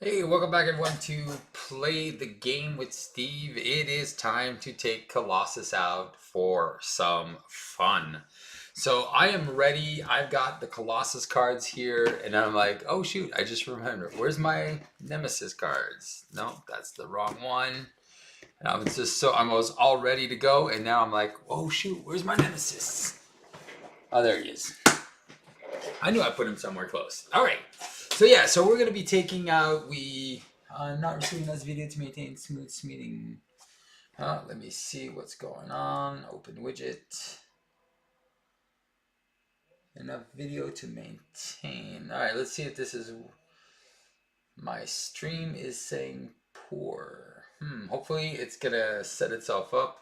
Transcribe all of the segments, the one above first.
Hey, welcome back everyone to Play the Game with Steve. It is time to take Colossus out for some fun. So I am ready. I've got the Colossus cards here, and I'm like, oh shoot, I just remembered. Where's my Nemesis cards? No, that's the wrong one. And I was all ready to go, and now I'm like, oh shoot, where's my Nemesis? Oh, there he is. I knew I put him somewhere close. All right. So yeah, so we're gonna be taking out. Not receiving this video to maintain smooth smoothing. Let me see what's going on. Open widget. Enough video to maintain. All right, let's see if this is. My stream is saying poor. Hopefully it's gonna set itself up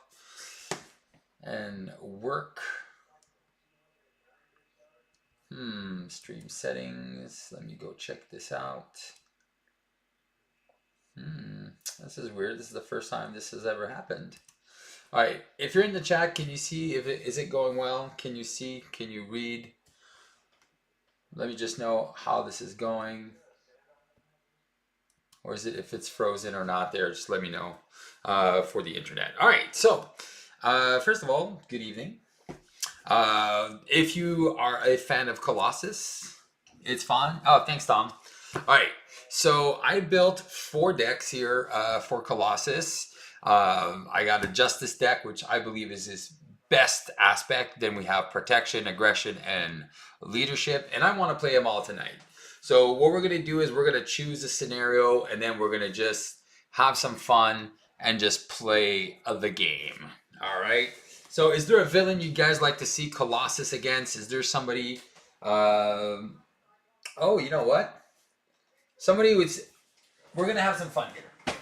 and work. Stream settings. Let me go check this out. This is weird. This is the first time this has ever happened. All right. If you're in the chat, can you see is it going well? Can you see? Can you read? Let me just know how this is going. Or is it if it's frozen or not there? Just let me know for the internet. All right. So first of all, good evening. If you are a fan of Colossus, it's fun. Oh, thanks, Tom. All right. So I built 4 decks here for Colossus. I got a Justice deck, which I believe is his best aspect. Then we have Protection, Aggression, and Leadership. And I want to play them all tonight. So what we're going to do is we're going to choose a scenario, and then we're going to just have some fun and just play the game. All right. So is there a villain you guys like to see Colossus against? Is there somebody... oh, you know what? We're gonna have some fun here.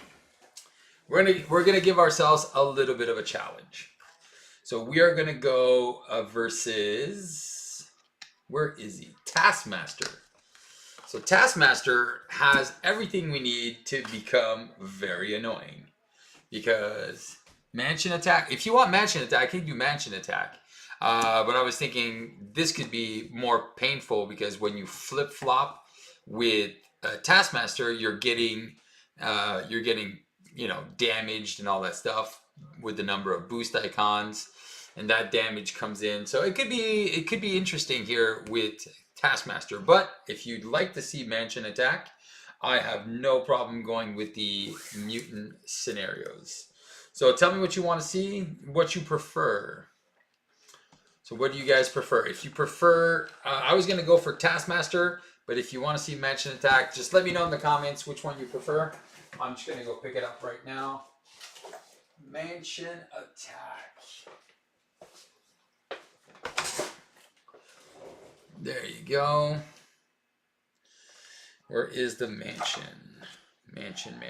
We're gonna give ourselves a little bit of a challenge. So we are gonna go versus, where is he? Taskmaster. So Taskmaster has everything we need to become very annoying, because Mansion Attack. If you want Mansion Attack, I can do Mansion Attack. But I was thinking this could be more painful, because when you flip flop with Taskmaster, you're getting damaged and all that stuff with the number of boost icons, and that damage comes in. So it could be interesting here with Taskmaster. But if you'd like to see Mansion Attack, I have no problem going with the mutant scenarios. So tell me what you want to see, what you prefer. So what do you guys prefer? If you prefer, I was going to go for Taskmaster, but if you want to see Mansion Attack, just let me know in the comments which one you prefer. I'm just going to go pick it up right now. Mansion Attack. There you go. Where is the mansion? Mansion.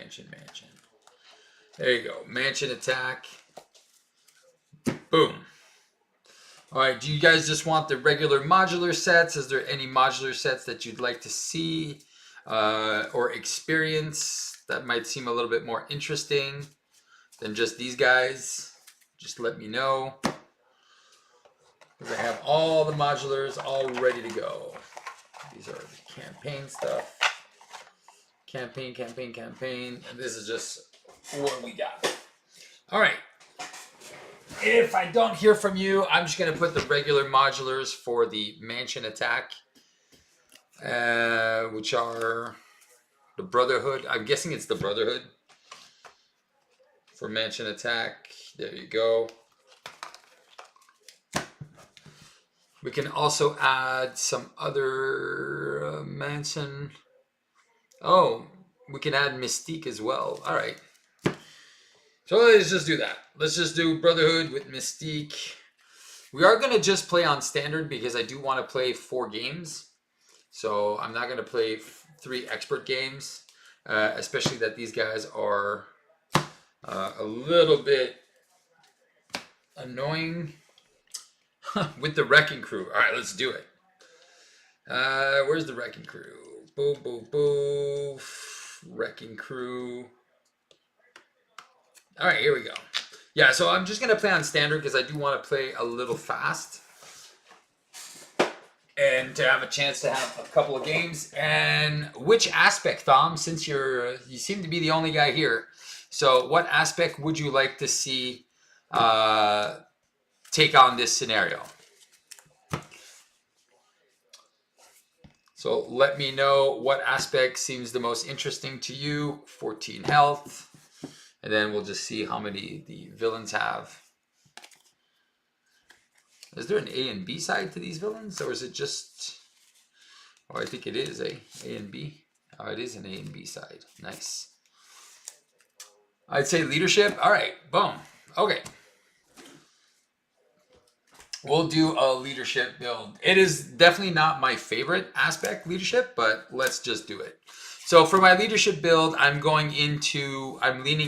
There you go. Mansion Attack. Boom. All right, do you guys just want the regular modular sets? Is there any modular sets that you'd like to see or experience that might seem a little bit more interesting than just these guys? Just let me know, because I have all the modulars all ready to go. These are the campaign stuff. Campaign. And this is just what we got. All right. If I don't hear from you, I'm just going to put the regular modulars for the Mansion Attack, which are the Brotherhood. I'm guessing it's the Brotherhood for Mansion Attack. There you go. We can also add some other Mansion. Oh, we can add Mystique as well. All right. So let's just do that. Let's just do Brotherhood with Mystique. We are going to just play on standard, because I do want to play 4 games. So I'm not going to play 3 expert games, especially that these guys are a little bit annoying with the Wrecking Crew. All right, let's do it. Where's the Wrecking Crew? Boo. Wrecking Crew. All right, here we go. Yeah, so I'm just going to play on standard, because I do want to play a little fast. and to have a chance to have a couple of games. And which aspect, Thom, since you seem to be the only guy here, so what aspect would you like to see take on this scenario? So let me know what aspect seems the most interesting to you. 14 health. And then we'll just see how many the villains have. Is there an A and B side to these villains? Or is it just... Oh, I think it is A and B. Oh, it is an A and B side. Nice. I'd say leadership. All right. Boom. Okay. We'll do a leadership build. It is definitely not my favorite aspect, leadership, but let's just do it. So for my leadership build, I'm leaning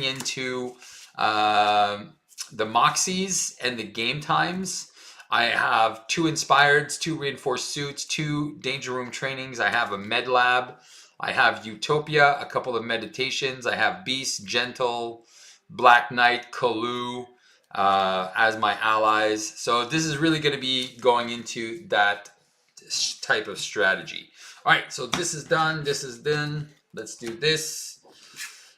into the Moxies and the game times. I have 2 Inspireds, 2 Reinforced Suits, 2 Danger Room Trainings. I have a Med Lab. I have Utopia, a couple of Meditations. I have Beast, Gentle, Black Knight, Kalu as my allies. So this is really going to be going into that type of strategy. All right, so this is done. This is done. Let's do this.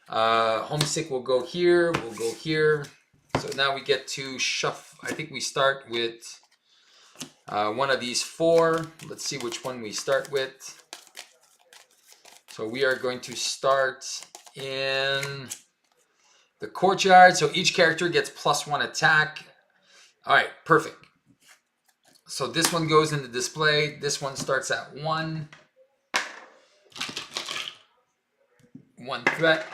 Homesick will go here. We'll go here. So now we get to shuffle. I think we start with one of these 4. Let's see which one we start with. So we are going to start in the courtyard. So each character gets +1 attack. All right, perfect. So this one goes in the display. This one starts at 1. 1 threat.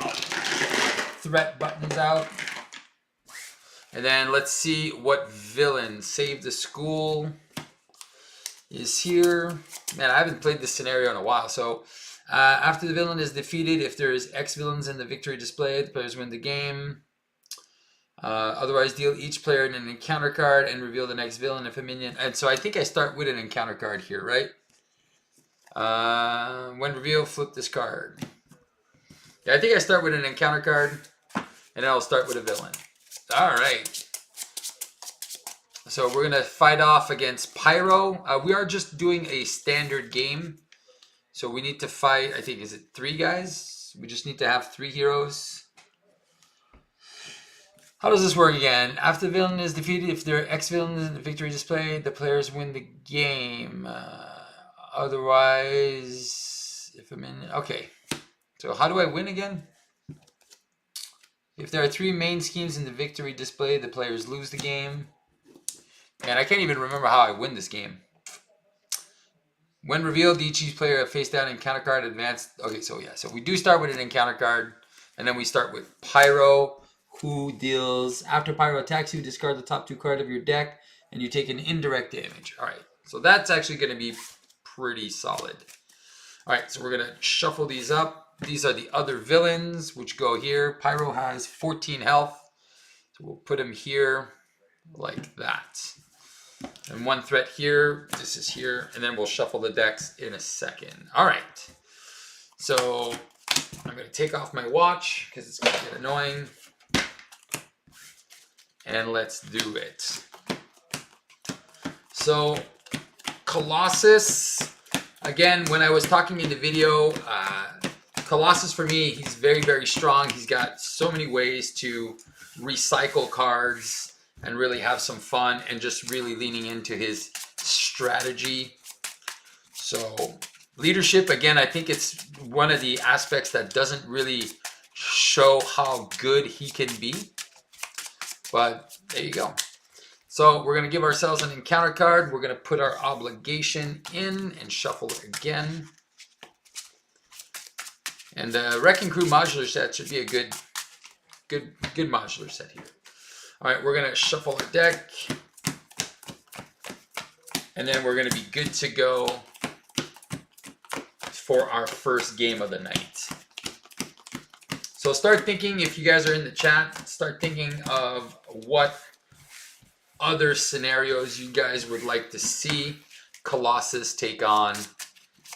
Threat buttons out. And then let's see what villain. Save the School is here. Man, I haven't played this scenario in a while. So after the villain is defeated, if there is X villains in the victory display, the players win the game. Otherwise, deal each player an encounter card and reveal the next villain if a minion. And so I think I start with an encounter card here, right? When revealed, flip this card. Yeah, I think I start with an encounter card, and then I'll start with a villain. All right. So we're going to fight off against Pyro. We are just doing a standard game. So we need to fight, I think, is it 3 guys? We just need to have 3 heroes. How does this work again? After the villain is defeated, if there are X villains in the victory display, the players win the game. Otherwise, if I'm in... Okay. So how do I win again? If there are 3 main schemes in the victory display, the players lose the game. Man, I can't even remember how I win this game. When revealed, each player face down encounter card advanced. Okay, so yeah, so we do start with an encounter card, and then we start with Pyro, who deals after Pyro attacks you, discard the top 2 cards of your deck, and you take an indirect damage. All right, so that's actually going to be pretty solid. All right, so we're going to shuffle these up. These are the other villains, which go here. Pyro has 14 health, so we'll put him here like that. And 1 threat here, this is here, and then we'll shuffle the decks in a second. All right, so I'm going to take off my watch because it's going to get annoying. And let's do it. So Colossus, again, when I was talking in the video, Colossus for me, he's very, very strong. He's got so many ways to recycle cards and really have some fun and just really leaning into his strategy. So leadership, again, I think it's one of the aspects that doesn't really show how good he can be. But there you go. So we're going to give ourselves an encounter card. We're going to put our obligation in and shuffle it again. And the Wrecking Crew modular set should be a good modular set here. All right, we're going to shuffle our deck. And then we're going to be good to go for our first game of the night. So start thinking, if you guys are in the chat, start thinking of what other scenarios you guys would like to see Colossus take on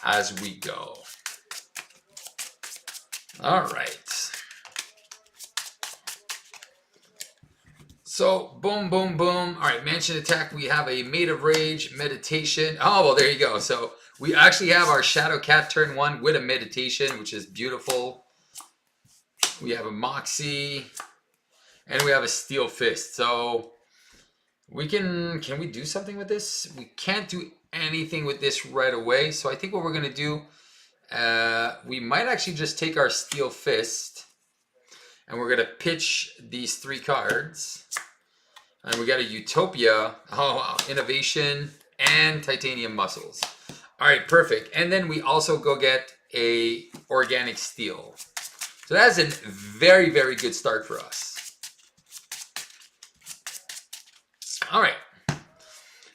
as we go. All right. So, boom, boom, boom. All right, mansion attack. We have a Maid of Rage, meditation. Oh, well, there you go. So, we actually have our Shadow Cat turn 1 with a meditation, which is beautiful. We have a Moxie, and we have a Steel Fist. So, we can we do something with this? We can't do anything with this right away. So, I think what we're going to do, we might actually just take our Steel Fist, and we're going to pitch these 3 cards. And we got a Utopia, Innovation, and Titanium Muscles. All right, perfect. And then we also go get a Organic Steel. So that's a very, very good start for us. All right.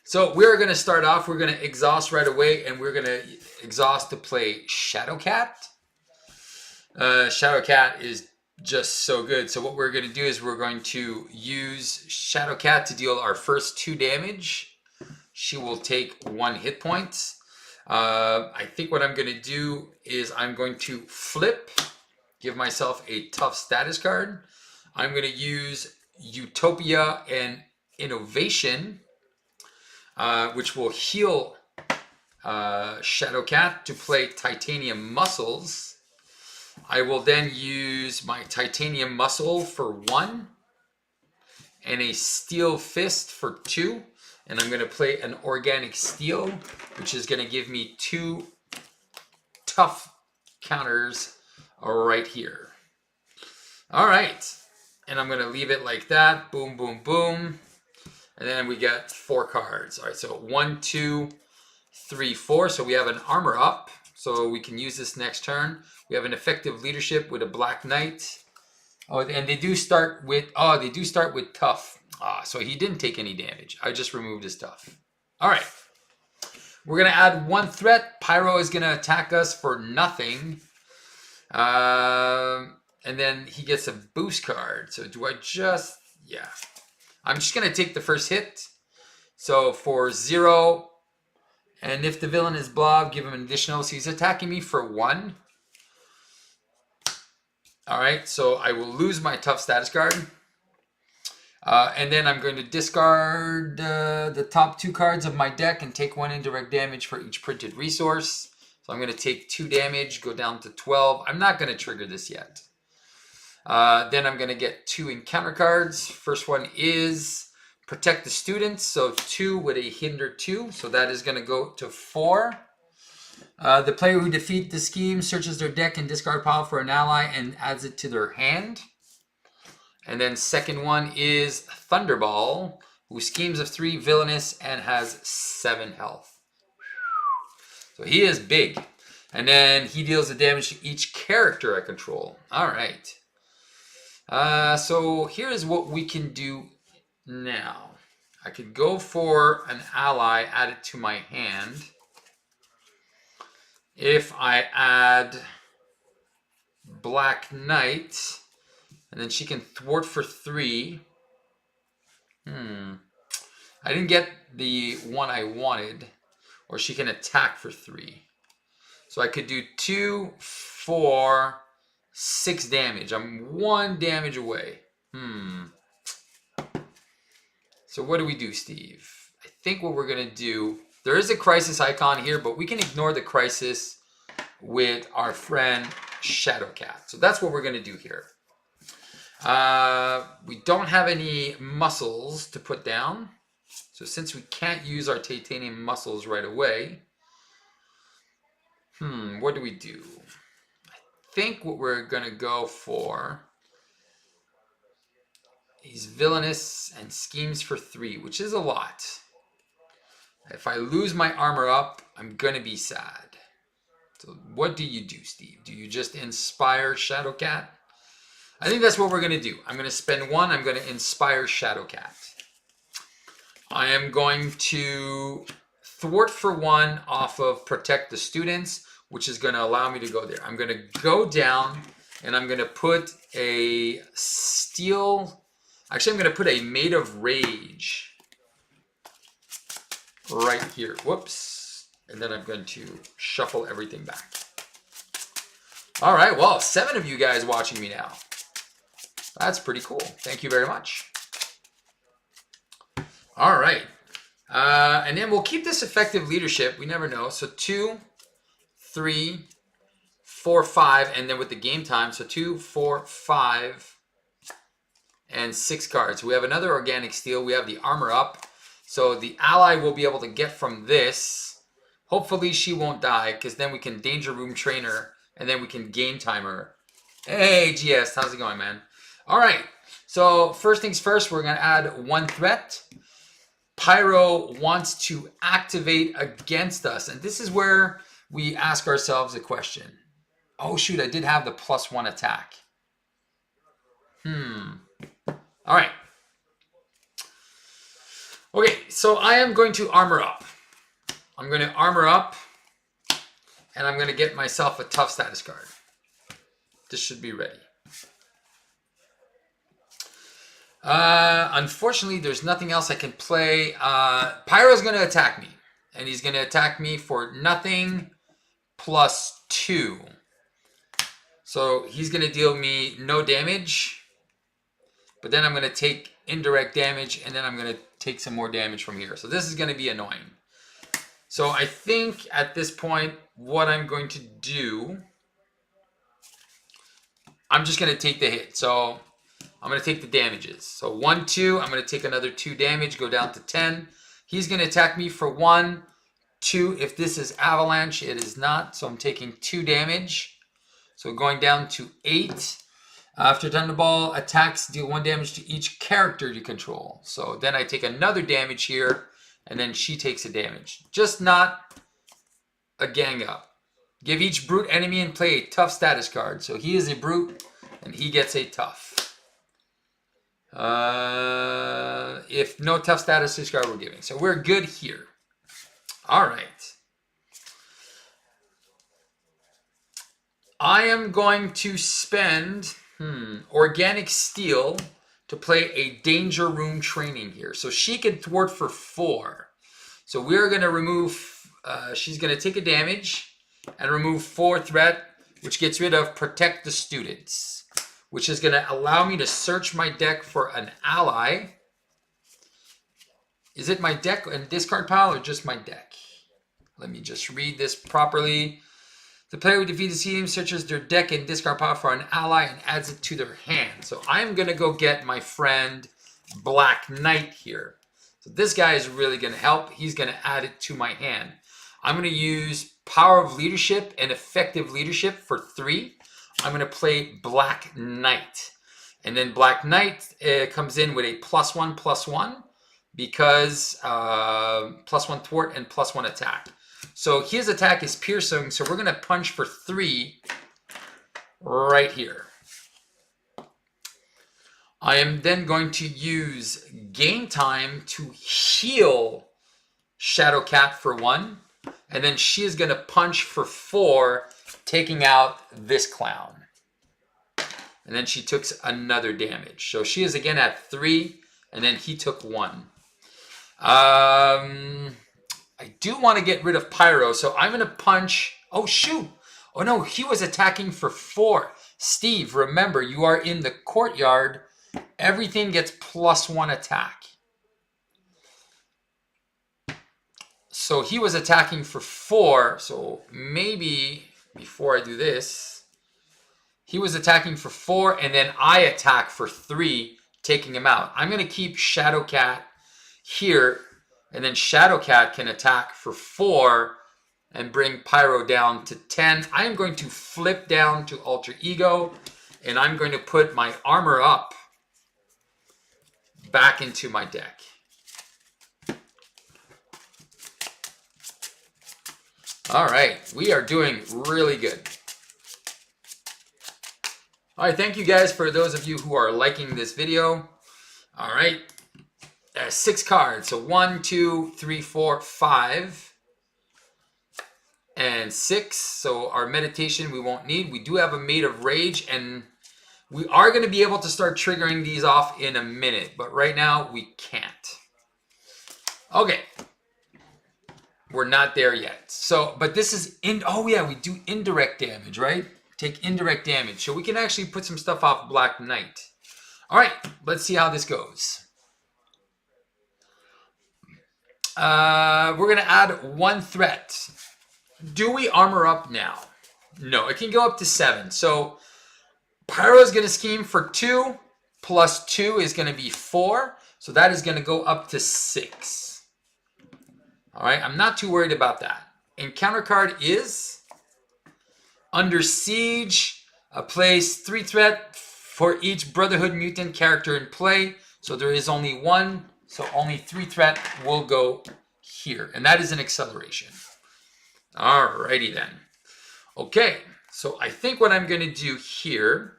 So we're going to start off. We're going to exhaust right away, and we're going to exhaust to play Shadow Cat. Shadow Cat is just so good. So what we're going to do is we're going to use Shadow Cat to deal our first 2 damage. She will take 1 hit point. I think what I'm going to do is I'm going to flip, give myself a tough status card. I'm going to use Utopia and Innovation, which will heal Shadow Cat to play Titanium Muscles. I will then use my Titanium Muscle for 1 and a Steel Fist for 2. And I'm going to play an Organic Steel, which is going to give me 2 tough counters right here. All right. And I'm going to leave it like that. Boom, boom, boom. And then we get 4 cards. All right, so 1, 2, 3, 4. So we have an Armor Up. So we can use this next turn. We have an Effective Leadership with a Black Knight. Oh, and they do start with tough. So he didn't take any damage. I just removed his tough. All right. We're going to add 1 threat. Pyro is going to attack us for nothing. And then he gets a boost card. So do I just... Yeah. I'm just going to take the first hit. So for 0... And if the villain is blob, give him an additional. So he's attacking me for 1. All right, so I will lose my tough status card. And then I'm going to discard the top 2 cards of my deck and take 1 indirect damage for each printed resource. So I'm going to take 2 damage, go down to 12. I'm not going to trigger this yet. Then I'm going to get 2 encounter cards. First one is Protect the Students, so 2 with a hinder 2, so that is going to go to 4. The player who defeats the scheme searches their deck and discard pile for an ally and adds it to their hand. And then second one is Thunderball, who schemes of 3, villainous, and has 7 health. So he is big. And then he deals the damage to each character I control. All right. So here's what we can do now. I could go for an ally, add it to my hand. If I add Black Knight, and then she can thwart for 3. I didn't get the one I wanted. Or she can attack for 3. So I could do 2, 4, 6 damage. I'm 1 damage away. So what do we do, Steve? I think what we're going to do... There is a crisis icon here, but we can ignore the crisis with our friend Shadow Cat. So that's what we're going to do here. We don't have any muscles to put down. So since we can't use our titanium muscles right away, what do we do? I think what we're going to go for is villainous and schemes for 3, which is a lot. If I lose my armor up, I'm going to be sad. So what do you do, Steve? Do you just inspire Shadow Cat? I think that's what we're going to do. I'm going to spend 1. I'm going to inspire Shadow Cat. I am going to thwart for 1 off of Protect the Students, which is going to allow me to go there. I'm going to go down and I'm going to put a steel... Actually, I'm going to put a Maid of Rage right here. Whoops. And then I'm going to shuffle everything back. All right. Well, 7 of you guys watching me now. That's pretty cool. Thank you very much. All right. And then we'll keep this effective leadership. We never know. So 2, 3, 4, 5. And then with the game time, so 2, 4, 5, and 6 cards. We have another organic steel. We have the armor up. So the ally will be able to get from this. Hopefully she won't die, because then we can danger room train her, and then we can game time her. Hey, GS, how's it going, man? All right. So first things first, we're going to add 1 threat. Pyro wants to activate against us. And this is where we ask ourselves a question. Oh, shoot, I did have the +1 attack. All right. Okay, so I am going to armor up. I'm going to armor up, and I'm going to get myself a tough status card. This should be ready. Unfortunately, there's nothing else I can play. Pyro's going to attack me, and he's going to attack me for nothing +2. So he's going to deal me no damage, but then I'm going to take indirect damage, and then I'm going to take some more damage from here. So this is going to be annoying. So I think at this point, what I'm going to do, I'm just going to take the hit. So I'm going to take the damages. So 1, 2, I'm going to take another 2 damage, go down to 10. He's going to attack me for 1, 2. If this is avalanche, it is not. So I'm taking 2 damage. So going down to 8. After Thunderball attacks, deal 1 damage to each character you control. So then I take another damage here, and then she takes a damage. Just not a gang up. Give each brute enemy in play a tough status card. So he is a brute, and he gets a tough. If no tough status card, we're giving. So we're good here. All right. I am going to spend organic steel to play a danger room training here. So she can thwart for 4. So we're going to remove, she's going to take a damage and remove 4 threat, which gets rid of protect the students, which is going to allow me to search my deck for an ally. Is it my deck and discard pile or just my deck? Let me just read this properly. The player who defeats the team searches their deck and discard pile for an ally and adds it to their hand. So I'm going to go get my friend Black Knight here. So this guy is really going to help. He's going to add it to my hand. I'm going to use Power of Leadership and Effective Leadership for 3. I'm going to play Black Knight. And then Black Knight comes in with a +1/+1 because +1 thwart and +1 attack. So his attack is piercing, so we're going to punch for 3 right here. I am then going to use game time to heal Shadowcat for 1. And then she is going to punch for 4, taking out this clown. And then she took another damage. So she is again at 3, and then he took 1. I do want to get rid of Pyro, so I'm going to punch. Oh, shoot. Oh, no, he was attacking for 4. Steve, remember, you are in the courtyard. Everything gets +1 attack. So he was attacking for 4. So maybe before I do this, he was attacking for 4, and then I attack for 3, taking him out. I'm going to keep Shadowcat here. And then Shadowcat can attack for 4 and bring Pyro down to 10. I am going to flip down to Alter Ego, and I'm going to put my armor up back into my deck. All right, we are doing really good. All right, thank you guys for those of you who are liking this video. All right. 6 cards. So 1, 2, 3, 4, 5, and 6. So our meditation we won't need. We do have a Maid of Rage, and we are going to be able to start triggering these off in a minute, but right now we can't. Okay. We're not there yet. So, but this is oh yeah, we do indirect damage, right? Take indirect damage. So we can actually put some stuff off Black Knight. All right, let's see how this goes. We're going to add 1 threat. Do we armor up now? No, it can go up to 7. So Pyro is going to scheme for 2. Plus 2 is going to be 4. So that is going to go up to 6. All right, I'm not too worried about that. Encounter card is Under Siege. Place 3 threat for each Brotherhood mutant character in play. So there is only 1. So only 3 threat will go here. And that is an acceleration. Alrighty then. Okay, so I think what I'm going to do here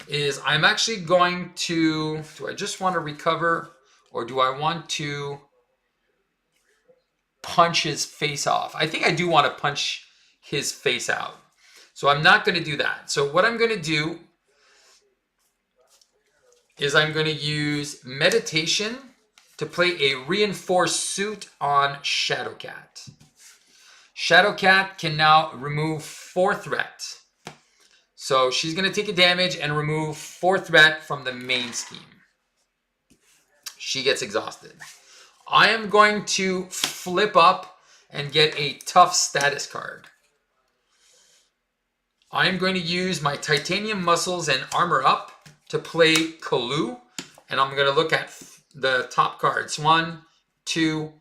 is I'm actually going to... Do I just want to recover? Or do I want to punch his face off? I think I do want to punch his face out. So I'm not going to do that. So what I'm going to do is I'm going to use Meditation to play a Reinforced Suit on Shadowcat. Shadowcat can now remove 4 threat. So she's going to take a damage and remove 4 threat from the main scheme. She gets exhausted. I am going to flip up and get a tough status card. I am going to use my Titanium Muscles and Armor Up to play Kalu. And I'm going to look at the top cards. 1, 2,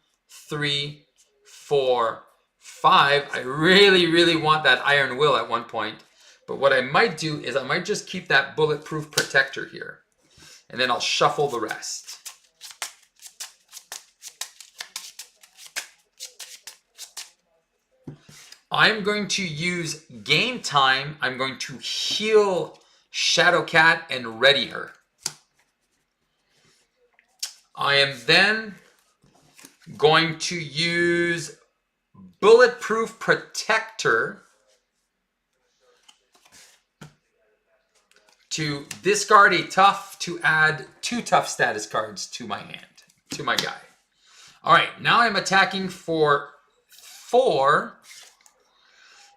3, 4, 5. I really want that Iron Will at one point. But what I might do is I might just keep that Bulletproof Protector here. And then I'll shuffle the rest. I'm going to use Game Time. I'm going to heal Shadowcat and ready her. I am then going to use Bulletproof Protector to discard a tough to add 2 tough status cards to my hand, to my guy. All right, now I'm attacking for 4.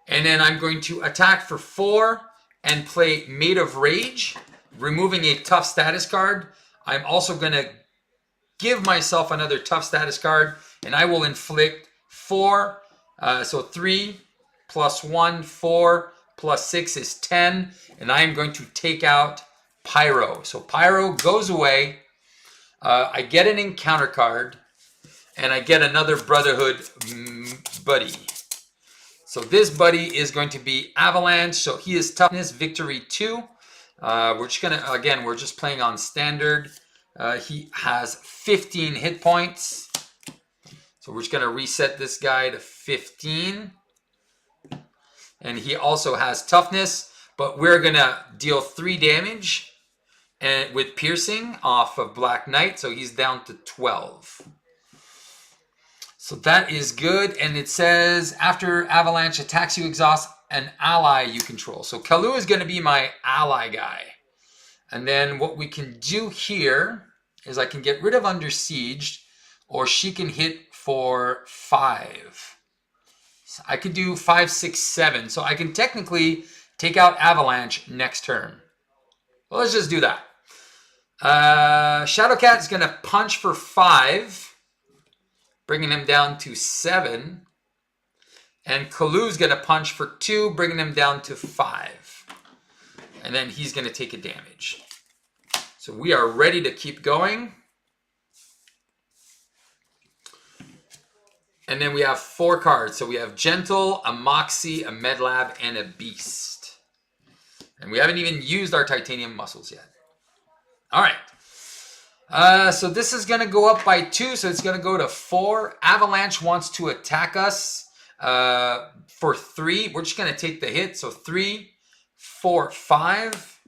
And then I'm going to attack for 4 and play Made of Rage, removing a tough status card. I'm also going to give myself another tough status card, and I will inflict 4. So 3 plus 1, 4 plus 6 is 10. And I am going to take out Pyro. So Pyro goes away. I get an encounter card, and I get another Brotherhood buddy. So this buddy is going to be Avalanche. So he is Toughness Victory 2. We're just going to, again, we're just playing on standard. He has 15 hit points. So we're just going to reset this guy to 15. And he also has Toughness. But we're going to deal 3 damage and with Piercing off of Black Knight. So he's down to 12. So that is good. And it says, after Avalanche attacks you, exhaust an ally you control. So Kalu is going to be my ally guy. And then what we can do here is I can get rid of Under Siege, or she can hit for 5. So I could do 5, 6, 7. So I can technically take out Avalanche next turn. Well, let's just do that. Shadowcat is going to punch for 5. Bringing him down to 7. And Kalu's going to punch for 2, bringing him down to 5. And then he's going to take a damage. So we are ready to keep going. And then we have 4 cards. So we have Gentle, a Moxie, a Medlab, and a Beast. And we haven't even used our Titanium Muscles yet. All right. So this is going to go up by 2, so it's going to go to 4. Avalanche wants to attack us for 3. We're just going to take the hit. So 3, 4, 5.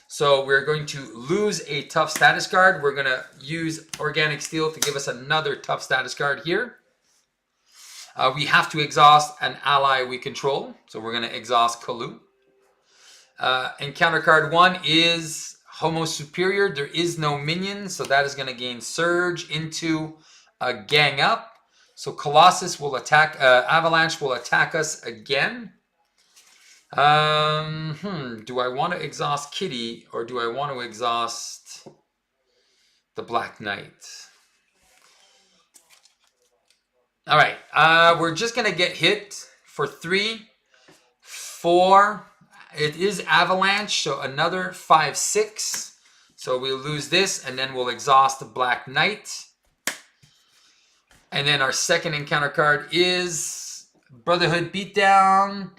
So we're going to lose a tough status card. We're going to use Organic Steel to give us another tough status card here. We have to exhaust an ally we control. So we're going to exhaust Kalu. Encounter card 1 is Homo Superior. There is no minion, so that is going to gain Surge into a Gang Up. So Colossus will attack, Avalanche will attack us again. Do I want to exhaust Kitty, or do I want to exhaust the Black Knight? All right. We're just going to get hit for 3, 4. It is avalanche, so another 5, 6. So we'll lose this, and then we'll exhaust the Black Knight. And then our second encounter card is Brotherhood Beatdown.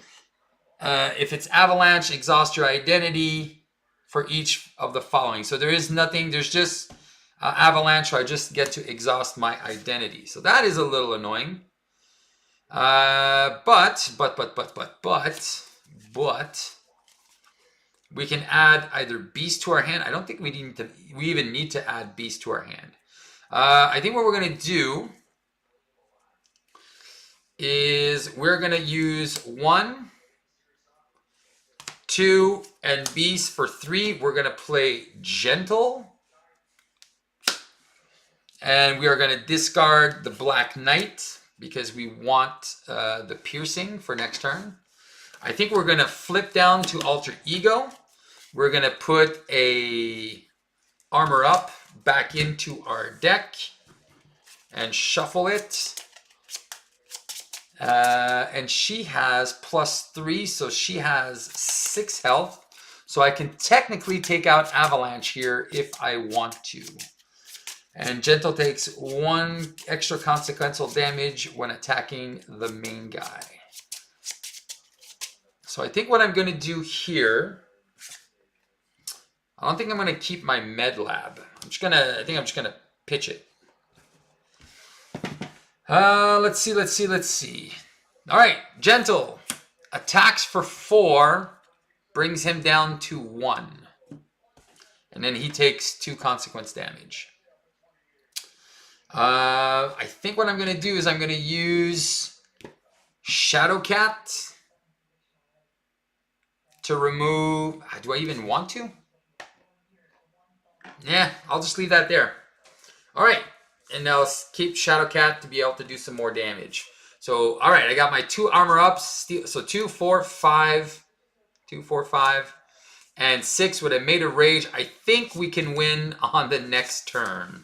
If it's avalanche, exhaust your identity for each of the following. So there is nothing. There's just avalanche, so I just get to exhaust my identity. So that is a little annoying. But we can add either beast to our hand. I don't think we even need to add beast to our hand. I think what we're gonna do is we're gonna use 1, 2, and beast for 3. We're gonna play gentle. And we are going to discard the Black Knight because we want the piercing for next turn. I think we're going to flip down to Alter Ego. We're going to put a Armor Up back into our deck and shuffle it. And she has +3, so she has 6 health. So I can technically take out Avalanche here if I want to. And Gentle takes 1 extra consequential damage when attacking the main guy. So I think what I'm going to do here, I don't think I'm going to keep my Med Lab. I think I'm just going to pitch it. Let's see. All right, Gentle attacks for 4, brings him down to 1. And then he takes 2 consequence damage. I think what I'm going to do is I'm going to use Shadowcat to remove... Do I even want to? Yeah, I'll just leave that there. All right. And now let's keep Shadowcat to be able to do some more damage. So, all right, I got my 2 armor ups. So 2, 4, 5. 2, 4, 5. And 6 with a Made of Rage. I think we can win on the next turn.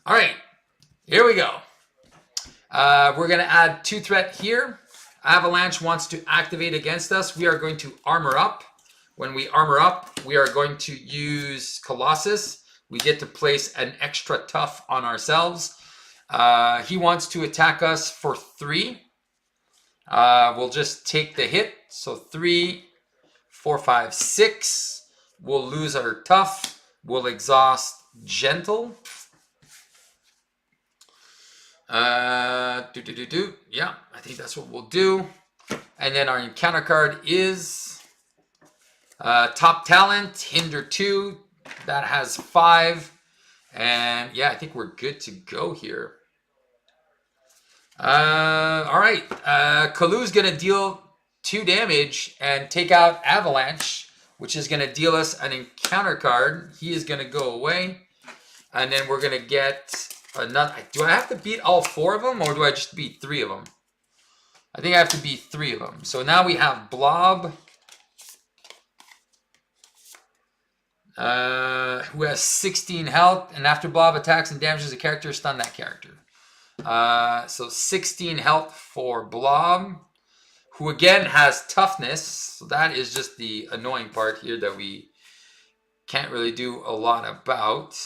All right. Here we go. We're going to add 2 threat here. Avalanche wants to activate against us. We are going to armor up. When we armor up, we are going to use Colossus. We get to place an extra tough on ourselves. He wants to attack us for 3. We'll just take the hit. So 3, 4, 5, 6. We'll lose our tough. We'll exhaust Gentle. Yeah, I think that's what we'll do. And then our encounter card is Top Talent, Hinder 2. That has 5. And yeah, I think we're good to go here. All right. Kalu's going to deal 2 damage and take out Avalanche, which is going to deal us an encounter card. He is going to go away. And then we're going to get... Do I have to beat all 4 of them, or do I just beat 3 of them? I think I have to beat 3 of them. So now we have Blob, who has 16 health, and after Blob attacks and damages a character, stun that character. So 16 health for Blob, who again has toughness. So that is just the annoying part here that we can't really do a lot about.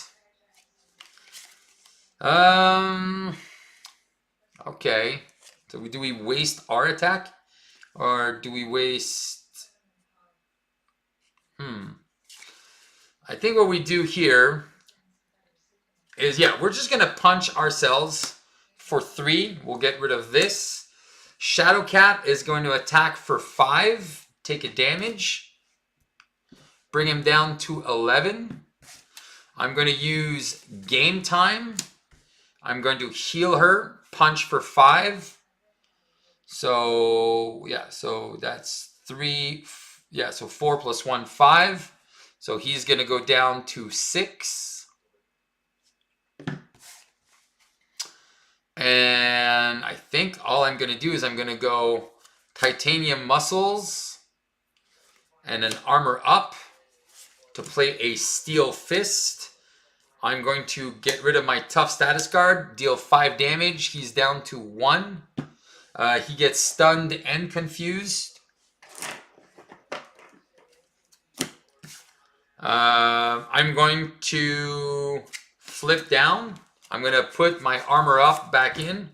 Okay. So do we waste our attack? Or do we waste... I think what we do here is, yeah, we're just going to punch ourselves for 3. We'll get rid of this. Shadowcat is going to attack for 5. Take a damage. Bring him down to 11. I'm going to use Game Time. I'm going to heal her. Punch for 5. So, yeah, so that's 3. Yeah, so 4 plus 1, 5. So he's going to go down to 6. And I think all I'm going to do is I'm going to go Titanium Muscles and an Armor Up to play a Steel Fist I'm going to get rid of my tough status card, deal 5 damage. He's down to 1. He gets stunned and confused. I'm going to flip down. I'm going to put my armor up back in.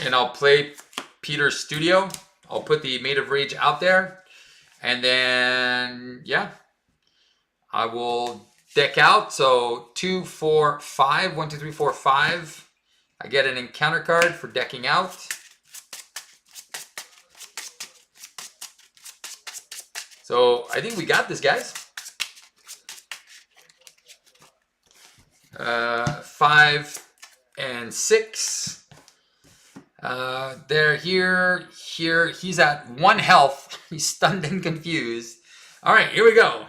And I'll play Peter's Studio. I'll put the Made of Rage out there. And then, yeah, I will deck out. So 2, 4, 5. 1, 2, 3, 4, 5. I get an encounter card for decking out. So I think we got this, guys. 5 and 6. There, here. He's at 1 health. He's stunned and confused. All right, here we go.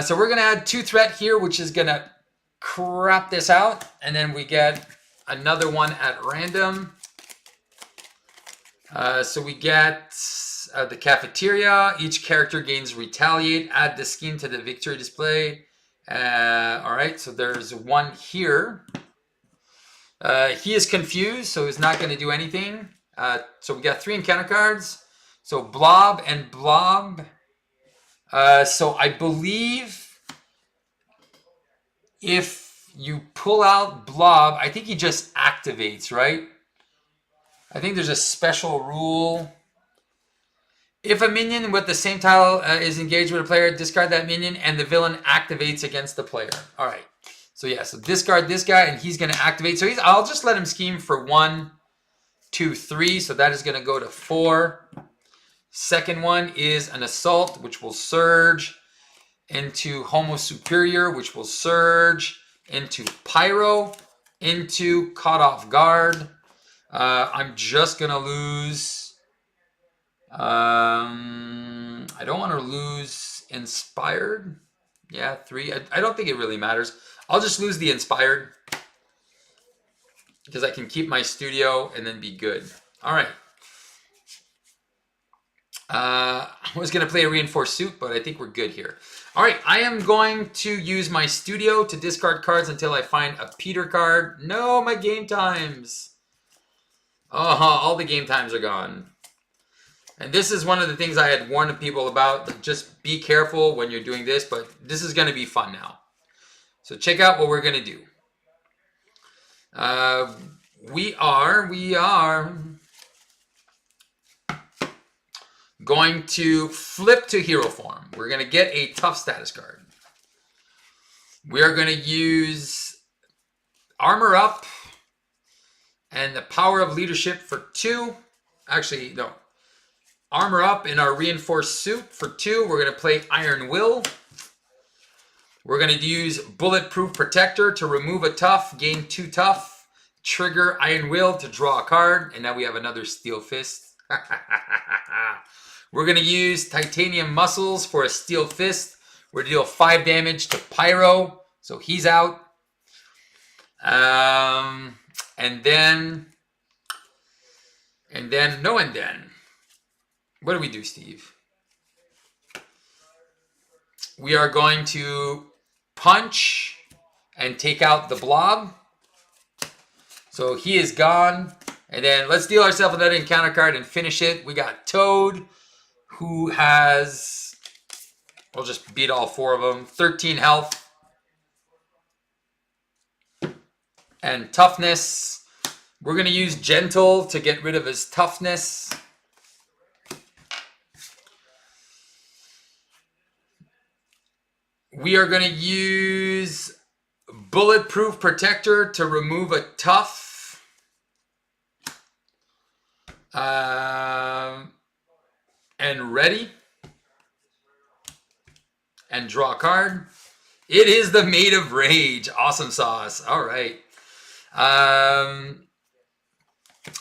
So we're going to add 2 threat here, which is going to crap this out. And then we get another one at random. So we get the cafeteria. Each character gains retaliate. Add the scheme to the victory display. All right, so there's 1 here. He is confused, so he's not going to do anything. So we got 3 encounter cards. So Blob and Blob. So I believe if you pull out Blob, I think he just activates, right? I think there's a special rule. If a minion with the same tile is engaged with a player, discard that minion and the villain activates against the player. All right. So yeah, so discard this guy and he's going to activate. So I'll just let him scheme for 1, 2, 3. So that is going to go to 4. Second one is an assault, which will surge into Homo Superior, which will surge into Pyro, into Caught Off Guard. I'm just going to lose. I don't want to lose Inspired. Yeah, 3. I don't think it really matters. I'll just lose the Inspired because I can keep my Studio and then be good. All right. I was going to play a Reinforced Suit, but I think we're good here. All right, I am going to use my Studio to discard cards until I find a Peter card. No, my game times. Oh, all the game times are gone. And this is one of the things I had warned people about. Just be careful when you're doing this, but this is going to be fun now. So check out what we're going to do. We are going to flip to hero form. We're going to get a tough status card. We are going to use Armor Up and the Power of Leadership for 2. Actually, no. Armor Up in our Reinforced Suit for 2. We're going to play Iron Will. We're going to use Bulletproof Protector to remove a tough, gain 2 tough, trigger Iron Will to draw a card, and now we have another Steel Fist. We're going to use Titanium Muscles for a Steel Fist. We're going to deal 5 damage to Pyro, so he's out. And then, what do we do, Steve? We are going to punch and take out the Blob. So he is gone. And then let's deal ourselves another encounter card and finish it. We got Toad, who has, we'll just beat all 4 of them, 13 health. And toughness. We're going to use Gentle to get rid of his toughness. We are going to use Bulletproof Protector to remove a tough. And ready. And draw a card. It is the Made of Rage. Awesome sauce. All right.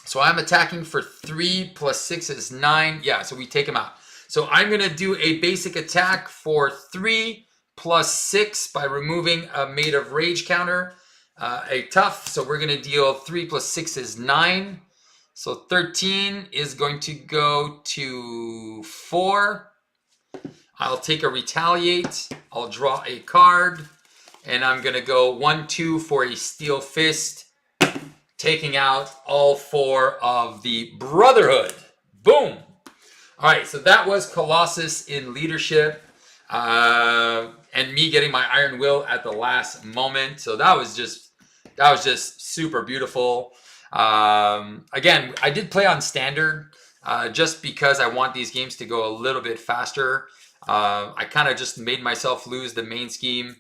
So I'm attacking for 3 plus 6 is 9. Yeah, so we take him out. So I'm going to do a basic attack for 3 plus 6 by removing a Made of Rage counter. A tough, so we're going to deal 3 plus 6 is 9. So 13 is going to go to 4. I'll take a retaliate. I'll draw a card. And I'm going to go 1, 2 for a steel fist, taking out all 4 of the Brotherhood. Boom. All right, so that was Colossus in leadership. And me getting my Iron Will at the last moment. So that was just super beautiful. Again, I did play on standard just because I want these games to go a little bit faster. I kind of just made myself lose the main scheme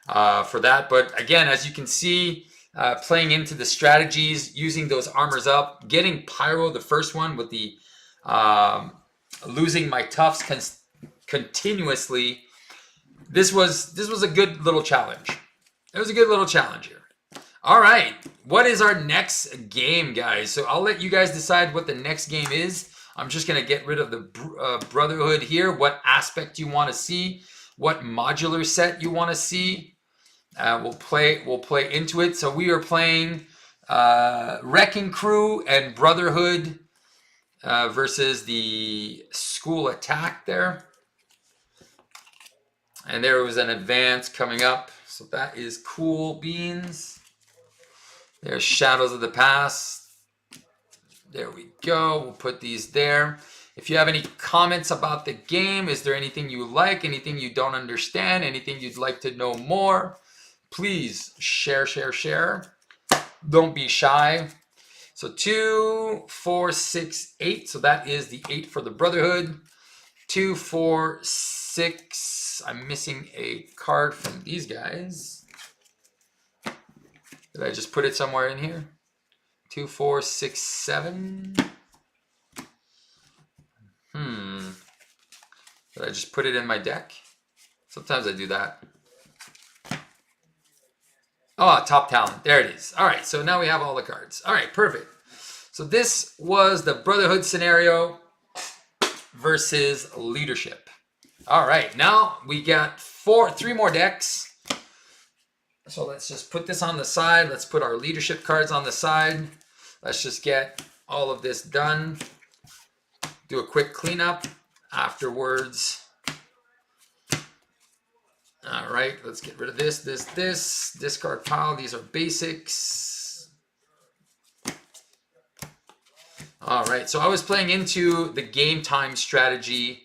for that. But again, as you can see, playing into the strategies, using those armors up, getting Pyro, the first one with the losing my toughs continuously. This was a good little challenge. It was a good little challenge here. All right, what is our next game, guys? So I'll let you guys decide what the next game is. I'm just gonna get rid of the Brotherhood here. What aspect you want to see? What modular set you want to see? We'll play into it. So we are playing Wrecking Crew and Brotherhood versus the School Attack there. And there was an advance coming up. So that is cool beans. There's Shadows of the Past. There we go. We'll put these there. If you have any comments about the game, is there anything you like, anything you don't understand, anything you'd like to know more, please share. Don't be shy. So 2, 4, 6, 8. So that is the 8 for the Brotherhood. 2, 4, 6. I'm missing a card from these guys. Did I just put it somewhere in here? 2, 4, 6, 7. Did I just put it in my deck? Sometimes I do that. Oh, top talent. There it is. All right, so now we have all the cards. All right, perfect. So this was the Brotherhood scenario versus leadership. All right, now we got 3 more decks. So let's just put this on the side. Let's put our leadership cards on the side. Let's just get all of this done. Do a quick cleanup afterwards. All right, let's get rid of this. Discard pile. These are basics. All right, so I was playing into the game time strategy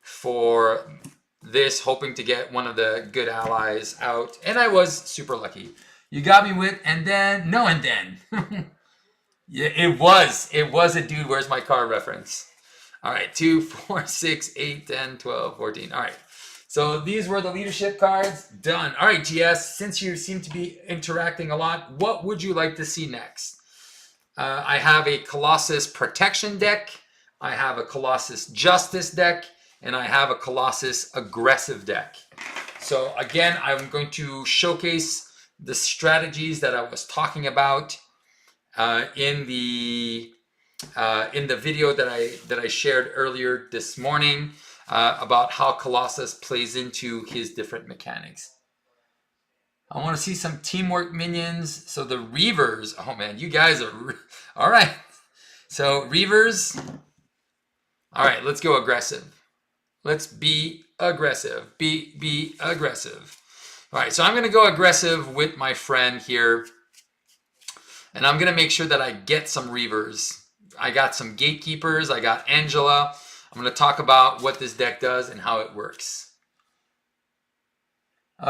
for this, hoping to get one of the good allies out, and I was super lucky. You got me with and then. Yeah, it was a dude. Where's my card reference? All right, 2, 4, 6, 8, 10, 12, 14. All right, so these were the leadership cards. Done. All right, GS, since you seem to be interacting a lot, what would you like to see next? I have a Colossus Protection deck. I have a Colossus Justice deck. And I have a Colossus Aggressive deck. So again, I'm going to showcase the strategies that I was talking about in the video that I shared earlier this morning about how Colossus plays into his different mechanics. I want to see some teamwork minions. So the Reavers, oh man, you guys are all right. So Reavers, all right, let's go aggressive. Let's be aggressive. Be aggressive. All right, so I'm going to go aggressive with my friend here. And I'm going to make sure that I get some Reavers. I got some Gatekeepers. I got Angela. I'm going to talk about what this deck does and how it works.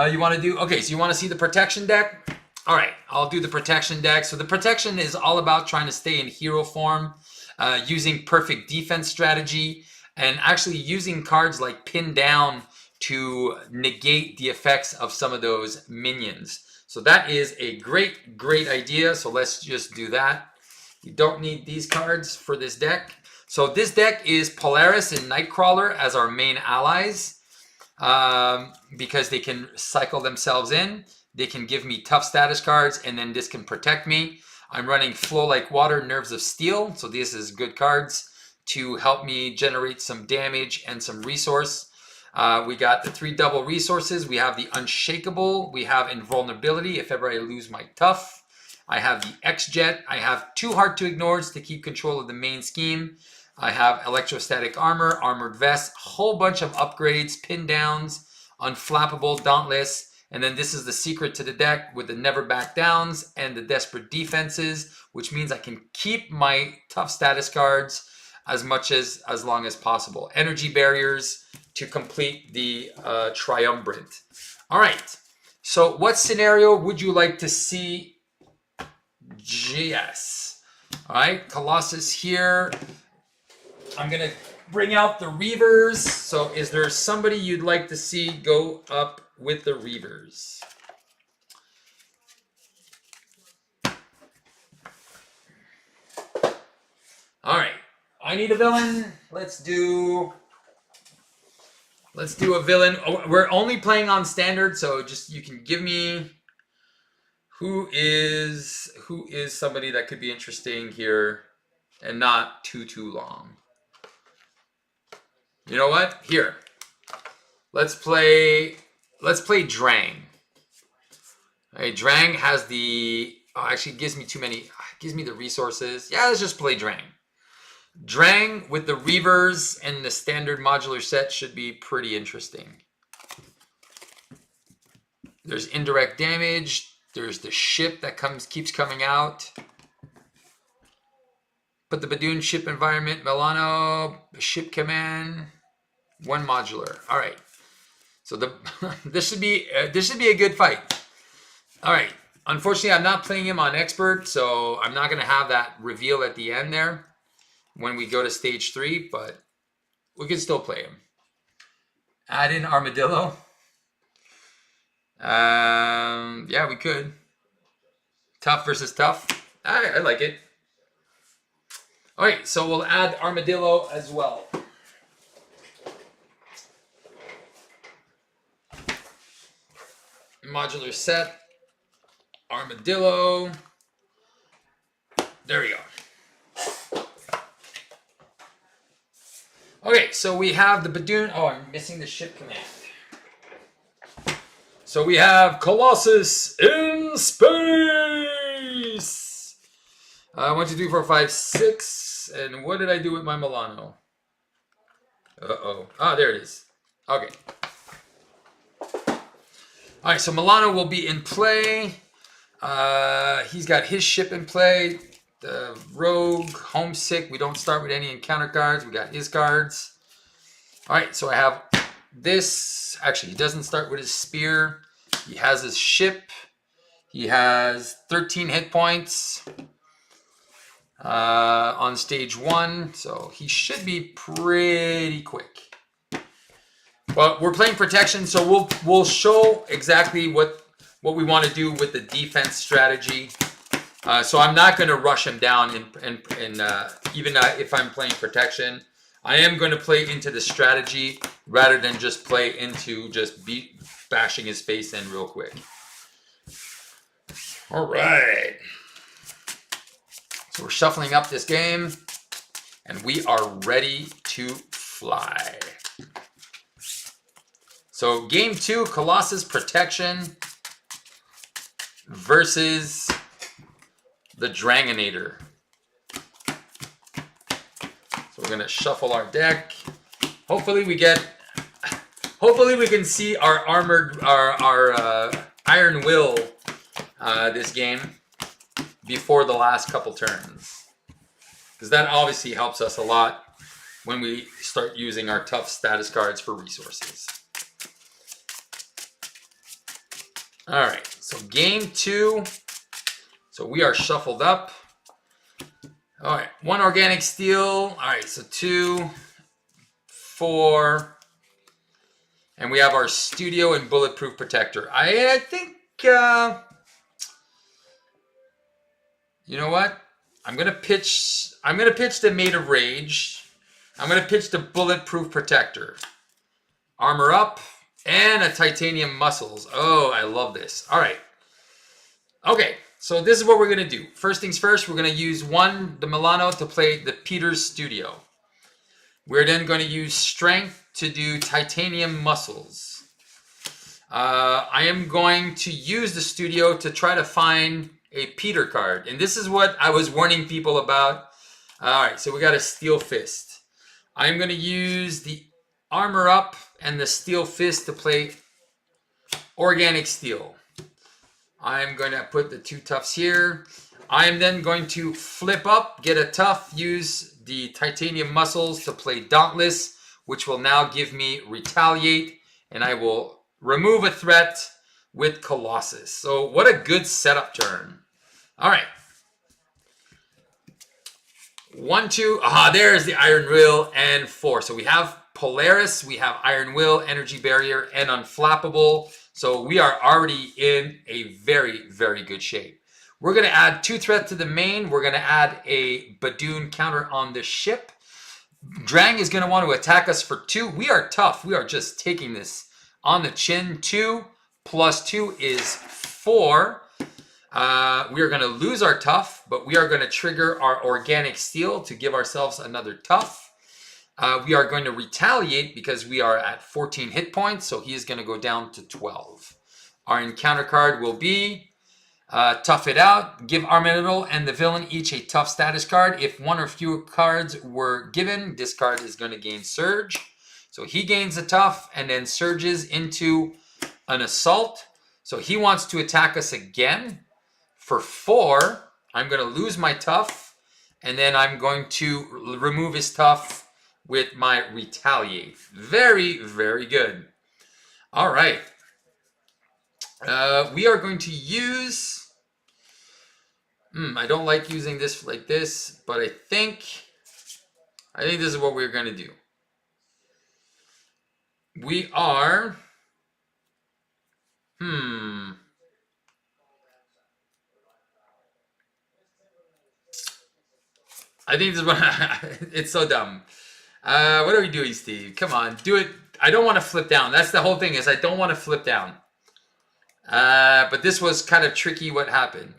You want to do... Okay, so you want to see the Protection deck? All right, I'll do the Protection deck. So the Protection is all about trying to stay in hero form, using perfect defense strategy, and actually using cards like Pin Down to negate the effects of some of those minions. So that is a great idea. So let's just do that. You don't need these cards for this deck. So this deck is Polaris and Nightcrawler as our main allies because they can cycle themselves in. They can give me tough status cards, and then this can protect me. I'm running Flow Like Water, Nerves of Steel. So this is good cards to help me generate some damage and some resource. We got the 3 double resources. We have the Unshakable. We have Invulnerability if ever I lose my tough. I have the X-Jet. I have 2 Hard to Ignores to keep control of the main scheme. I have Electrostatic Armor, Armored Vest, whole bunch of upgrades, pin downs, Unflappable, Dauntless, and then this is the secret to the deck with the Never Back Downs and the Desperate Defenses, which means I can keep my tough status cards as long as possible. Energy Barriers to complete the Triumvirate. All right, so what scenario would you like to see? Yes. All right, Colossus here. I'm going to bring out the Reavers. So is there somebody you'd like to see go up with the Reavers? All right. I need a villain. Let's do a villain. Oh, we're only playing on standard, so just you can give me who is somebody that could be interesting here and not too long. You know what? Here. Let's play Drang. Okay, Drang has the actually gives me too many. Gives me the resources. Yeah, let's just play Drang. Drang with the Reavers and the standard modular set should be pretty interesting. There's indirect damage. There's the ship that keeps coming out. But the Badoon ship environment, Milano, ship command, 1 modular. All right. So this should be a good fight. All right. Unfortunately, I'm not playing him on expert, so I'm not going to have that reveal at the end there when we go to stage 3, but we can still play him. Add in Armadillo. Yeah, we could. Tough versus tough. I like it. All right, so we'll add Armadillo as well. Modular set. Armadillo. There we go. Okay, so we have the Badoon. Oh, I'm missing the ship command. So we have Colossus in space. 1, 2, 3, 4, 5, 6. And what did I do with my Milano? Uh-oh. Ah, there it is. Okay. All right, so Milano will be in play. He's got his ship in play. The Rogue, Homesick. We don't start with any encounter cards. We got his cards. All right, so I have this. Actually, he doesn't start with his spear. He has his ship. He has 13 hit points on stage 1. So he should be pretty quick. But we're playing protection, so we'll show exactly what we want to do with the defense strategy. So I'm not going to rush him down, and even if I'm playing protection, I am going to play into the strategy rather than just play into just bashing his face in real quick. All right. So we're shuffling up this game, and we are ready to fly. So game 2, Colossus Protection versus the Dranginator. So we're gonna shuffle our deck. Hopefully we can see our Iron Will this game before the last couple turns, because that obviously helps us a lot when we start using our tough status cards for resources. All right, so game 2. So we are shuffled up. All right, 1 organic steel. All right, so 2, 4, and we have our studio and bulletproof protector. I think you know what? I'm gonna pitch the Maid of Rage. I'm gonna pitch the bulletproof protector. Armor up. And a titanium muscles. Oh, I love this. All right. Okay, so this is what we're going to do. First things first, we're going to use the Milano to play the Peter's Studio. We're then going to use Strength to do titanium muscles. I am going to use the Studio to try to find a Peter card. And this is what I was warning people about. All right, so we got a Steel Fist. I'm going to use the Armor Up and the Steel Fist to play Organic Steel. I'm going to put the 2 toughs here. I'm then going to flip up, get a tough, use the Titanium Muscles to play Dauntless, which will now give me Retaliate, and I will remove a threat with Colossus. So what a good setup turn. All right. 1, 2. There's the Iron Will and 4. So we have Polaris, we have Iron Will, Energy Barrier, and Unflappable. So we are already in a very, very good shape. We're going to add 2 threat to the main. We're going to add a Badoon counter on the ship. Drang is going to want to attack us for 2. We are tough. We are just taking this on the chin. 2 plus 2 is 4. We are going to lose our tough, but we are going to trigger our Organic Steel to give ourselves another tough. We are going to retaliate because we are at 14 hit points, so he is going to go down to 12. Our encounter card will be Tough It Out. Give our middle and the villain each a tough status card. If 1 or fewer cards were given, this card is going to gain Surge. So he gains a tough and then surges into an assault. So he wants to attack us again. For 4, I'm going to lose my tough, and then I'm going to remove his tough with my Retaliate. Very, very good. All right. We are going to use... I don't like using this like this, but I think this is what we're going to do. We are... I think this is what... It's so dumb. What are we doing, Steve? Come on, do it. I don't want to flip down. That's the whole thing, is I don't want to flip down. But this was kind of tricky what happened.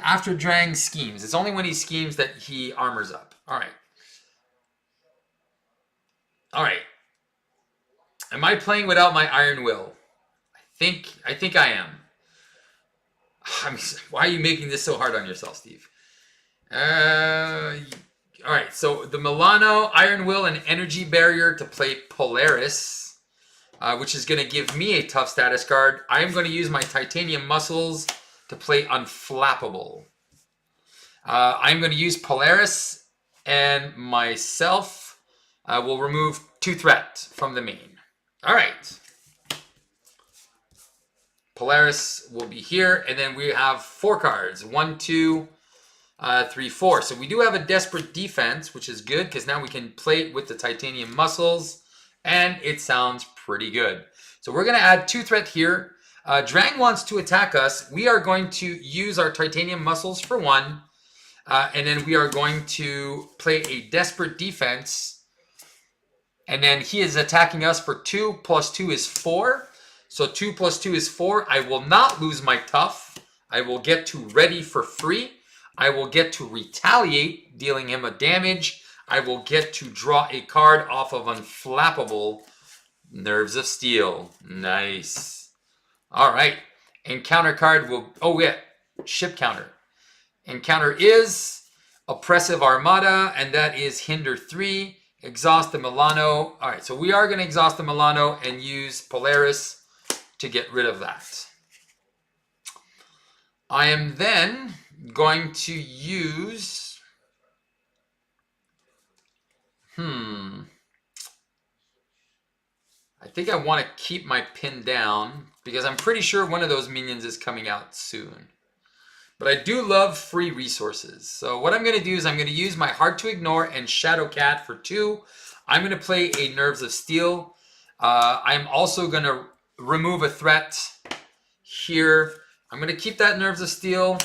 After Drang schemes. It's only when he schemes that he armors up. All right. All right. Am I playing without my Iron Will? I think I am. I mean, why are you making this so hard on yourself, Steve? All right, so the Milano, Iron Will, and Energy Barrier to play Polaris, which is going to give me a tough status card. I am going to use my Titanium Muscles to play Unflappable. I'm going to use Polaris, and myself will remove 2 threat from the main. All right. Polaris will be here, and then we have 4 cards. 1, 2, 3, 4. So we do have a Desperate Defense, which is good because now we can play it with the Titanium Muscles, and it sounds pretty good. So we're going to add 2 threat here. Drang wants to attack us. We are going to use our Titanium Muscles for 1, and then we are going to play a Desperate Defense, and then he is attacking us for 2 plus 2 is 4. So 2 plus 2 is 4. I will not lose my tough. I will get to ready for free. I will get to retaliate, dealing him a damage. I will get to draw a card off of Unflappable. Nerves of Steel. Nice. All right. Encounter card will... Oh, yeah. Ship counter. Encounter is Oppressive Armada, and that is Hinder 3. Exhaust the Milano. All right, so we are going to exhaust the Milano and use Polaris to get rid of that. I am then going to use... I think I want to keep my pin down because I'm pretty sure one of those minions is coming out soon. But I do love free resources. So what I'm going to do is I'm going to use my Hard to Ignore and Shadow Cat for 2. I'm going to play a Nerves of Steel. I'm also going to remove a threat here. I'm going to keep that Nerves of Steel.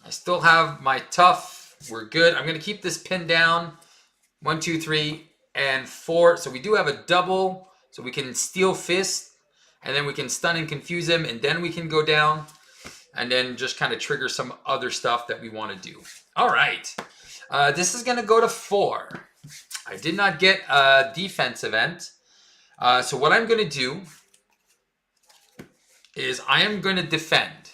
I still have my tough. We're good. I'm going to keep this pin down. 1, 2, 3, and 4. So we do have a double. So we can Steel Fist, and then we can stun and confuse him, and then we can go down, and then just kind of trigger some other stuff that we want to do. All right. This is going to go to 4. I did not get a defense event. So what I'm going to do is I am going to defend.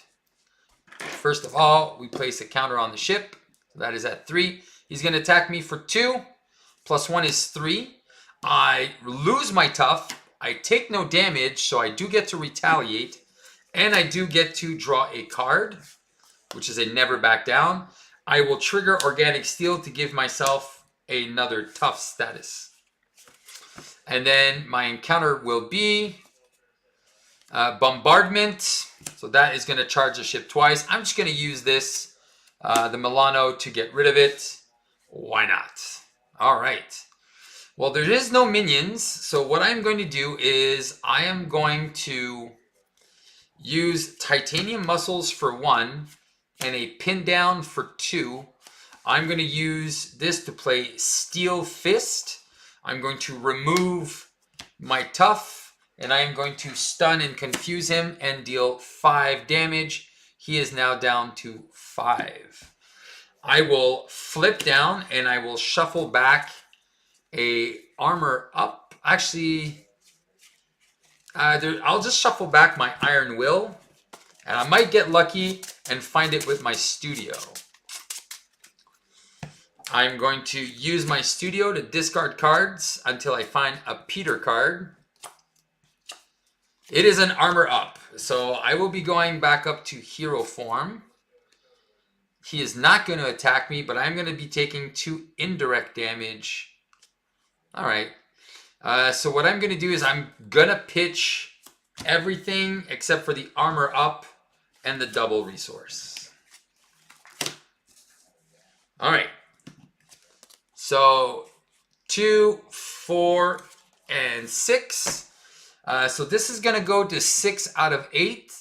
First of all, we place a counter on the ship. So that is at 3. He's going to attack me for 2. Plus 1 is 3. I lose my tough. I take no damage, so I do get to retaliate. And I do get to draw a card, which is a never back down. I will trigger Organic Steel to give myself another tough status. And then my encounter will be Bombardment. So that is going to charge the ship twice. I'm just going to use this, the Milano, to get rid of it. Why not? All right. Well, there is no minions. So what I'm going to do is I am going to use Titanium Muscles for 1 and a Pin Down for 2. I'm going to use this to play Steel Fist. I'm going to remove my Tough, and I am going to stun and confuse him and deal 5 damage. He is now down to 5. I will flip down and I will shuffle back a Armor Up. Actually, I'll just shuffle back my Iron Will, and I might get lucky and find it with my Studio. I'm going to use my Studio to discard cards until I find a Peter card. It is an Armor Up, so I will be going back up to Hero form. He is not going to attack me, but I'm going to be taking 2 indirect damage. All right. So what I'm going to do is I'm going to pitch everything except for the Armor Up and the double resource. All right. So 2, 4, and 6. So this is going to go to 6 out of 8.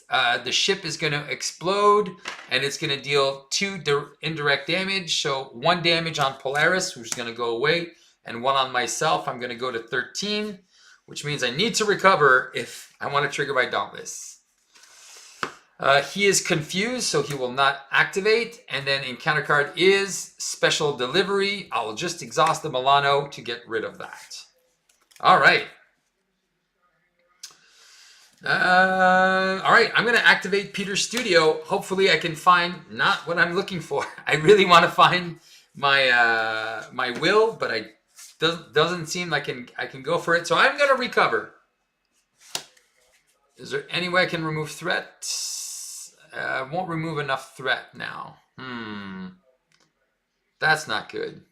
The ship is going to explode, and it's going to deal 2 indirect damage. So 1 damage on Polaris, which is going to go away, and 1 on myself. I'm going to go to 13, which means I need to recover if I want to trigger my Dauntless. He is confused, so he will not activate. And then encounter card is Special Delivery. I'll just exhaust the Milano to get rid of that. All right. All right, I'm going to activate Peter's Studio. Hopefully I can find not what I'm looking for. I really want to find my my will, but doesn't seem like I can go for it. So I'm going to recover. Is there any way I can remove threat? I won't remove enough threat now. That's not good.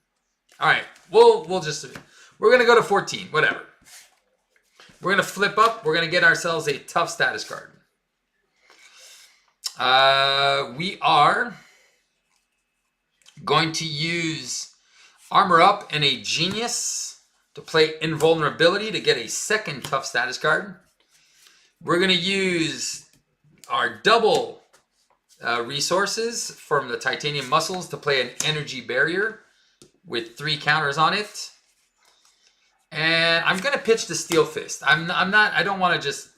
All right, we're going to go to 14, whatever. We're going to flip up. We're going to get ourselves a tough status card. We are going to use Armor Up and a Genius to play Invulnerability to get a second tough status card. We're going to use our double resources from the Titanium Muscles to play an Energy Barrier with 3 counters on it. And I'm going to pitch the Steel Fist. I don't want to just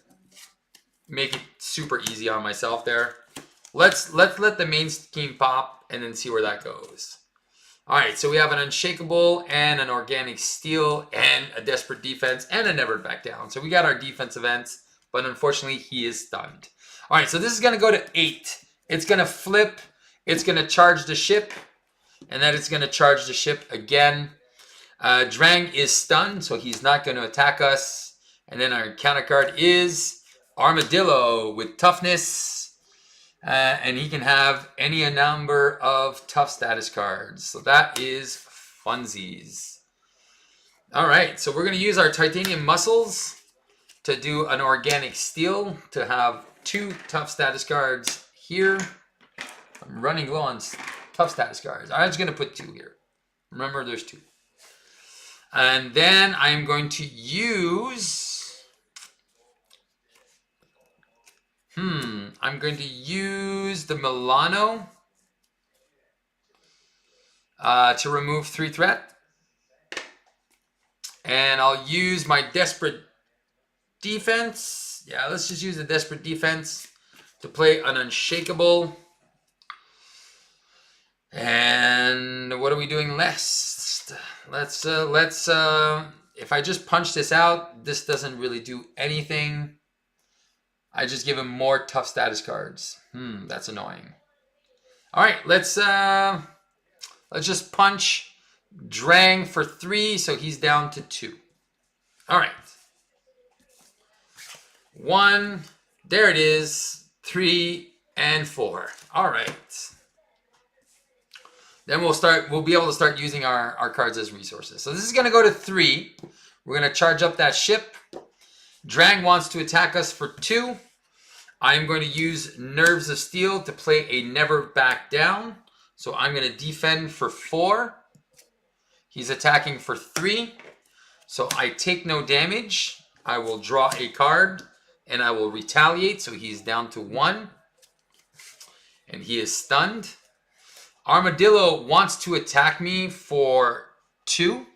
make it super easy on myself there. Let's let the main scheme pop and then see where that goes. All right, so we have an Unshakable and an Organic Steel and a Desperate Defense and a Never Back Down. So we got our defense events, but unfortunately he is stunned. All right, so this is going to go to 8. It's going to flip. It's going to charge the ship, and then it's going to charge the ship again. Drang is stunned, so he's not going to attack us. And then our counter card is Armadillo with Toughness. And he can have any number of tough status cards. So that is funsies. All right, so we're going to use our Titanium Muscles to do an Organic Steel to have 2 tough status cards here. I'm running low on tough status cards. I'm just going to put 2 here. Remember, there's 2. And then I'm going to use... I'm going to use the Milano to remove 3 threat. And I'll use my Desperate Defense. Yeah, let's just use the Desperate Defense to play an Unshakable. And what are we doing next? Let's if I just punch this out, this doesn't really do anything. I just give him more tough status cards. That's annoying. All right, let's just punch Drang for 3, so he's down to 2. All right. 1, there it is, 3 and 4. All right. Then we'll be able to start using our cards as resources. So this is going to go to 3. We're going to charge up that ship. Drang wants to attack us for 2. I'm going to use Nerves of Steel to play a Never Back Down. So I'm going to defend for 4. He's attacking for 3. So I take no damage. I will draw a card and I will retaliate. So he's down to 1. And he is stunned. Armadillo wants to attack me for 2.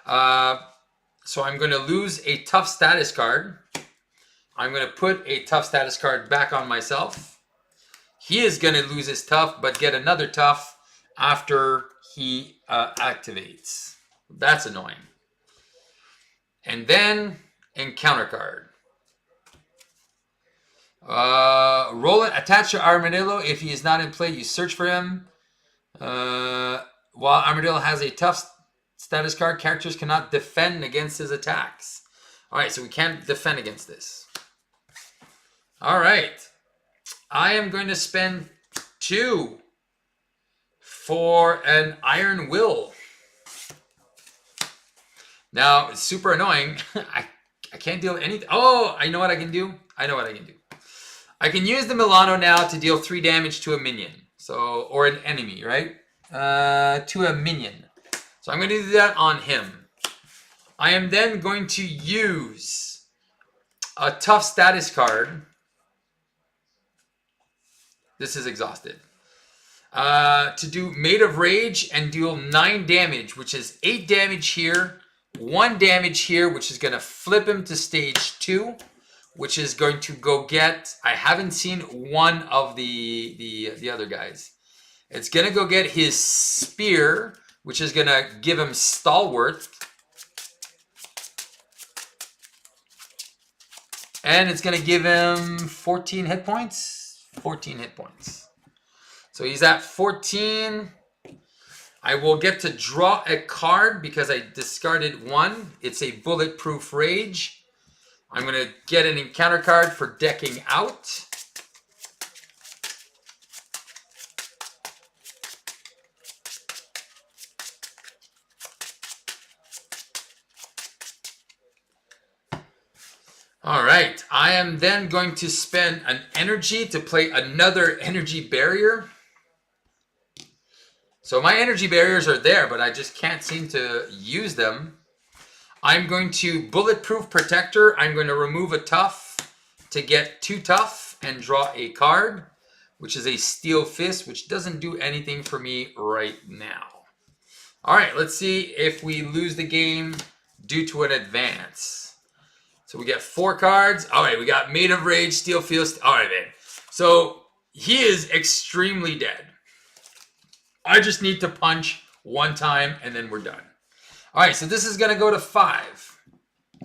So I'm going to lose a tough status card. I'm going to put a tough status card back on myself. He is going to lose his tough, but get another tough after he activates. That's annoying. And then encounter card. Roll it. Attach to Armadillo. If he is not in play, you search for him. While Armadillo has a tough status card, characters cannot defend against his attacks. All right, so we can't defend against this. All right. I am going to spend 2 for an Iron Will. Now, it's super annoying. I can't deal anything. Oh, I know what I can do. I can use the Milano now to deal 3 damage to a minion. So, or an enemy, right? To a minion. So I'm going to do that on him. I am then going to use a tough status card. This is exhausted. To do Made of Rage and deal 9 damage, which is 8 damage here, 1 damage here, which is going to flip him to stage 2, which is going to go get, I haven't seen one of the other guys. It's going to go get his spear, which is going to give him stalwart. And it's going to give him 14 hit points. 14 hit points. So he's at 14. I will get to draw a card because I discarded 1. It's a Bulletproof Rage. I'm going to get an encounter card for decking out. All right, I am then going to spend an energy to play another energy barrier. So my energy barriers are there, but I just can't seem to use them. I'm going to Bulletproof Protector. I'm going to remove a tough to get 2 tough and draw a card, which is a Steel Fist, which doesn't do anything for me right now. All right, let's see if we lose the game due to an advance. So we get 4 cards. All right, we got Made of Rage, Steel Fist. All right, then. So he is extremely dead. I just need to punch 1 time and then we're done. All right, so this is going to go to 5.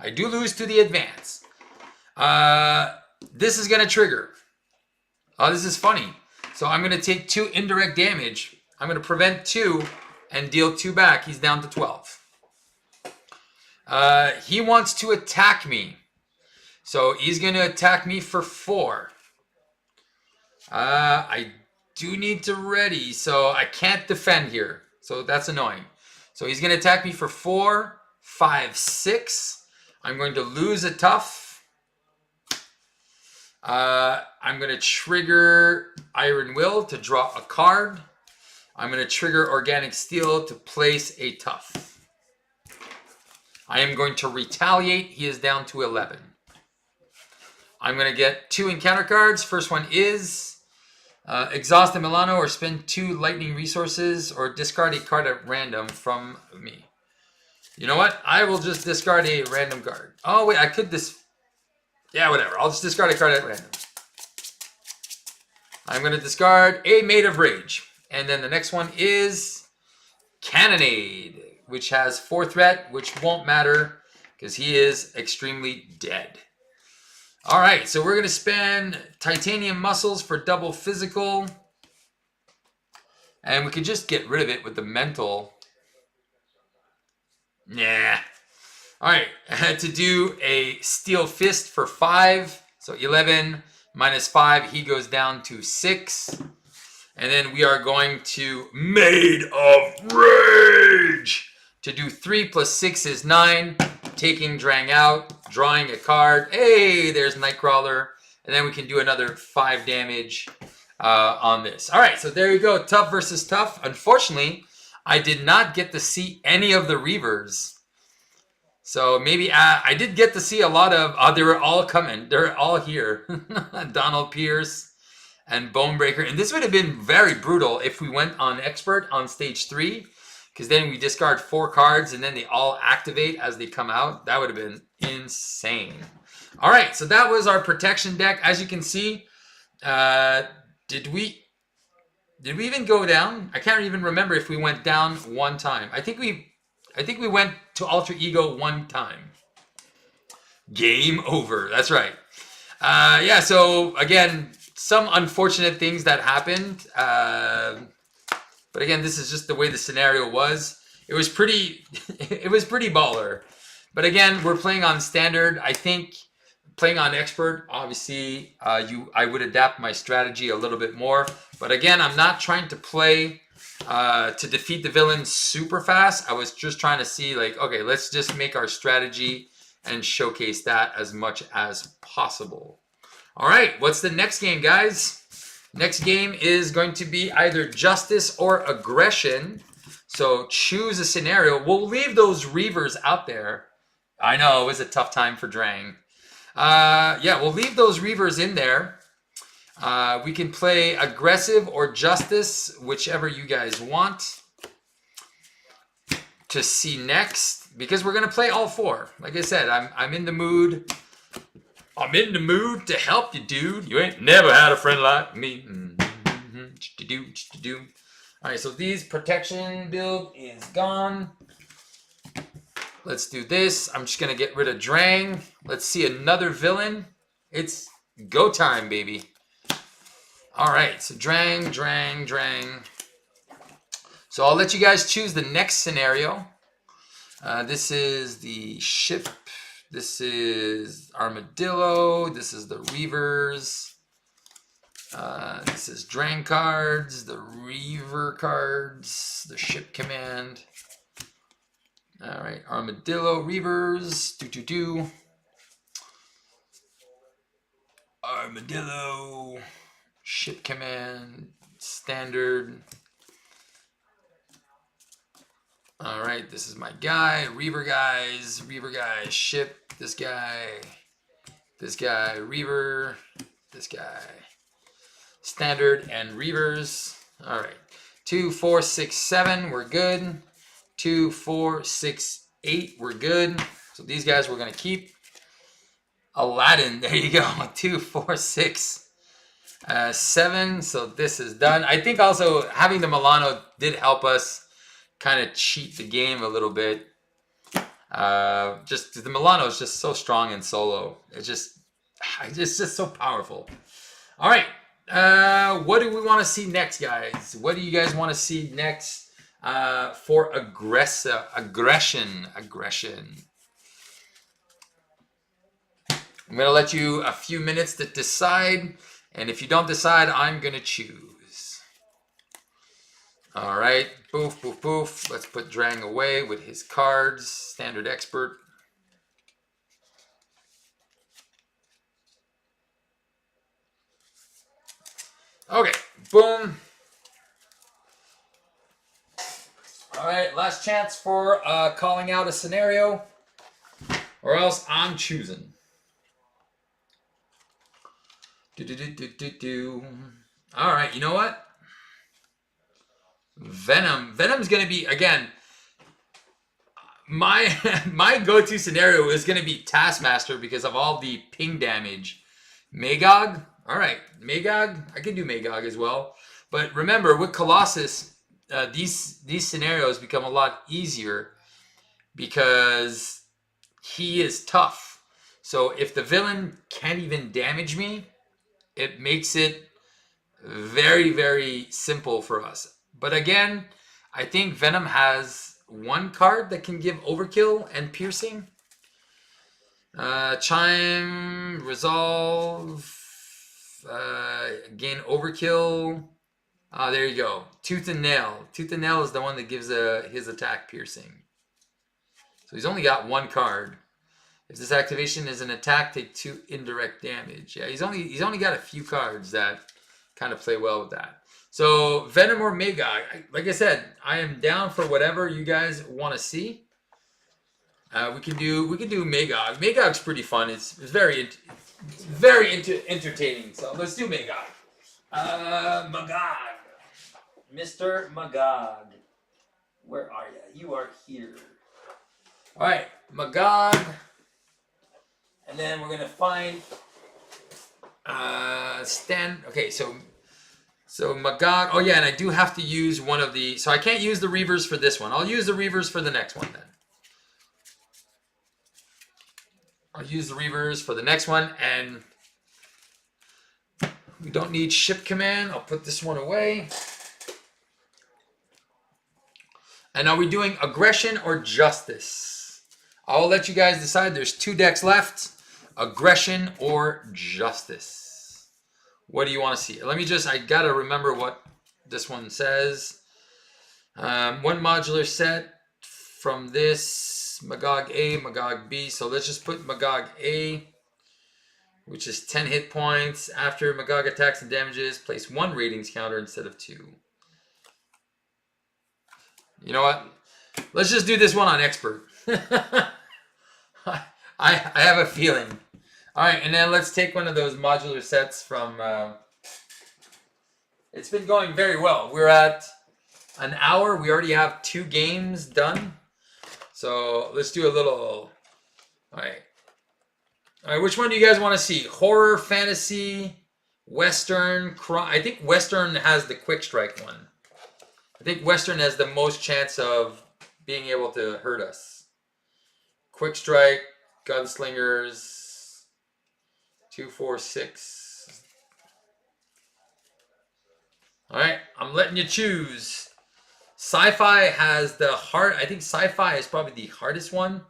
I do lose to the advance. This is going to trigger. Oh, this is funny. So I'm going to take 2 indirect damage. I'm going to prevent 2 and deal 2 back. He's down to 12. He wants to attack me. So he's going to attack me for 4. I do need to ready, so I can't defend here. So that's annoying. So he's going to attack me for 4, 5, 6. I'm going to lose a tough. I'm going to trigger Iron Will to draw a card. I'm going to trigger Organic Steel to place a tough. I am going to retaliate. He is down to 11. I'm going to get 2 encounter cards. First one is exhaust a Milano or spend 2 lightning resources or discard a card at random from me. You know what? I will just discard a random card. Oh, wait, I could yeah, whatever. I'll just discard a card at random. I'm going to discard a Made of Rage. And then the next one is Cannonade, which has 4 threat, which won't matter because he is extremely dead. All right, so we're going to spend titanium muscles for double physical. And we could just get rid of it with the mental. Nah. All right, I had to do a steel fist for 5. So 11 minus 5, he goes down to 6. And then we are going to Made of Rage to do 3 plus 6 is 9. Taking Drang out, drawing a card. Hey, there's Nightcrawler. And then we can do another 5 damage on this. All right, so there you go. Tough versus tough. Unfortunately, I did not get to see any of the Reavers. So maybe I did get to see a lot of, they were all coming. They're all here. Donald Pierce and Bonebreaker. And this would have been very brutal if we went on Expert on stage 3. Because then we discard 4 cards and then they all activate as they come out. That would have been insane. All right, so that was our protection deck. As you can see, did we even go down? I can't even remember if we went down one time. I think we went to Alter Ego one time. Game over. That's right. Yeah, so again, some unfortunate things that happened. But again, this is just the way the scenario was. It was pretty baller. But again, we're playing on standard. I think playing on expert, obviously, I would adapt my strategy a little bit more. But again, I'm not trying to play to defeat the villain super fast. I was just trying to see, like, okay, let's just make our strategy and showcase that as much as possible. All right, what's the next game, guys? Next game is going to be either Justice or Aggression. So choose a scenario. We'll leave those Reavers out there. I know, it was a tough time for Drang. Yeah, we'll leave those Reavers in there. We can play Aggressive or Justice, whichever you guys want to see next. Because we're going to play all 4. Like I said, I'm in the mood. I'm in the mood to help you, dude. You ain't never had a friend like me. All right, so these protection build is gone. Let's do this. I'm just going to get rid of Drang. Let's see another villain. It's go time, baby. All right, so Drang. So I'll let you guys choose the next scenario. This is the ship. This is Armadillo. This is the Reavers. This is Drang cards, the Reaver cards, the ship command. All right, Armadillo, Reavers. Armadillo, ship command, standard. All right, this is my guy, Reaver guys, ship, this guy, Reaver, this guy, standard and Reavers. All right, 2, 4, 6, 7, we're good. 2, 4, 6, 8, we're good. So these guys we're gonna keep. Aladdin, there you go, 2, 4, 6, 7. So this is done. I think also having the Milano did help us kind of cheat the game a little bit. Just the Milano is just so strong in solo. It's just so powerful. All right, what do we want to see next, guys? What do you guys want to see next for aggression? I'm gonna let you a few minutes to decide, and if you don't decide, I'm gonna choose. All right, boof, boof, boof. Let's put Drang away with his cards. Standard expert. Okay, boom. All right, last chance for calling out a scenario, or else I'm choosing. All right, you know what? Venom's gonna be, again, my go-to scenario is gonna be Taskmaster because of all the ping damage. Magog, all right, Magog, I can do Magog as well. But remember, with Colossus, these scenarios become a lot easier because he is tough. So if the villain can't even damage me, it makes it very, very simple for us. But again, I think Venom has one card that can give overkill and piercing. Chime, resolve, gain overkill. There you go. Tooth and Nail. Tooth and Nail is the one that gives his attack piercing. So he's only got one card. If this activation is an attack, take 2 indirect damage. Yeah, he's only got a few cards that kind of play well with that. So Venom or Magog. Like I said, I am down for whatever you guys want to see. We can do Magog. Magog's pretty fun. It's very entertaining. So let's do Magog. Magog. Mr. Magog. Where are you? You are here. All right, Magog. And then we're going to find okay, so Magog. Oh yeah, and I do have to use one of the, so I can't use the Reavers for this one. I'll use the Reavers for the next one then. I'll use the Reavers for the next one, and we don't need ship command. I'll put this one away. And are we doing aggression or justice? I'll let you guys decide. There's 2 decks left. Aggression or justice. What do you want to see? Let me just, I gotta remember what this one says. 1 modular set from this. Magog A, Magog B. So let's just put Magog A, which is 10 hit points. After Magog attacks and damages, place 1 ratings counter instead of 2. You know what? Let's just do this one on expert. I have a feeling. All right, and then let's take one of those modular sets from... it's been going very well. We're at an hour. We already have 2 games done. So let's do a little... All right. All right, which one do you guys want to see? Horror, fantasy, Western, I think Western has the quick strike one. I think Western has the most chance of being able to hurt us. Quick strike, gunslingers, 2, 4, 6. All right, I'm letting you choose. Sci-fi has the hard. I think sci-fi is probably the hardest one.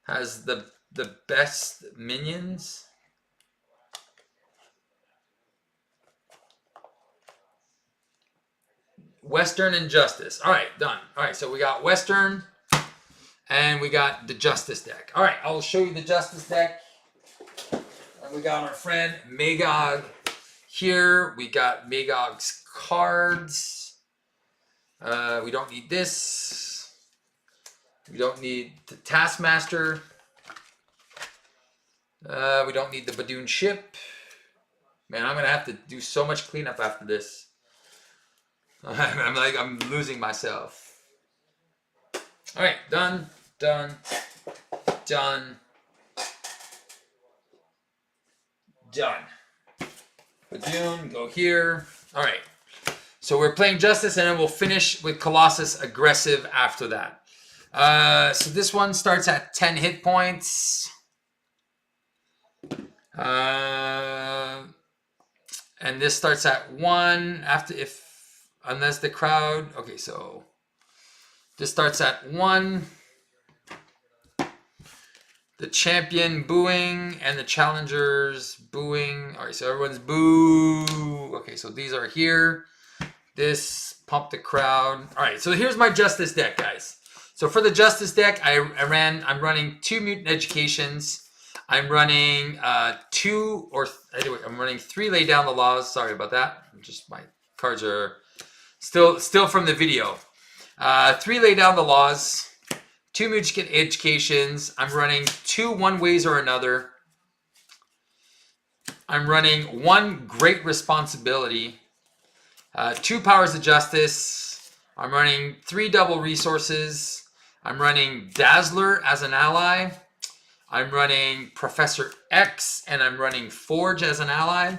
Has the best minions. Western and Justice. All right, done. All right, so we got Western and we got the Justice deck. All right, I'll show you the Justice deck. And we got our friend Magog here. We got Magog's cards. We don't need this. We don't need the Taskmaster. We don't need the Badoon ship. Man, I'm going to have to do so much cleanup after this. I'm losing myself. All right, done, done, done, done. Badoon, go here. All right. So we're playing Justice, and then we'll finish with Colossus Aggressive after that. So this one starts at 10 hit points. And this starts at 1 after unless the crowd. Okay, so this starts at 1. The champion booing and the challengers booing. All right, so everyone's boo. Okay, so these are here. This pump the crowd. All right, so here's my Justice deck, guys. So for the Justice deck, I'm running 2 Mutant Educations. I'm running I'm running 3 Lay Down the Laws. Sorry about that. Just my cards are still from the video. 3 Lay Down the Laws. 2 Mutant Educations. I'm running 2 One Ways or Another. I'm running 1 Great Responsibility. 2 Powers of Justice. I'm running 3 Double Resources. I'm running Dazzler as an ally. I'm running Professor X, and I'm running Forge as an ally.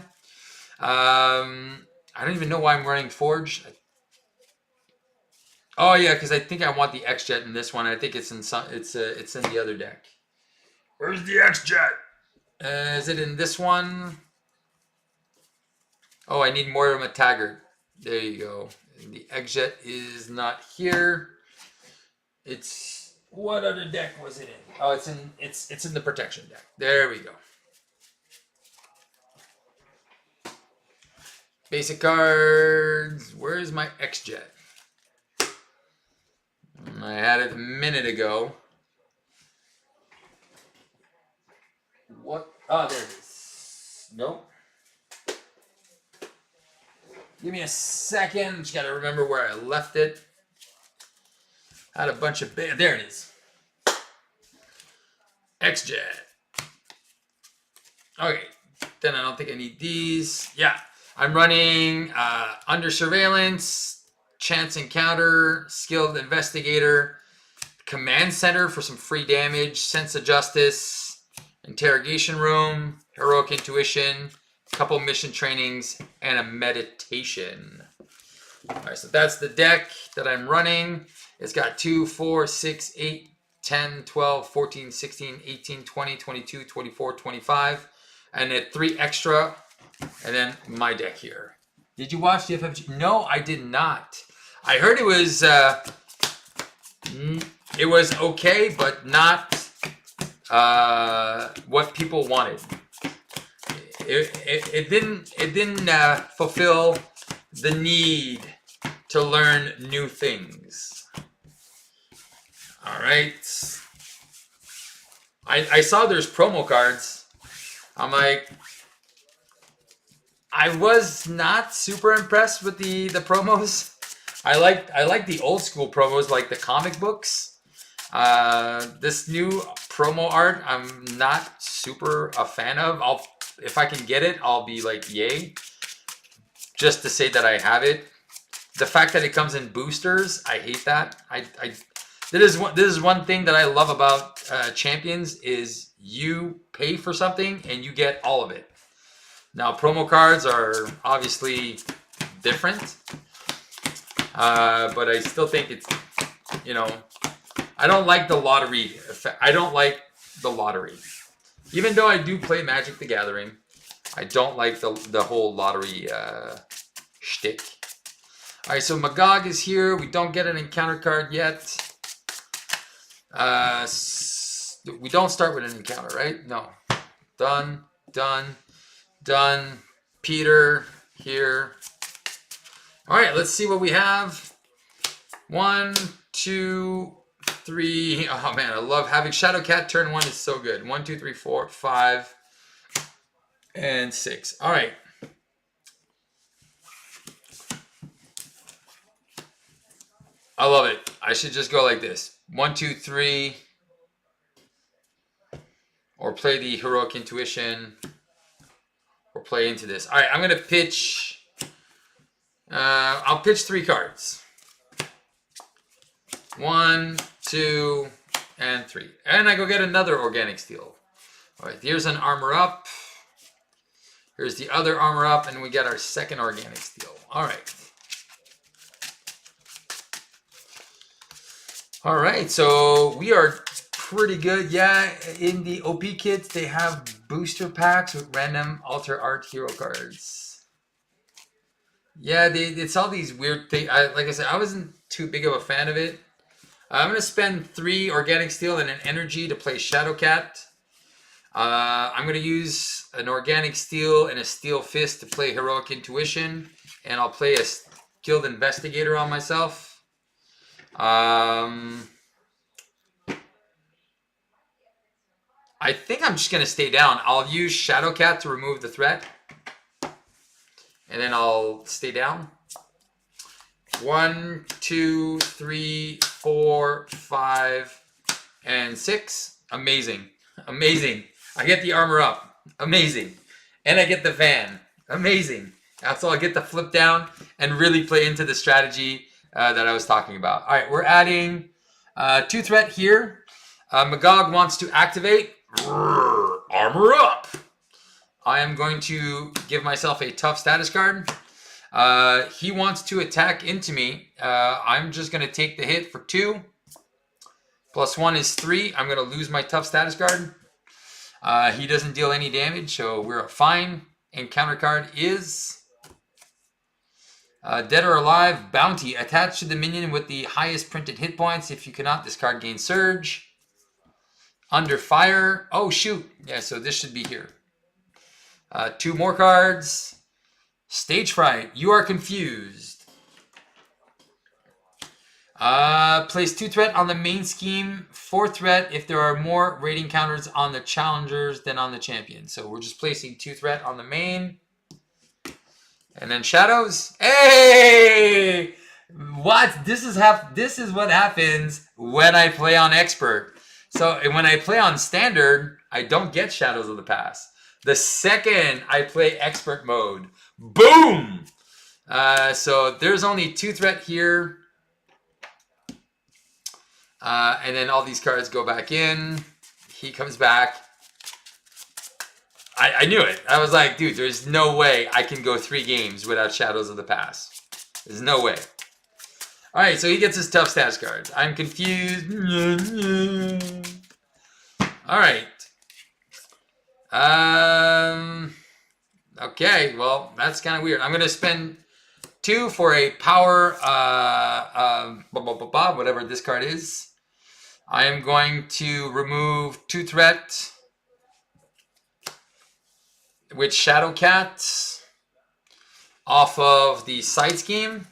I don't even know why I'm running Forge. Oh yeah, because I think I want the X-Jet in this one. I think it's in the other deck. Where's the X-Jet? Is it in this one? Oh, I need more of a Taggart. There you go. The X-Jet is not here. It's what other deck was it in? Oh, it's in the protection deck. There we go. Basic cards. Where's my X-Jet? I had it a minute ago. What? Oh, there it is. Nope. Give me a second. Just got to remember where I left it. I had a bunch of... There it is. X-Jet. Okay. Then I don't think I need these. Yeah. I'm running Under Surveillance, Chance Encounter, Skilled Investigator, Command Center for some free damage, Sense of Justice, Interrogation Room, Heroic Intuition, a couple mission trainings, and a meditation. All right, so that's the deck that I'm running. It's got 2, 4, 6, 8, 10, 12, 14, 16, 18, 20, 22, 24, 25, and then 3 extra, and then my deck here. Did you watch the FFG? No, I did not. I heard it was okay, but not what people wanted. It didn't fulfill the need to learn new things. All right. I saw there's promo cards. I'm like, I was not super impressed with the promos. I like the old school promos, like the comic books. This new promo art, I'm not super a fan of. If I can get it, I'll be like, yay. Just to say that I have it. The fact that it comes in boosters, I hate that. This is one thing that I love about Champions is you pay for something and you get all of it. Now, promo cards are obviously different, but I still think it's, I don't like the lottery effect. I don't like the lottery. Even though I do play Magic the Gathering, I don't like the whole lottery shtick. All right, so Magog is here. We don't get an encounter card yet. We don't start with an encounter, right? No. Done. Peter here. All right, let's see what we have. 1, 2, 3. Oh man, I love having Shadowcat turn 1 is so good. 1, 2, 3, 4, 5, and 6. All right. I love it. I should just go like this. 1, 2, 3. Or play the Heroic Intuition. Or play into this. All right, I'm going to pitch. I'll pitch 3 cards. 1, 2, and 3. And I go get another Organic Steel. All right, here's an Armor Up. Here's the other Armor Up, and we get our second Organic Steel. All right. All right, so we are pretty good. Yeah, in the OP kits, they have booster packs with random Alter Art hero cards. Yeah, it's all these weird things. Like I said, I wasn't too big of a fan of it. I'm going to spend 3 Organic Steel and an Energy to play Shadowcat. I'm going to use an Organic Steel and a Steel Fist to play Heroic Intuition. And I'll play a Skilled Investigator on myself. I think I'm just going to stay down. I'll use Shadowcat to remove the threat. And then I'll stay down. 1, 2, 3, 4, 5, and 6. Amazing. Amazing. I get the Armor Up. Amazing. And I get the Van. Amazing. So I'll get the flip down and really play into the strategy that I was talking about. All right, we're adding 2 threat here. Magog wants to activate. Armor Up. I am going to give myself a tough status card. He wants to attack into me. I'm just going to take the hit for 2. +1 is 3. I'm going to lose my tough status card. He doesn't deal any damage, so we're fine. Encounter card is Dead or Alive Bounty. Attach to the minion with the highest printed hit points. If you cannot, this card gains Surge. Under Fire. Oh, shoot. Yeah, so this should be here. 2 more cards. Stage Fright. You are confused. Place 2 threat on the main scheme. 4 threat if there are more rating counters on the challengers than on the champion. So we're just placing 2 threat on the main. And then shadows. Hey! What? This is what happens when I play on expert. So when I play on standard, I don't get Shadows of the Past. The second I play expert mode, boom! So there's only 2 threat here. And then all these cards go back in. He comes back. I knew it. I was like, dude, there's no way I can go 3 games without Shadows of the Past. There's no way. All right, so he gets his tough stats cards. I'm confused. All right. Okay, well, that's kind of weird. I'm going to spend 2 for a power, whatever this card is. I am going to remove 2 threat with Shadow Cat off of the side scheme,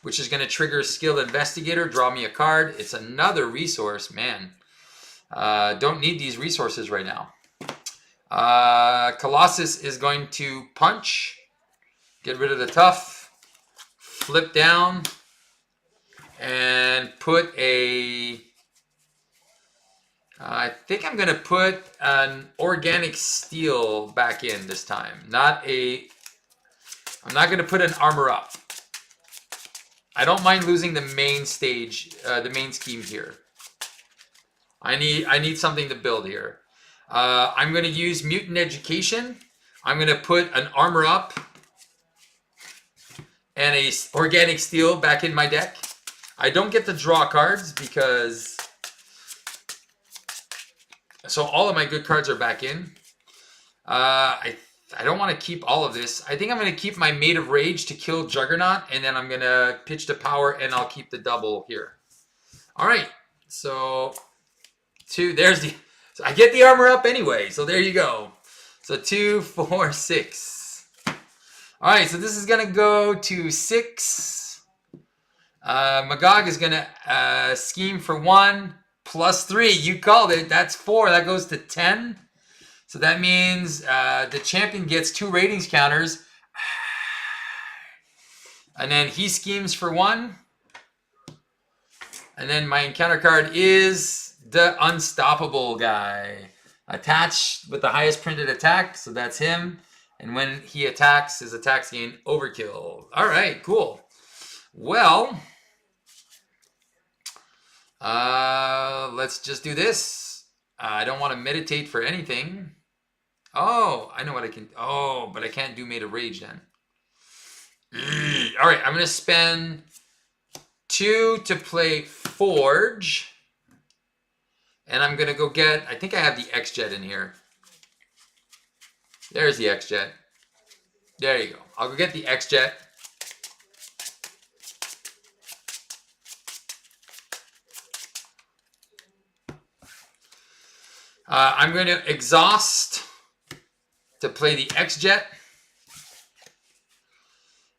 which is going to trigger Skilled Investigator, draw me a card. It's another resource, man. Don't need these resources right now. Colossus is going to punch, get rid of the tough, flip down, and put a... I think I'm going to put an Organic Steel back in this time. I'm not going to put an Armor Up. I don't mind losing the main stage, the main scheme here. I need something to build here. I'm going to use Mutant Education. I'm going to put an Armor Up and a Organic Steel back in my deck. I don't get to draw cards because... So all of my good cards are back in. I don't want to keep all of this. I think I'm going to keep my Maid of Rage to kill Juggernaut, and then I'm going to pitch to power, and I'll keep the double here. All right, so 2. There's the... So I get the armor up anyway, so there you go. So 2, 4, 6. All right, so this is going to go to 6. Magog is going to scheme for 1 plus 3. You called it. That's 4. That goes to 10. So that means the champion gets 2 ratings counters. And then he schemes for 1. And then my encounter card is the Unstoppable guy. Attached with the highest printed attack. So that's him. And when he attacks, his attacks gain Overkill. All right, cool. Well, let's just do this. I don't want to meditate for anything. Oh, I know what I can... Oh, but I can't do Maid of Rage then. All right, I'm going to spend 2 to play Forge. And I'm going to go get... I think I have the X-Jet in here. There's the X-Jet. There you go. I'll go get the X-Jet. I'm going to exhaust to play the X-Jet.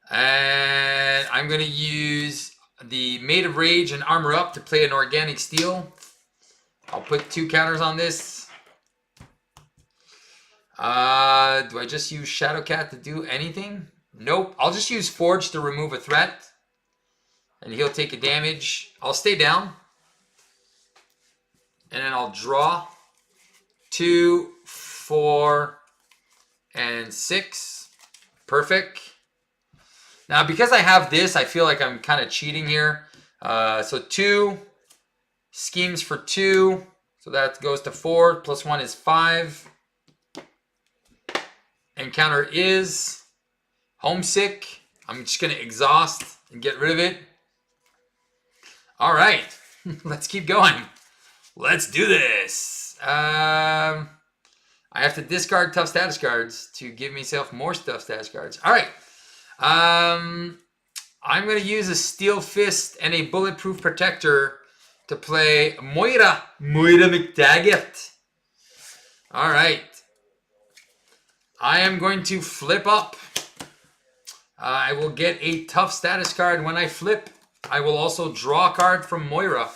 And I'm going to use the Maid of Rage and Armor Up to play an Organic Steel. I'll put 2 counters on this. Do I just use Shadowcat to do anything? Nope. I'll just use Forge to remove a threat. And he'll take a damage. I'll stay down. And then I'll draw 2, 4, and 6. Perfect. Now, because I have this, I feel like I'm kind of cheating here. So 2 schemes for 2. So that goes to 4. Plus 1 is 5. Encounter is Homesick. I'm just going to exhaust and get rid of it. All right. Let's keep going. Let's do this. I have to discard tough status cards to give myself more tough status cards. All right. I'm going to use a Steel Fist and a Bulletproof Protector to play Moira McTaggart. All right. I am going to flip up. I will get a tough status card when I flip. I will also draw a card from Moira,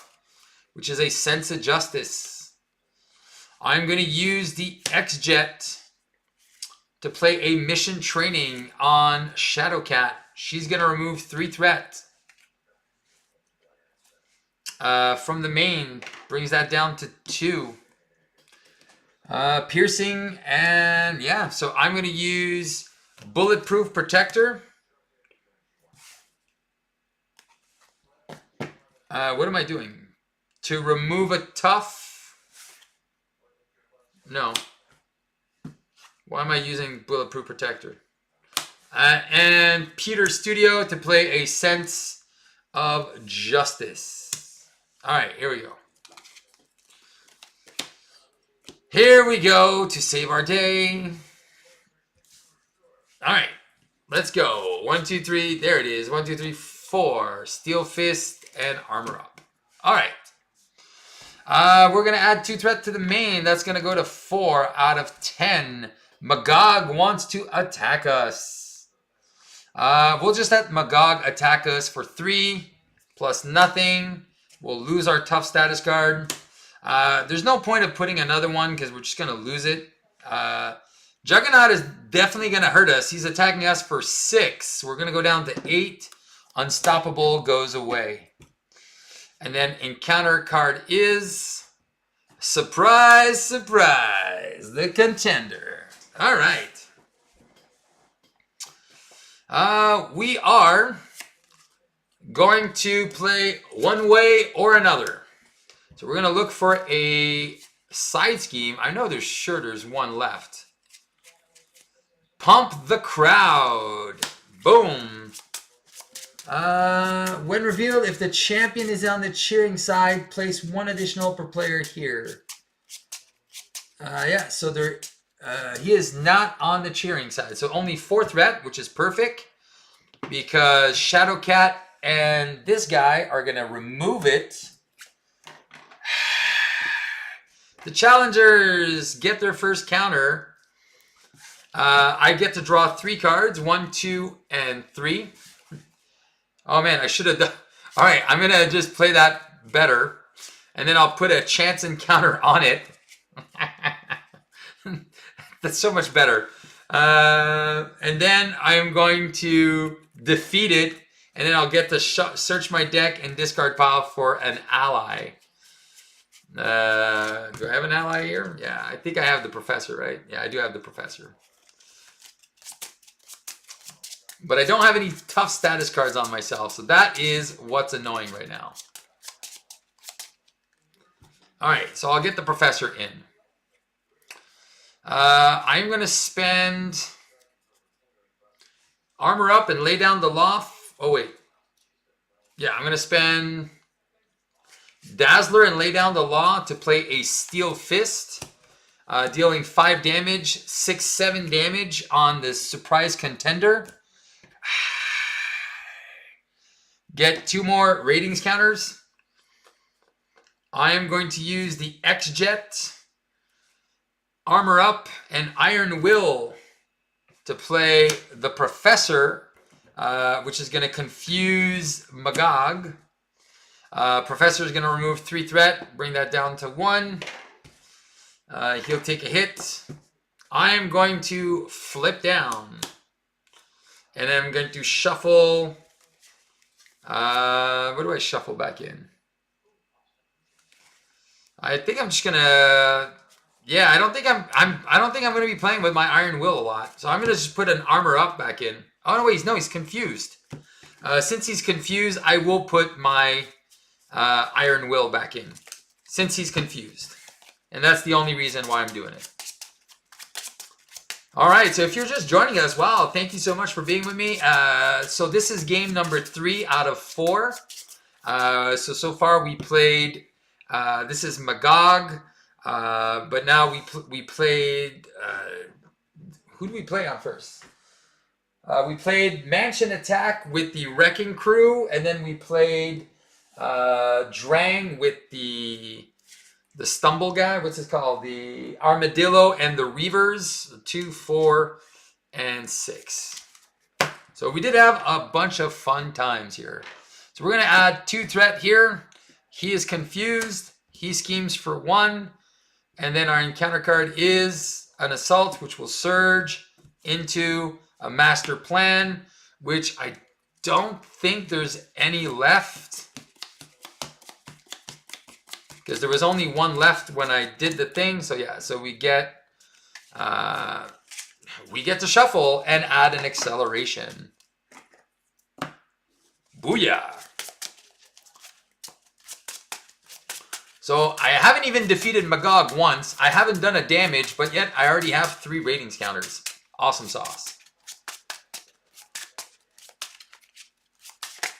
which is a Sense of Justice. I'm going to use the X-Jet to play a mission training on Shadowcat. She's going to remove 3 threat. From the main, brings that down to 2. Piercing, and yeah, so I'm going to use Bulletproof Protector. What am I doing? To remove a tough? No. Why am I using Bulletproof Protector? And Peter Studio to play a Sense of Justice. All right, here we go. Here we go to save our day. All right, let's go. 1, 2, 3. There it is. 1, 2, 3, 4. Steel Fist and Armor Up. All right. We're going to add 2 threat to the main. That's going to go to 4 out of 10. Magog wants to attack us. We'll just let Magog attack us for 3 plus nothing. We'll lose our tough status card. There's no point of putting another one because we're just going to lose it. Juggernaut is definitely going to hurt us. He's attacking us for 6. We're going to go down to 8. Unstoppable goes away. And then encounter card is... Surprise, surprise, the Contender. All right. We are going to play one way or another. So we're going to look for a side scheme. I know there's one left. Pump the crowd. Boom. When revealed, if the champion is on the cheering side, place 1 additional per player here. Yeah, so he is not on the cheering side. So only 4 threat, which is perfect. Because Shadowcat and this guy are going to remove it. The challengers get their first counter. I get to draw 3 cards. 1, 2, and 3. Oh man, I should have done... Alright, I'm going to just play that better. And then I'll put a chance encounter on it. That's so much better. And then I'm going to defeat it. And then I'll get to search my deck and discard pile for an ally. Do I have an ally here? Yeah, I think I have the Professor, right? Yeah, I do have the Professor. But I don't have any tough status cards on myself, so that is what's annoying right now. Alright, so I'll get the Professor in. I'm going to spend Armor Up and lay down the Loft. Oh, wait. Yeah, I'm going to spend Dazzler and lay down the Law to play a Steel Fist. Dealing 5 damage, 6, 7 damage on the Surprise Contender. Get 2 more ratings counters. I am going to use the X-Jet, Armor Up, and Iron Will to play the Professor, which is going to confuse Magog. Professor is going to remove 3 threat, bring that down to 1. He'll take a hit. I am going to flip down. And then I'm going to shuffle. What do I shuffle back in? I think I'm just gonna. Yeah, I don't think I'm gonna be playing with my Iron Will a lot. So I'm gonna just put an Armor Up back in. Oh no, he's confused. Since he's confused, I will put my Iron Will back in. Since he's confused, and that's the only reason why I'm doing it. All right, so if you're just joining us, wow, thank you so much for being with me. So this is game number 3 out of 4. So far we played, this is Magog, But now we played. Who do we play on first? We played Mansion Attack with the Wrecking Crew, and then we played Drang with the Stumble guy. What's it called? The Armadillo and the Reavers. 2, 4, and 6. So we did have a bunch of fun times here. So we're going to add 2 threat here. He is confused. He schemes for 1. And then our encounter card is an Assault, which will surge into a Master Plan, which I don't think there's any left, because there was only 1 left when I did the thing. So yeah, so we get to shuffle and add an acceleration. Booyah! So I haven't even defeated Magog once. I haven't done a damage, but yet I already have 3 ratings counters. Awesome sauce.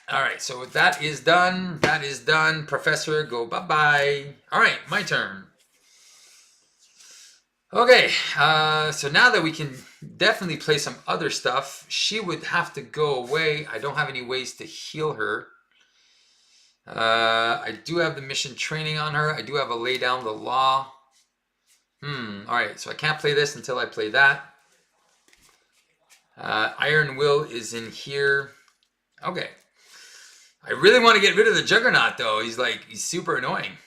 All right, so that is done. That is done. Professor, go bye-bye. All right, my turn. Okay, so now that we can definitely play some other stuff, she would have to go away. I don't have any ways to heal her. I do have the mission training on her. I do have a lay down the law. All right, so I can't play this until I play that. Iron Will is in here. Okay. I really want to get rid of the Juggernaut, though. He's super annoying.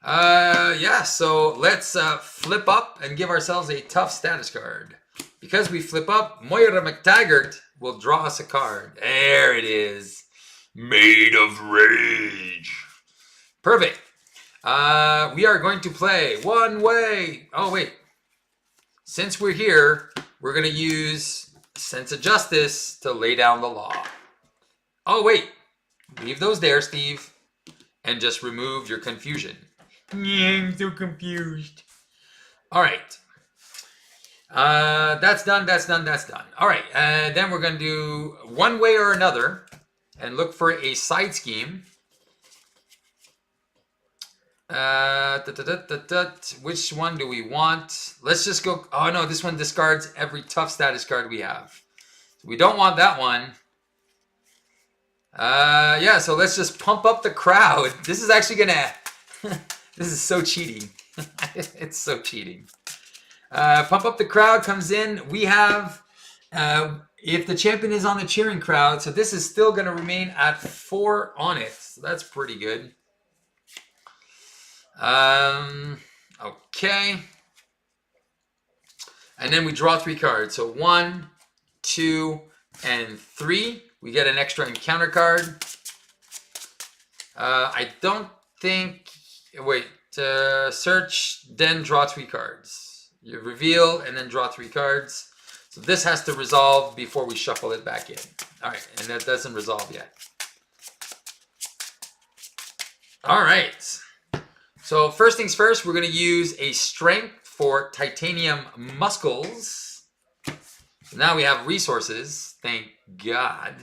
Yeah, so let's flip up and give ourselves a tough status card. Because we flip up, Moira McTaggart will draw us a card. There it is. Made of Rage. Perfect. We are going to play One Way. Oh, wait. Since we're here, we're going to use Sense of Justice to lay down the law. Oh, wait. Leave those there, Steve. And just remove your confusion. I'm so confused. All right. That's done, that's done, that's done. All right. Then we're going to do One Way or Another and look for a side scheme. Which one do we want? Let's just go. Oh, no, this one discards every tough status card we have. So we don't want that one. Yeah, so let's just pump up the crowd. This is actually gonna this is so cheating. It's so cheating. Pump up the crowd comes in. We have if the champion is on the cheering crowd, so this is still gonna remain at 4 on it. So that's pretty good. Okay. And then we draw 3 cards. So 1, 2, and 3. We get an extra encounter card. I don't think... Wait. Search, then draw 3 cards. You reveal and then draw 3 cards. So this has to resolve before we shuffle it back in. All right. And that doesn't resolve yet. All right. So first things first, we're going to use a strength for titanium muscles. So now we have resources. Thank God.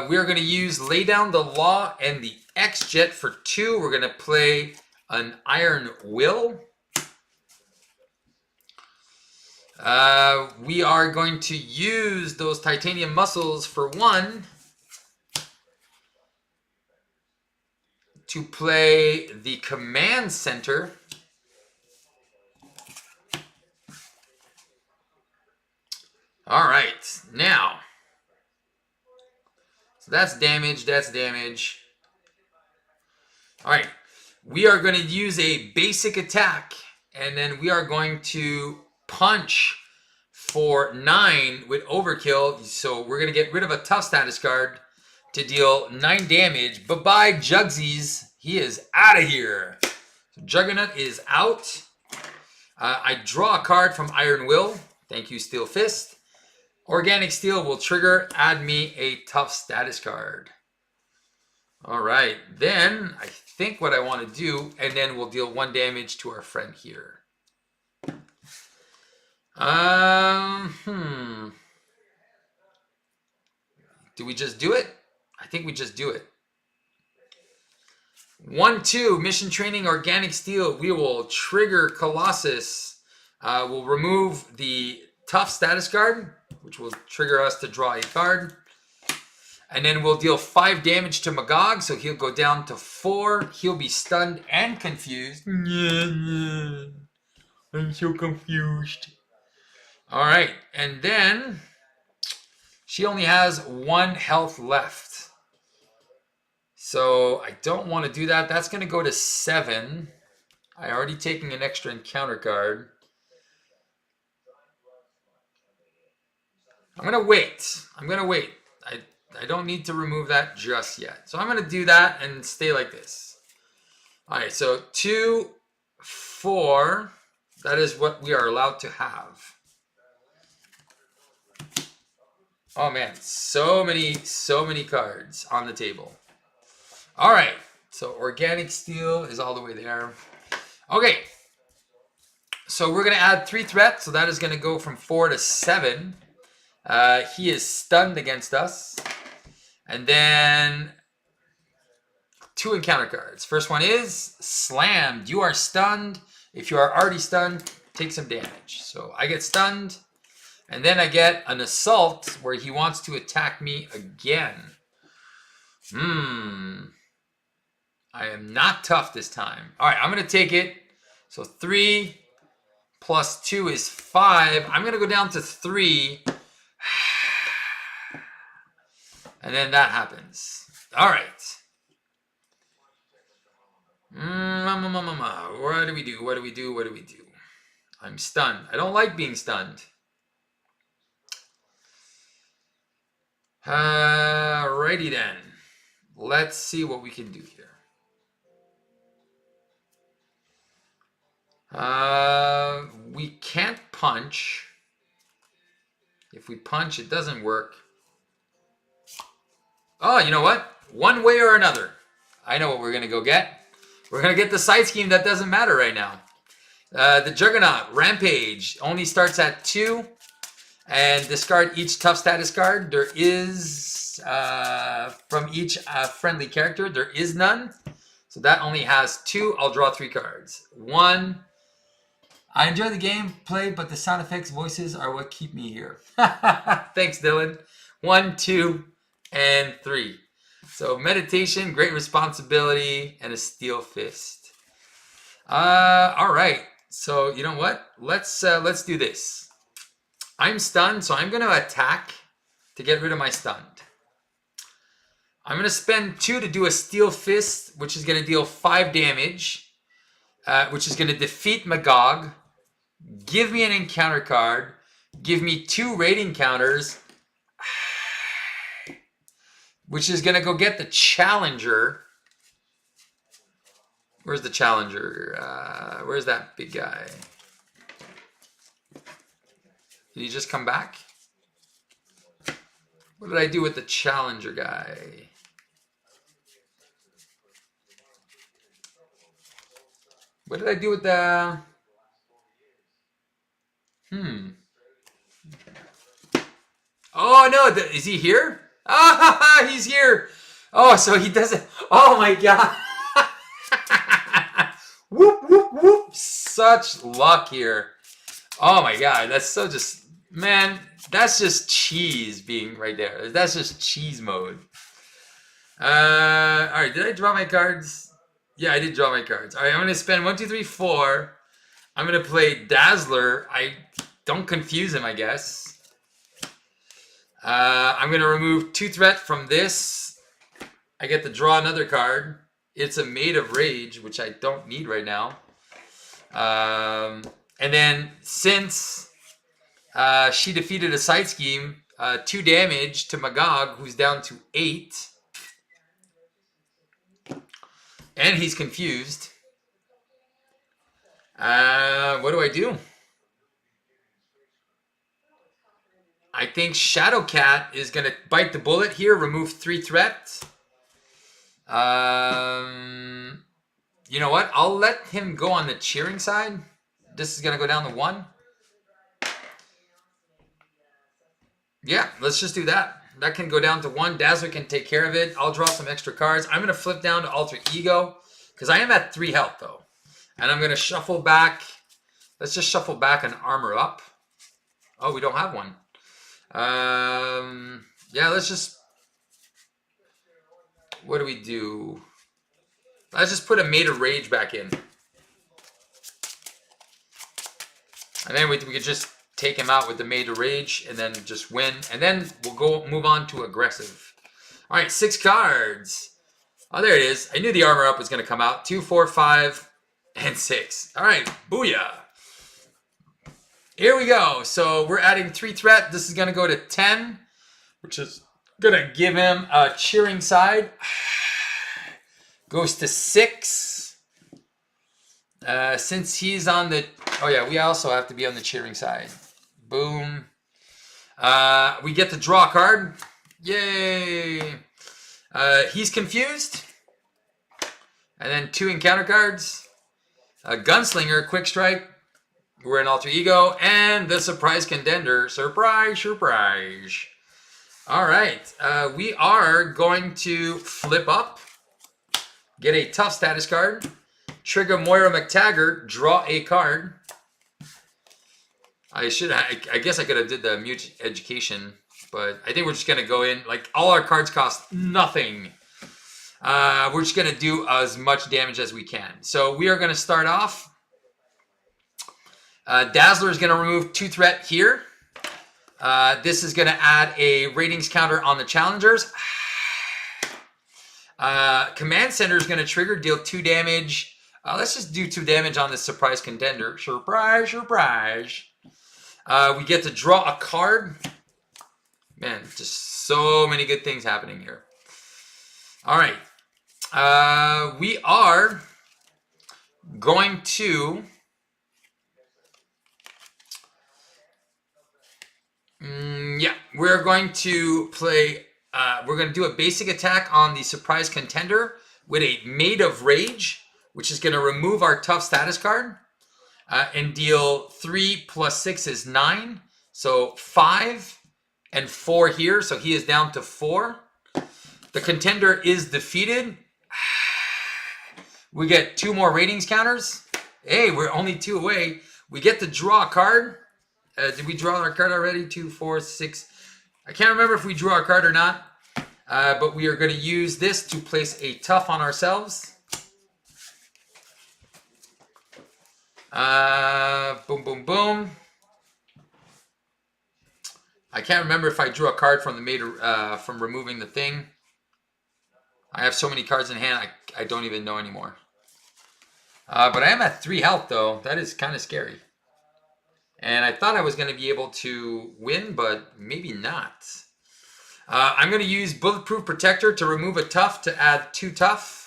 We are going to use Lay Down the Law and the X-Jet for 2. We're going to play an Iron Will. We are going to use those titanium muscles for 1 to play the Command Center. All right, now, so that's damage, that's damage. All right, we are going to use a basic attack, and then we are going to punch for 9 with overkill. So we're going to get rid of a tough status card to deal 9 damage. Bye-bye, Jugsies. He is out of here. So Juggernaut is out. I draw a card from Iron Will. Thank you, Steel Fist. Organic Steel will trigger, add me a tough status card. All right, then I think what I want to do, and then we'll deal 1 damage to our friend here. Do we just do it? I think we just do it. 1-2 mission training organic steel. We will trigger Colossus. We'll remove the tough status card, which will trigger us to draw a card. And then we'll deal 5 damage to Magog, so he'll go down to 4. He'll be stunned and confused. I'm so confused. All right, and then she only has 1 health left. So I don't want to do that. That's going to go to 7. I already taken an extra encounter card. I'm going to wait. I don't need to remove that just yet. So I'm going to do that and stay like this. All right, so 2, 4. That is what we are allowed to have. Oh man, so many cards on the table. All right, so organic steel is all the way there. Okay, so we're going to add 3 threats. So that is going to go from 4 to 7. He is stunned against us. And then 2 encounter cards. First one is slammed. You are stunned. If you are already stunned, take some damage. So I get stunned. And then I get an assault where he wants to attack me again. I am not tough this time. All right, I'm going to take it. So 3 plus 2 is 5. I'm going to go down to 3. And then that happens. All right. What do we do? What do we do? What do we do? I'm stunned. I don't like being stunned. Alrighty then. Let's see what we can do here. We can't punch. If we punch, it doesn't work. Oh, you know what? One way or another. I know what we're going to go get. We're going to get the side scheme that doesn't matter right now. The Juggernaut, Rampage, only starts at 2. And discard each tough status card. There is, from each friendly character, there is none. So that only has 2. I'll draw 3 cards. 1. I enjoy the game play, but the sound effects voices are what keep me here. Thanks, Dylan. 1, 2, and 3. So meditation, great responsibility, and a steel fist. All right. So you know what? Let's do this. I'm stunned, so I'm going to attack to get rid of my stunned. I'm going to spend 2 to do a steel fist, which is going to deal 5 damage, which is going to defeat Magog, give me an encounter card, give me 2 rating counters, which is going to go get the challenger. Where's the challenger? Where's that big guy? Did he just come back? What did I do with the challenger guy? What did I do with the... Oh, no. Is he here? Ah, he's here. Oh, so he doesn't... Oh, my God. Whoop, whoop, whoop. Such luck here. Oh, my God. That's so just... Man, that's just cheese being right there. That's just cheese mode. All right, did I draw my cards? Yeah, I did draw my cards. All right, I'm going to spend 1, 2, 3, 4. I'm going to play Dazzler. I don't confuse him, I guess. I'm going to remove 2 threat from this. I get to draw another card. It's a Maid of Rage, which I don't need right now. And then since... she defeated a side scheme, 2 damage to Magog, who's down to 8. And he's confused. What do I do? I think Shadowcat is going to bite the bullet here, remove 3 threats. You know what? I'll let him go on the cheering side. This is going to go down to 1. Yeah, let's just do that. That can go down to 1. Dazzler can take care of it. I'll draw some extra cards. I'm going to flip down to Alter Ego. Because I am at 3 health, though. And I'm going to shuffle back. Let's just shuffle back and armor up. Oh, we don't have one. Yeah, let's just... What do we do? Let's just put a Made of Rage back in. And then we could just take him out with the Made of Rage and then just win. And then we'll move on to aggressive. All right, 6 cards. Oh, there it is. I knew the armor up was going to come out. 2, 4, 5, and 6. All right, booyah. Here we go. So we're adding 3 threat. This is going to go to 10, which is going to give him a cheering side. Goes to 6. Since he's on the... Oh, yeah, we also have to be on the cheering side. Boom. We get to draw a card. Yay. He's confused. And then 2 encounter cards. A Gunslinger, Quick Strike. We're an alter ego. And the Surprise Contender. Surprise, surprise. All right. We are going to flip up. Get a tough status card. Trigger Moira McTaggart. Draw a card. I guess I could have did the Mute Education. But I think we're just going to go in. Like, all our cards cost nothing. We're just going to do as much damage as we can. So we are going to start off. Dazzler is going to remove 2 threat here. This is going to add a ratings counter on the challengers. Command Center is going to trigger, deal 2 damage. Let's just do 2 damage on this Surprise Contender. Surprise, surprise. We get to draw a card. Man, just so many good things happening here. All right. We are going to... yeah, we're going to play... we're going to do a basic attack on the Surprise Contender with a Made of Rage, which is going to remove our tough status card and deal 3 plus 6 is 9. So 5 and 4 here. So he is down to 4. The Contender is defeated. We get 2 more ratings counters. Hey, we're only 2 away. We get to draw a card. Did we draw our card already? 2, 4, 6. I can't remember if we drew our card or not. But we are going to use this to place a tough on ourselves. Boom, boom, boom. I can't remember if I drew a card from the from removing the thing. I have so many cards in hand, I don't even know anymore. But I am at 3 health, though. That is kind of scary. And I thought I was going to be able to win, but maybe not. I'm going to use Bulletproof Protector to remove a tough to add 2 tough.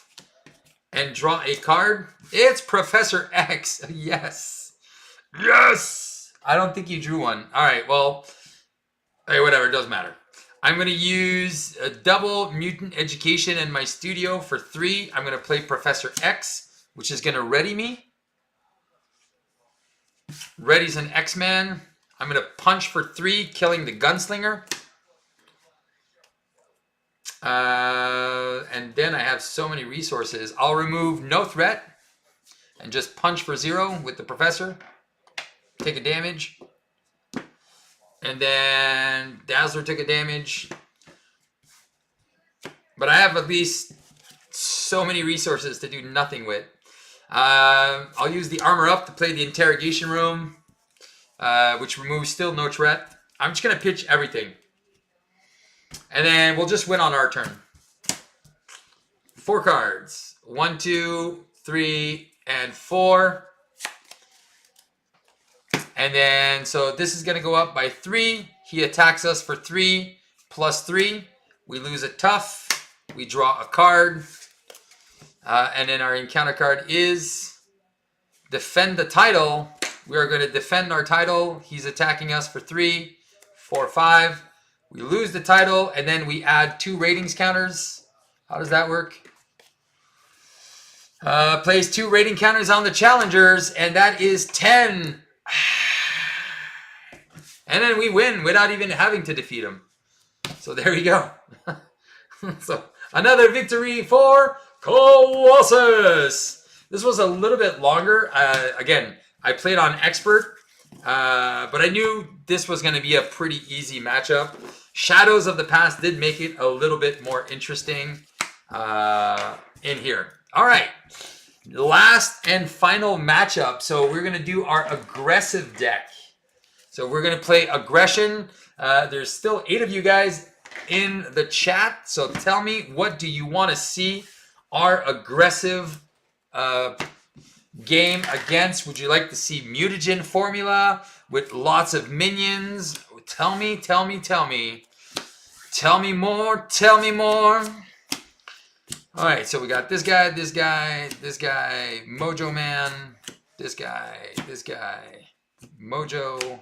And draw a card. It's Professor X. Yes. Yes! I don't think you drew one. All right, well, hey, whatever, it doesn't matter. I'm going to use a double Mutant Education in my studio for 3. I'm going to play Professor X, which is going to ready me. Ready's an X-Man. I'm going to punch for 3, killing the Gunslinger. And then I have so many resources. I'll remove no threat and just punch for 0 with the Professor. Take a damage. And then Dazzler took a damage. But I have at least so many resources to do nothing with. I'll use the Armor Up to play the Interrogation Room, which removes still no threat. I'm just going to pitch everything. And then we'll just win on our turn. 4 cards. 1, 2, 3, and 4. And then, so this is going to go up by 3. He attacks us for 3 plus 3. We lose a tough. We draw a card. And then our encounter card is Defend the Title. We are going to defend our title. He's attacking us for 3, 4, 5. We lose the title, and then we add 2 ratings counters. How does that work? Plays 2 rating counters on the challengers, and that is 10. And then we win without even having to defeat him. So there you go. So another victory for Colossus. This was a little bit longer. Again, I played on expert, but I knew this was going to be a pretty easy matchup. Shadows of the Past did make it a little bit more interesting in here. All right, last and final matchup. So we're going to do our aggressive deck. So we're going to play aggression. There's still 8 of you guys in the chat. So tell me, what do you want to see our aggressive game against? Would you like to see mutagen formula with lots of minions? Tell me, tell me, tell me. Tell me more, tell me more. All right, so we got this guy, this guy, this guy, Mojo Man, this guy, Mojo,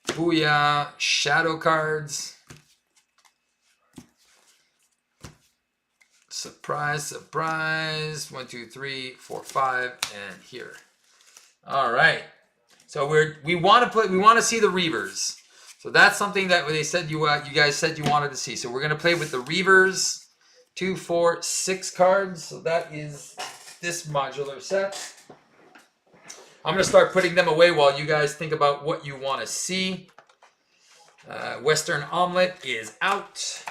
Booyah, Shadow cards. Surprise, surprise. 1, 2, 3, 4, 5, and here. All right. So we want to see the Reavers. So that's something that they said you guys said you wanted to see. So we're gonna play with the Reavers. 2, 4, 6 cards. So that is this modular set. I'm gonna start putting them away while you guys think about what you want to see. Western Omelet is out.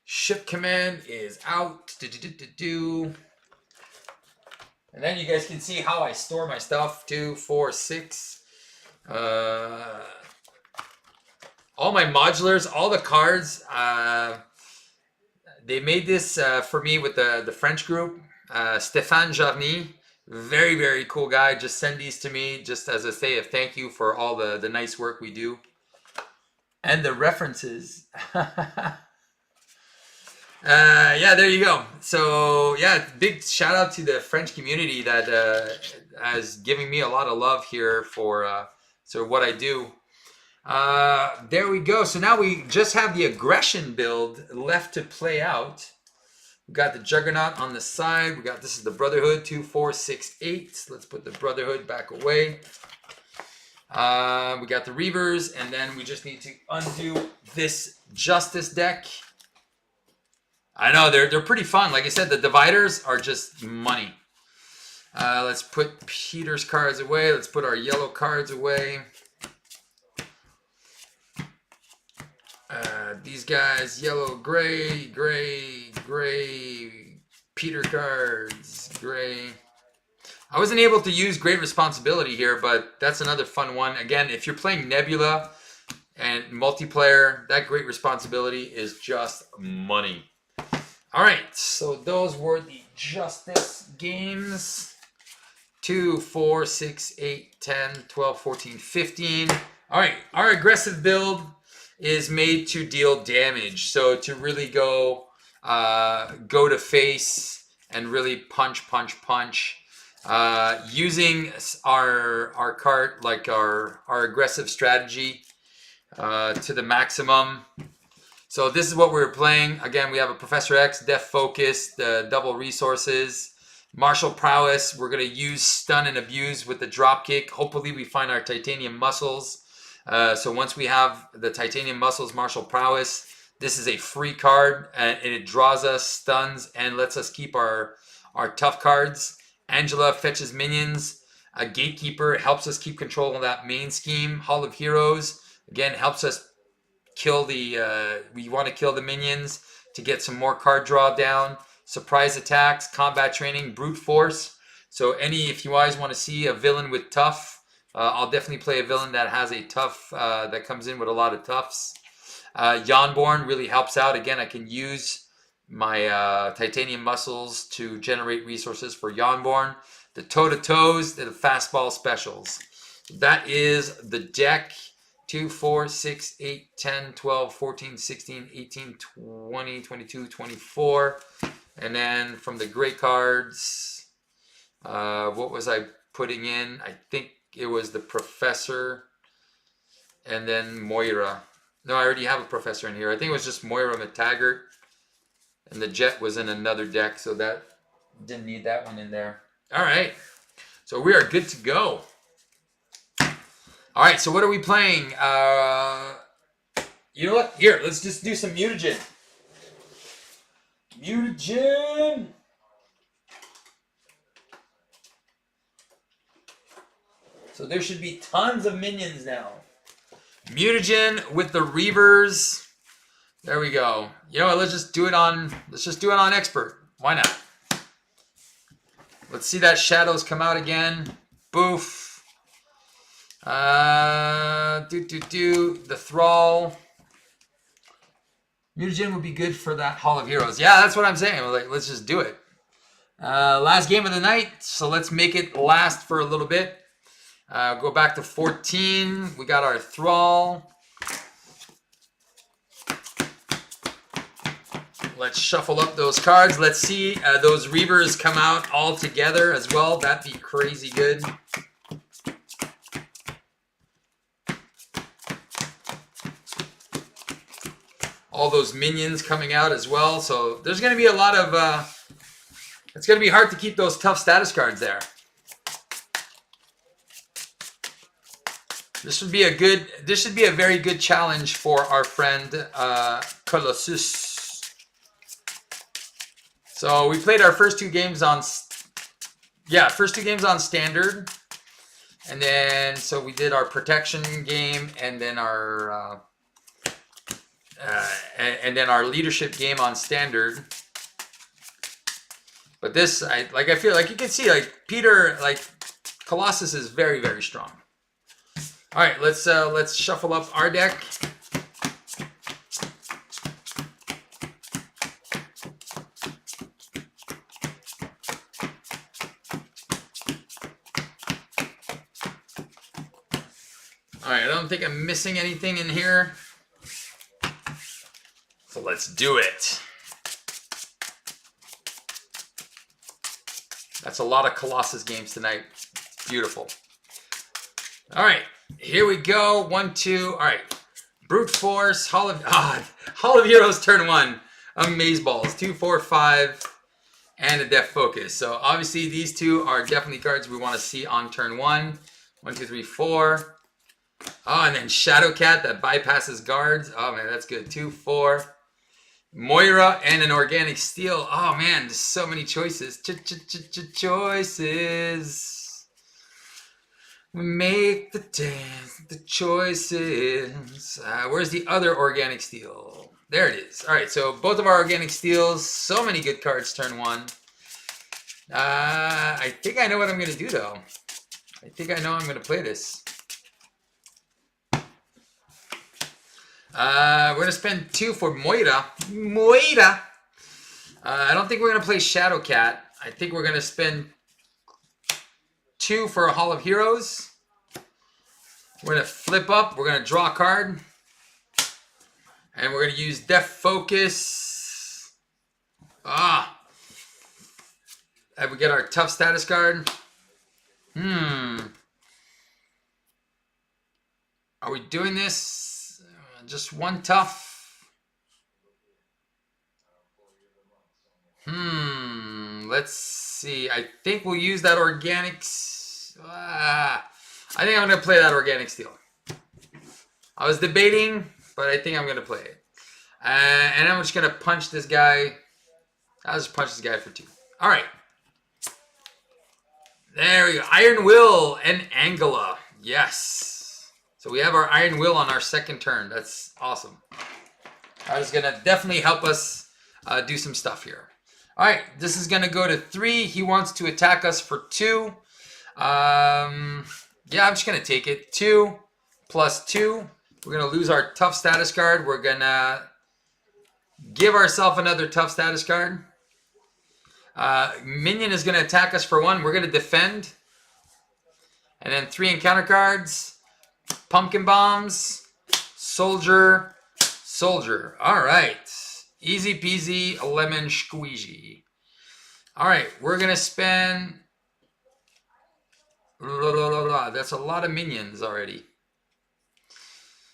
Ship Command is out. And then you guys can see how I store my stuff. 2, 4, 6. All my modulars, all the cards. They made this for me with the French group. Stéphane Jarny. Very, very cool guy. Just send these to me just as a say of thank you for all the nice work we do. And the references. Yeah, there you go. So yeah, big shout out to the French community that is giving me a lot of love here for so what I do. There we go. So now we just have the aggression build left to play out. We got the Juggernaut on the side. We got, this is the Brotherhood, 2, 4, 6, 8. Let's put the Brotherhood back away. We got the Reavers, and then we just need to undo this Justice deck. I know, they're pretty fun. Like I said, the dividers are just money. Let's put Peter's cards away. Let's put our yellow cards away. These guys, yellow, gray, gray, gray. Peter cards, gray. I wasn't able to use Great Responsibility here, but that's another fun one. Again, if you're playing Nebula and multiplayer, that Great Responsibility is just money. All right, so those were the Justice games. 2, 4, 6, 8, 10, 12, 14, 15. All right, our aggressive build is made to deal damage. So to really go to face and really punch. Using our card, like our aggressive strategy to the maximum. So this is what we're playing. Again, we have a Professor X, Def Focus, the double resources, Martial Prowess. We're going to use Stun and Abuse with the Dropkick. Hopefully we find our Titanium Muscles. So once we have the Titanium Muscles, Martial Prowess, this is a free card, and it draws us, stuns, and lets us keep our tough cards. Angela fetches minions. A Gatekeeper helps us keep control of that main scheme. Hall of Heroes, again, helps us kill we want to kill the minions to get some more card draw down. Surprise attacks, combat training, brute force. So if you guys want to see a villain with tough, I'll definitely play a villain that has a tough, that comes in with a lot of toughs. Yonborn really helps out. Again, I can use my Titanium Muscles to generate resources for Yonborn. The Toe-to-Toes, the Fastball Specials. That is the deck. 2, 4, 6, 8, 10, 12, 14, 16, 18, 20, 22, 24. And then from the gray cards, what was I putting in? I think it was the Professor and then Moira. No, I already have a Professor in here. I think it was just Moira McTaggart. And the Jet was in another deck, so that didn't need that one in there. All right. So we are good to go. All right, so what are we playing? You know what? Here, let's just do some mutagen. Mutagen! So there should be tons of minions now. Mutagen with the Reavers. There we go. You know what? Let's just do it on expert. Why not? Let's see that shadows come out again. Boof. The Thrall. Mutagen would be good for that Hall of Heroes. Yeah, that's what I'm saying. Like, let's just do it. Last game of the night, so let's make it last for a little bit. Go back to 14. We got our Thrall. Let's shuffle up those cards. Let's see those Reavers come out all together as well. That'd be crazy good. All those minions coming out as well. So there's going to be a lot of... it's going to be hard to keep those tough status cards there. This should be a very good challenge for our friend Colossus. So we played our first two games on standard, and then so we did our protection game, and then our leadership game on standard. But this, I feel like you can see, like Peter, like Colossus is very, very strong. All right, let's shuffle up our deck. All right, I don't think I'm missing anything in here. So let's do it. That's a lot of Colossus games tonight. Beautiful. All right, here we go. 1, 2. All right. Brute Force, Hall of Heroes turn 1. Amazeballs, 2, 4, 5, and a Death Focus. So obviously these two are definitely cards we want to see on turn 1. 1, 2, 3, 4. Oh, and then Shadow Cat that bypasses guards. Oh man, that's good. 2, 4. Moira and an Organic Steel. Oh man, there's so many choices. Choices. We make the choices. Where's the other Organic Steel? There it is. All right, so both of our Organic Steels. So many good cards turn 1. I think I know what I'm going to do, though. I think I know I'm going to play this. We're going to spend 2 for Moira. Moira! I don't think we're going to play Shadow Cat. I think we're going to spend 2 for a Hall of Heroes. We're going to flip up. We're going to draw a card. And we're going to use Death Focus. And we get our tough status card. Are we doing this? Just one tough. Let's see. I think we'll use that Organics. I think I'm going to play that Organic Steel. I was debating, but I think I'm going to play it. And I'm just going to punch this guy. I'll just punch this guy for 2. All right. There we go. Iron Will and Angela. Yes. So we have our Iron Will on our second turn. That's awesome. That is going to definitely help us do some stuff here. All right, this is going to go to 3. He wants to attack us for 2. Yeah, I'm just going to take it. 2 plus 2. We're going to lose our tough status card. We're going to give ourselves another tough status card. Minion is going to attack us for 1. We're going to defend. And then 3 encounter cards. Pumpkin Bombs. Soldier. Soldier. All right. Easy peasy, lemon squeezy. All right, we're going to spend... That's a lot of minions already.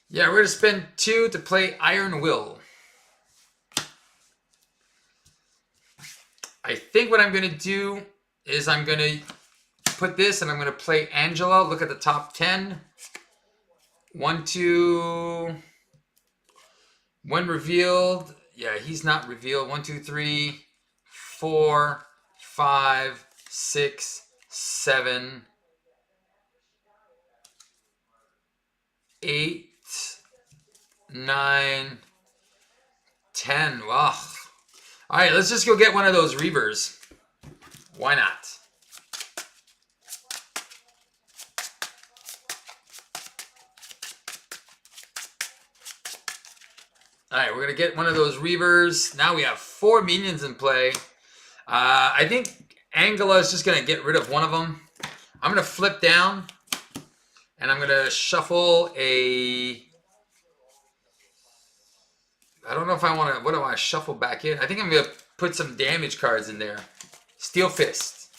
Yeah, we're going to spend 2 to play Iron Will. I think what I'm going to do is I'm going to put this and I'm going to play Angela. Look at the top 10. 1, 2... When revealed, Yeah, he's not revealed. 1, 2, 3, 4, 5, 6, 7, 8, 9, 10. Wow. All right, let's just go get one of those Reavers. Why not? All right, we're going to get one of those Reavers. Now we have 4 minions in play. I think Angela is just going to get rid of one of them. I'm going to flip down, and I'm going to shuffle a... I don't know if I want to... What do I shuffle back in? I think I'm going to put some damage cards in there. Steel Fist.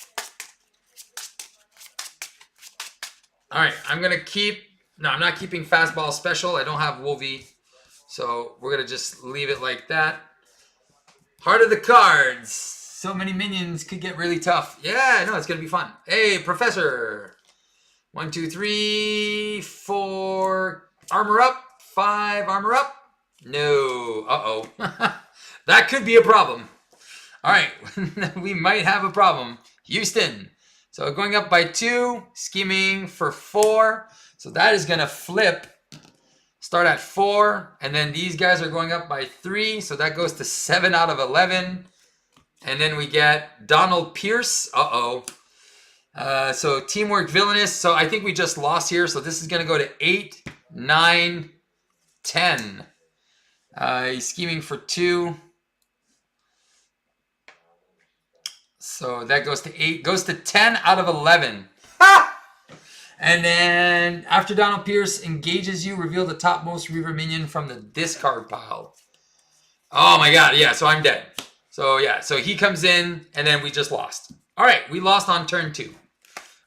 All right, I'm going to keep... No, I'm not keeping Fastball Special. I don't have Wolvie. So we're going to just leave it like that. Heart of the Cards. So many minions could get really tough. Yeah, no, it's going to be fun. Hey, Professor. 1, 2, 3, 4. Armor up. 5. Armor up. No. Uh-oh. That could be a problem. All right. We might have a problem. Houston. So going up by 2. Scheming for 4. So that is going to flip. Start at 4, and then these guys are going up by 3, so that goes to 7 out of 11. And then we get Donald Pierce. So Teamwork Villainous. So I think we just lost here, so this is going to go to 8, 9, 10. He's scheming for 2. So that goes to 8. Goes to 10 out of 11. Ha! And then, after Donald Pierce engages you, reveal the topmost Reaver minion from the discard pile. Oh my god, yeah, so I'm dead. So yeah, so he comes in, and then we just lost. All right, we lost on turn 2.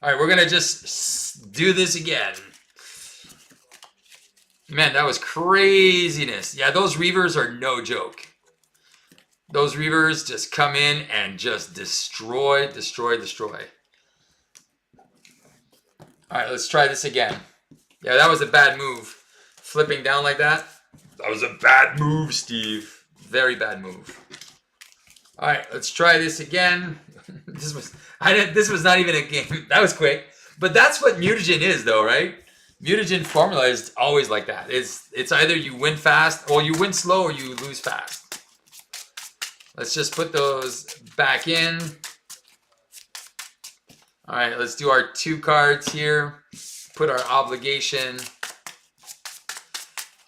All right, we're going to just do this again. Man, that was craziness. Yeah, those Reavers are no joke. Those Reavers just come in and just destroy. All right, let's try this again. Yeah, that was a bad move. Flipping down like that. That was a bad move, Steve. Very bad move. All right, let's try this again. This was not even a game. That was quick. But that's what mutagen is, though, right? Mutagen formula is always like that. It's either you win fast, or you win slow, or you lose fast. Let's just put those back in. All right, let's do our 2 cards here. Put our obligation.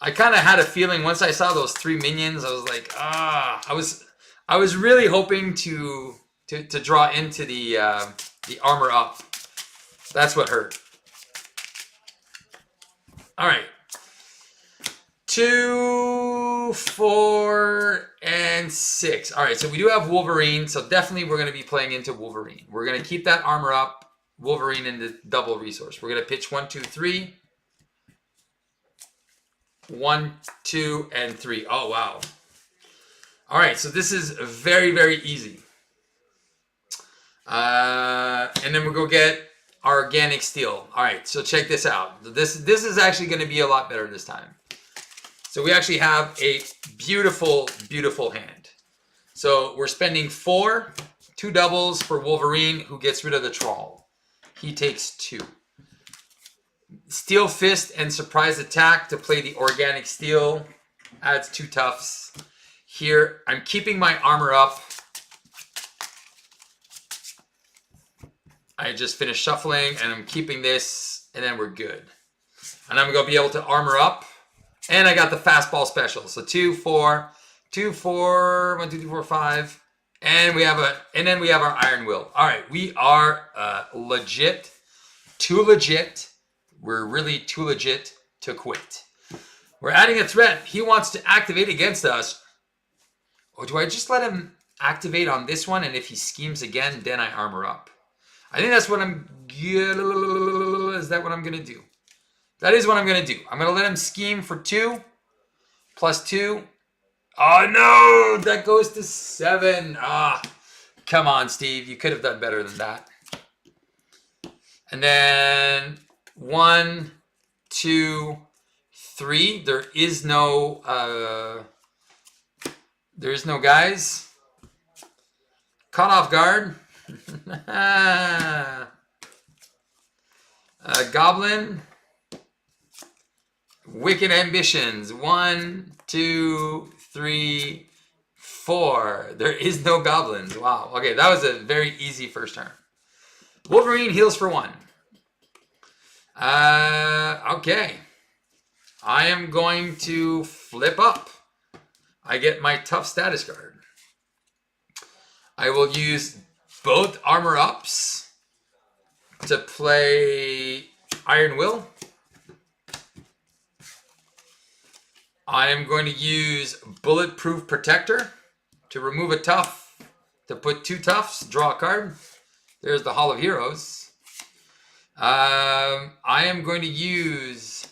I kind of had a feeling once I saw those 3 minions, I was like, I was really hoping to draw into the armor up. That's what hurt. All right. 2, 4, and 6. All right, so we do have Wolverine, so definitely we're going to be playing into Wolverine. We're going to keep that armor up, Wolverine in the double resource. We're going to pitch 1, 2, 3. 1, 2, and 3. Oh, wow. All right, so this is very, very easy. And then we'll go get our organic steel. All right, so check this out. This is actually going to be a lot better this time. So we actually have a beautiful, beautiful hand. So we're spending 4, 2 doubles for Wolverine, who gets rid of the Troll. He takes 2. Steel Fist and Surprise Attack to play the organic steel. Adds 2 toughs. Here, I'm keeping my armor up. I just finished shuffling, and I'm keeping this, and then we're good. And I'm going to be able to armor up. And I got the fastball special. So 2, 4, 2, 4, 1, 2, 3, 4, 5. And then we have our Iron Will. All right, we are legit. Too legit. We're really too legit to quit. We're adding a threat. He wants to activate against us. Or do I just let him activate on this one, and if he schemes again, then I armor up? I think that's what is that what I'm going to do? That is what I'm going to do. I'm going to let him scheme for 2 plus 2. Oh, no! That goes to 7. Come on, Steve. You could have done better than that. And then 1, 2, 3. There is no There is no guys. Caught off guard. Goblin. Wicked ambitions. 1, 2, 3, 4. There is no goblins. Wow. Okay, that was a very easy first turn. Wolverine heals for 1. Okay. I am going to flip up. I get my tough status card. I will use both armor ups to play Iron Will. I am going to use Bulletproof Protector to remove a tough, to put 2 toughs, draw a card. There's the Hall of Heroes. I am going to use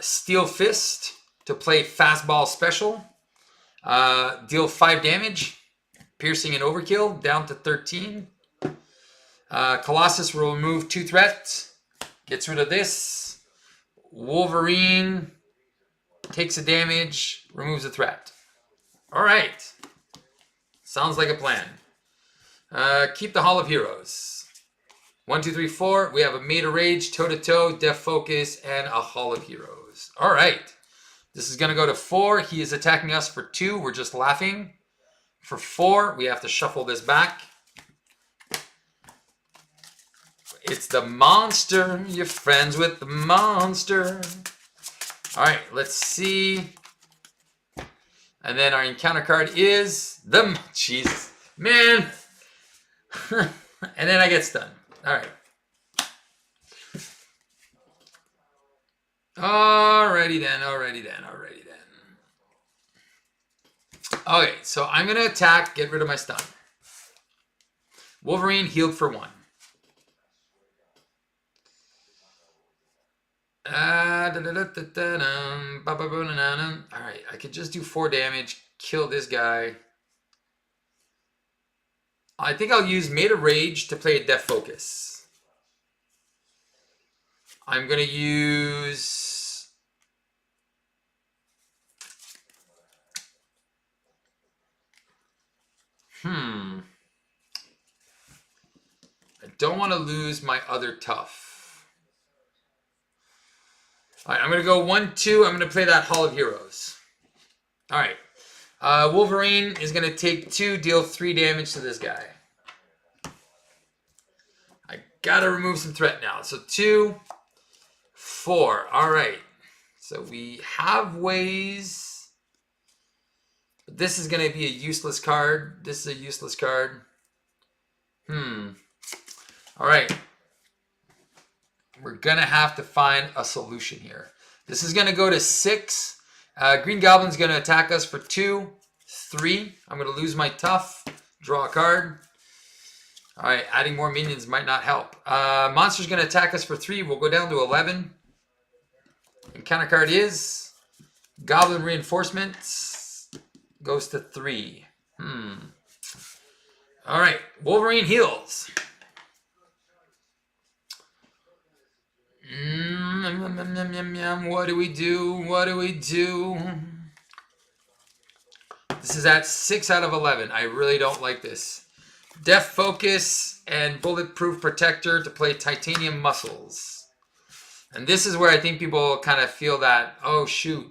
Steel Fist to play Fastball Special. Deal 5 damage, piercing and overkill, down to 13. Colossus will remove 2 threats, gets rid of this. Wolverine takes a damage, removes a threat. All right. Sounds like a plan. Keep the Hall of Heroes. 1, 2, 3, 4. We have a Made of Rage, Toe-to-Toe, Def Focus, and a Hall of Heroes. All right. This is going to go to 4. He is attacking us for 2. We're just laughing. For 4, we have to shuffle this back. It's the monster. You're friends with the monster. All right, let's see. And then our encounter card is the... Jesus. Man. And then I get stunned. All right. Alrighty then. Okay, so I'm going to attack, get rid of my stun. Wolverine healed for 1. Alright, I could just do 4 damage, kill this guy. I think I'll use Made of Rage to play a Def Focus. I'm going to use... I don't want to lose my other tough. All right, I'm going to go 1, 2. I'm going to play that Hall of Heroes. All right. Wolverine is going to take 2, deal 3 damage to this guy. I got to remove some threat now. So 2, 4. All right. So we have ways. But this is going to be a useless card. This is a useless card. All right. We're going to have to find a solution here. This is going to go to 6. Green Goblin's going to attack us for 2, 3. I'm going to lose my tough. Draw a card. All right, adding more minions might not help. Monster's going to attack us for 3. We'll go down to 11. Encounter card is Goblin Reinforcements. Goes to 3. All right, Wolverine heals. What do we do? This is at 6 out of 11. I really don't like this. Def Focus and Bulletproof Protector to play Titanium Muscles. And this is where I think people kind of feel that, oh shoot,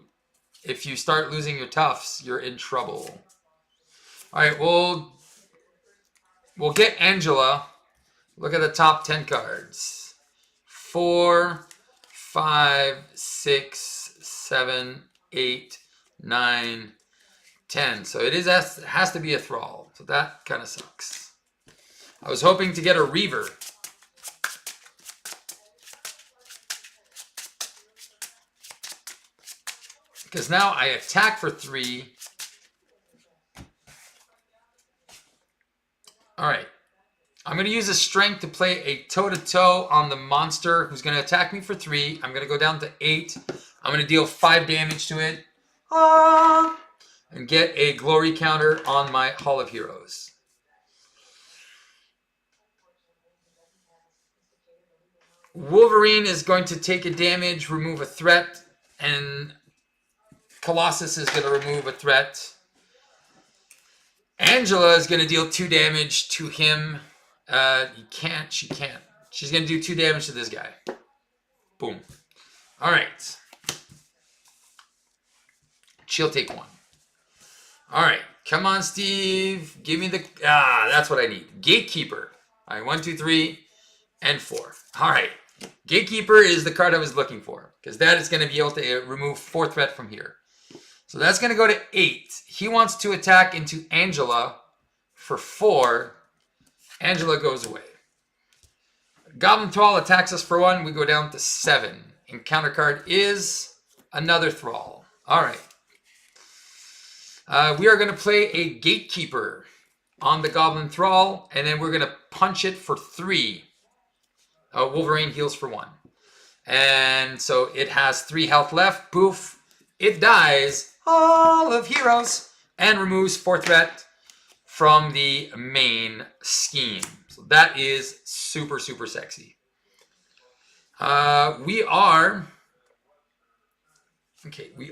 if you start losing your toughs, you're in trouble. All right, we'll get Angela. Look at the top 10 cards. 4, 5, 6, 7, 8, 9, 10. So it has to be a Thrall. So that kind of sucks. I was hoping to get a Reaver. Because now I attack for 3. All right. I'm going to use a Strength to play a toe-to-toe on the monster who's going to attack me for 3. I'm going to go down to 8. I'm going to deal 5 damage to it. And get a glory counter on my Hall of Heroes. Wolverine is going to take a damage, remove a threat, and Colossus is going to remove a threat. Angela is going to deal 2 damage to him. She can't. She's going to do 2 damage to this guy. Boom. All right. She'll take 1. All right. Come on, Steve. Give me the... that's what I need. Gatekeeper. All right, 1, 2, 3, and 4. All right. Gatekeeper is the card I was looking for, because that is going to be able to remove 4 threat from here. So that's going to go to 8. He wants to attack into Angela for 4. Angela goes away. Goblin Thrall attacks us for 1. We go down to 7. Encounter card is another Thrall. All right. We are going to play a Gatekeeper on the Goblin Thrall, and then we're going to punch it for 3. Wolverine heals for 1. And so it has 3 health left. Poof. It dies. Hall of Heroes. And removes 4 threat from the main scheme. So that is super, super sexy. We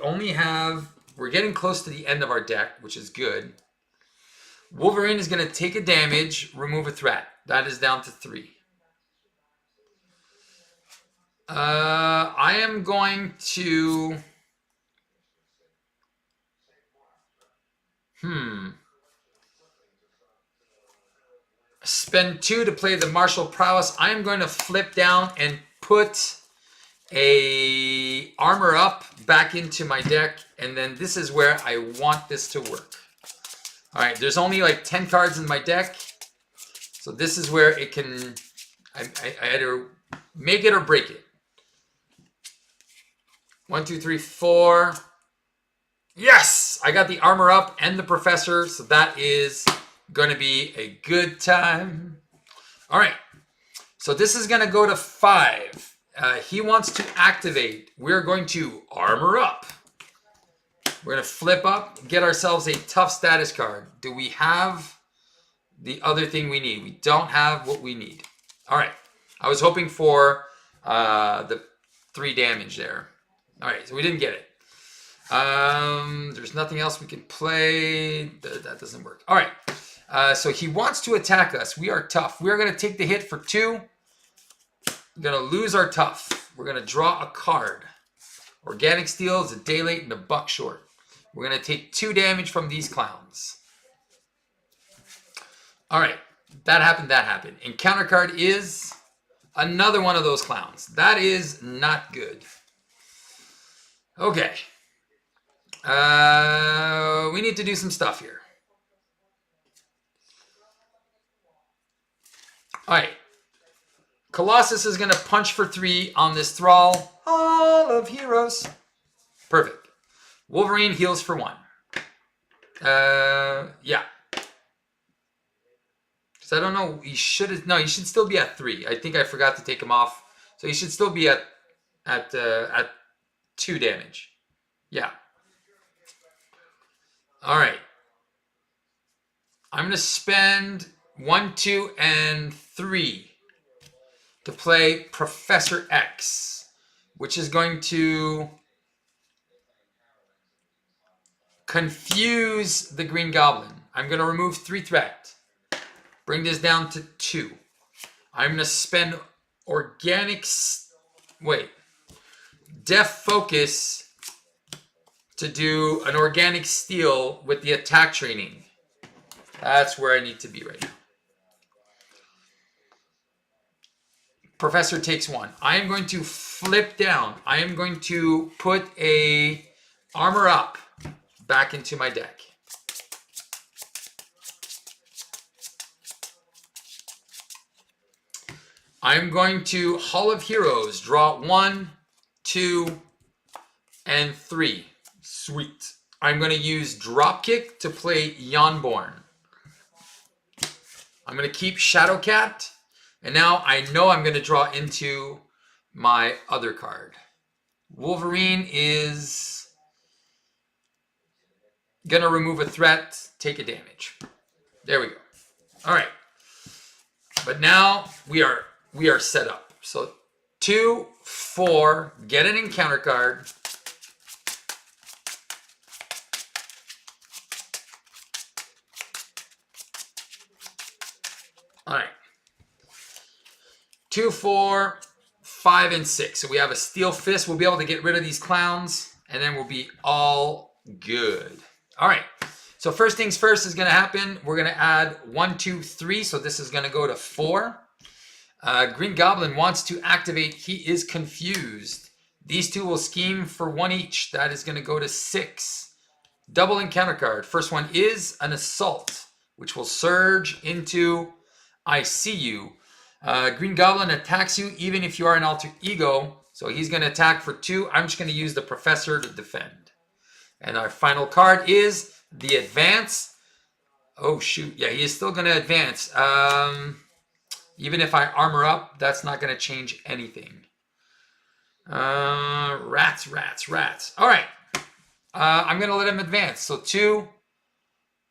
only have... We're getting close to the end of our deck, which is good. Wolverine is going to take a damage, remove a threat. That is down to 3. I am going to... Spend 2 to play the Martial Prowess. I am going to flip down and put a Armor Up back into my deck. And then this is where I want this to work. All right, there's only like 10 cards in my deck. So this is where it can... I either make it or break it. 1, 2, 3, 4. Yes! I got the Armor Up and the Professor. So that is going to be a good time. All right. So this is going to go to 5. He wants to activate. We're going to Armor Up. We're going to flip up, get ourselves a tough status card. Do we have the other thing we need? We don't have what we need. All right. I was hoping for the 3 damage there. All right. So we didn't get it. There's nothing else we can play. That doesn't work. All right. So he wants to attack us. We are tough. We are going to take the hit for 2. We're going to lose our tough. We're going to draw a card. Organic Steel is a day late and a buck short. We're going to take 2 damage from these clowns. All right. That happened. That happened. Encounter card is another one of those clowns. That is not good. Okay. We need to do some stuff here. All right. Colossus is going to punch for 3 on this Thrall. Hall of Heroes. Perfect. Wolverine heals for 1. Yeah. Because I don't know. He should... No, he should still be at 3. I think I forgot to take him off. So he should still be at 2 damage. Yeah. All right. I'm going to spend 1, 2, and 3 to play Professor X, which is going to confuse the Green Goblin. I'm going to remove 3 threat. Bring this down to 2. I'm going to spend Def Focus to do an Organic Steel with the attack training. That's where I need to be right now. Professor takes 1. I am going to flip down. I am going to put a Armor Up back into my deck. I'm going to Hall of Heroes. Draw 1, 2, and 3. Sweet. I'm going to use Dropkick to play Yonborn. I'm going to keep Shadowcat. And now I know I'm going to draw into my other card. Wolverine is going to remove a threat, take a damage. There we go. All right. But now we are set up. So 2, 4, get an encounter card. All right. 2, 4, 5, and 6. So we have a steel fist. We'll be able to get rid of these clowns, and then we'll be all good. All right. So first things first is going to happen. We're going to add 1, 2, 3. So this is going to go to 4. Green Goblin wants to activate. He is confused. These two will scheme for 1 each. That is going to go to 6. Double encounter card. First one is an Assault, which will surge into I See You. Green Goblin attacks you even if you are an alter ego. So he's going to attack for 2. I'm just going to use the Professor to defend. And our final card is the Advance. Oh, shoot. Yeah, he is still going to advance. Even if I armor up, that's not going to change anything. Rats. All right. I'm going to let him advance. So 2.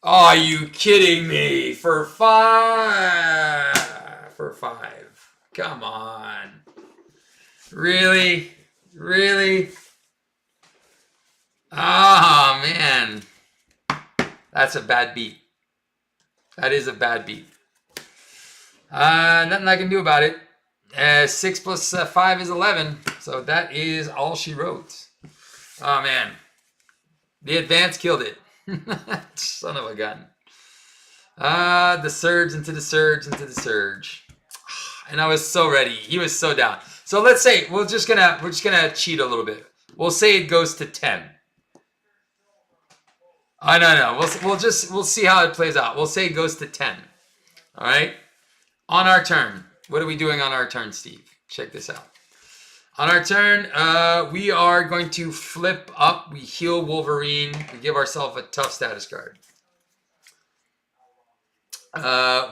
Oh, are you kidding me? For 5. For 5. Come on. Really? Really? Oh, man. That's a bad beat. That is a bad beat. Nothing I can do about it. 6 plus 5 is 11. So that is all she wrote. Oh, man. The Advance killed it. Son of a gun. The surge into the surge into the surge. And I was so ready. He was so down. So let's say we're just gonna cheat a little bit. We'll say it goes to 10. Oh, no. We'll see how it plays out. We'll say it goes to 10. All right. On our turn. What are we doing on our turn, Steve? Check this out. On our turn, we are going to flip up. We heal Wolverine. We give ourselves a tough status card.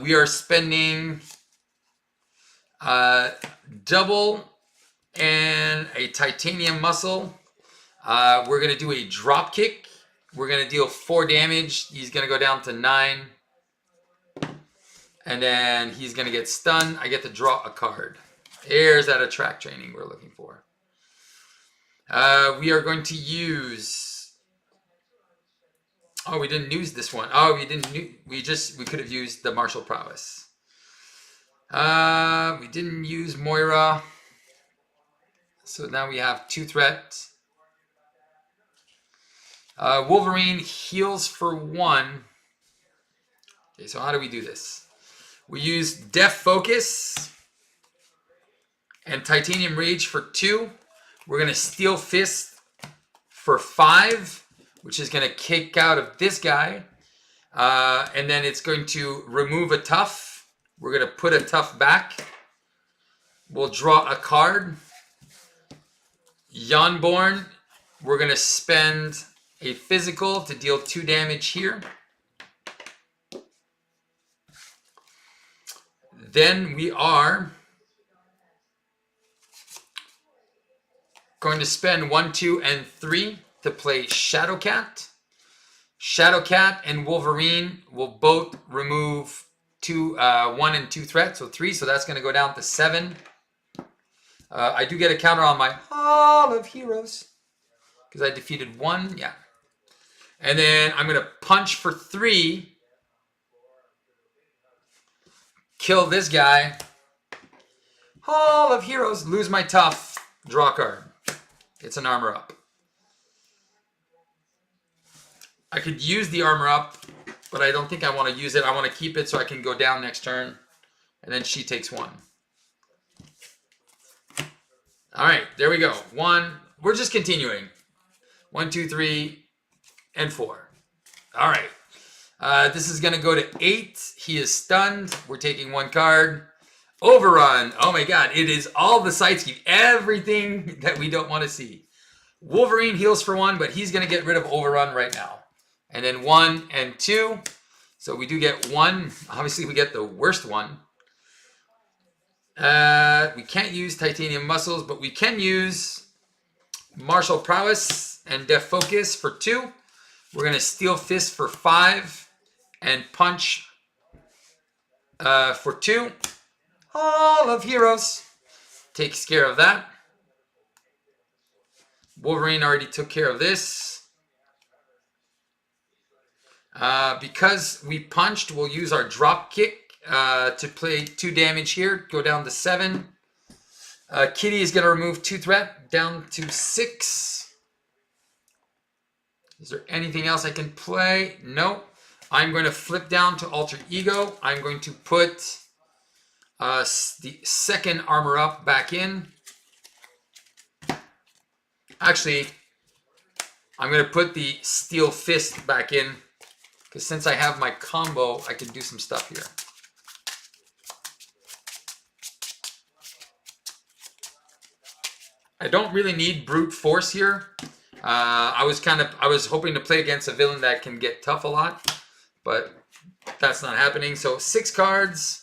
We are spending double and a titanium muscle. We're going to do a drop kick. We're going to deal 4 damage. He's going to go down to 9. And then he's going to get stunned. I get to draw a card. There's that attract training we're looking for. We are going to use... Oh, we didn't use this one. Oh, we didn't. We could have used the martial prowess. We didn't use Moira. So now we have 2 threats. Wolverine heals for 1. Okay, so how do we do this? We use Death Focus and Titanium Rage for 2. We're going to Steel Fist for 5, which is going to kick out of this guy. And then it's going to remove a tough. We're going to put a tough back. We'll draw a card. Yonborn, we're going to spend a physical to deal 2 damage here. Then we are going to spend 1, 2, and 3 to play Shadowcat. Shadowcat and Wolverine will both remove 1 and 2 threats, so 3. So that's going to go down to 7. I do get a counter on my Hall of Heroes because I defeated 1. Yeah. And then I'm going to punch for 3. Kill this guy. Hall of Heroes. Lose my tough. Draw a card. It's an armor up. I could use the armor up, but I don't think I want to use it. I want to keep it so I can go down next turn. And then she takes 1. All right, there we go. 1. We're just continuing. 1, 2, 3, and 4. All right. This is going to go to 8. He is stunned. We're taking 1 card. Overrun. Oh my god. It is all the sideskeep. Everything that we don't want to see. Wolverine heals for 1, but he's going to get rid of Overrun right now. And then 1 and 2. So we do get 1. Obviously, we get the worst one. We can't use Titanium Muscles, but we can use Martial Prowess and Death Focus for 2. We're going to Steel Fist for 5 and Punch for 2. Hall of Heroes takes care of that. Wolverine already took care of this. Because we punched, we'll use our drop kick. to play 2 damage here. Go down to 7. Kitty is going to remove 2 threat down to 6. Is there anything else I can play? No. I'm going to flip down to Alter Ego. I'm going to put the second armor up back in. Actually, I'm going to put the Steel Fist back in. Because since I have my combo, I can do some stuff here. I don't really need brute force here. I was hoping to play against a villain that can get tough a lot, but that's not happening. So 6 cards,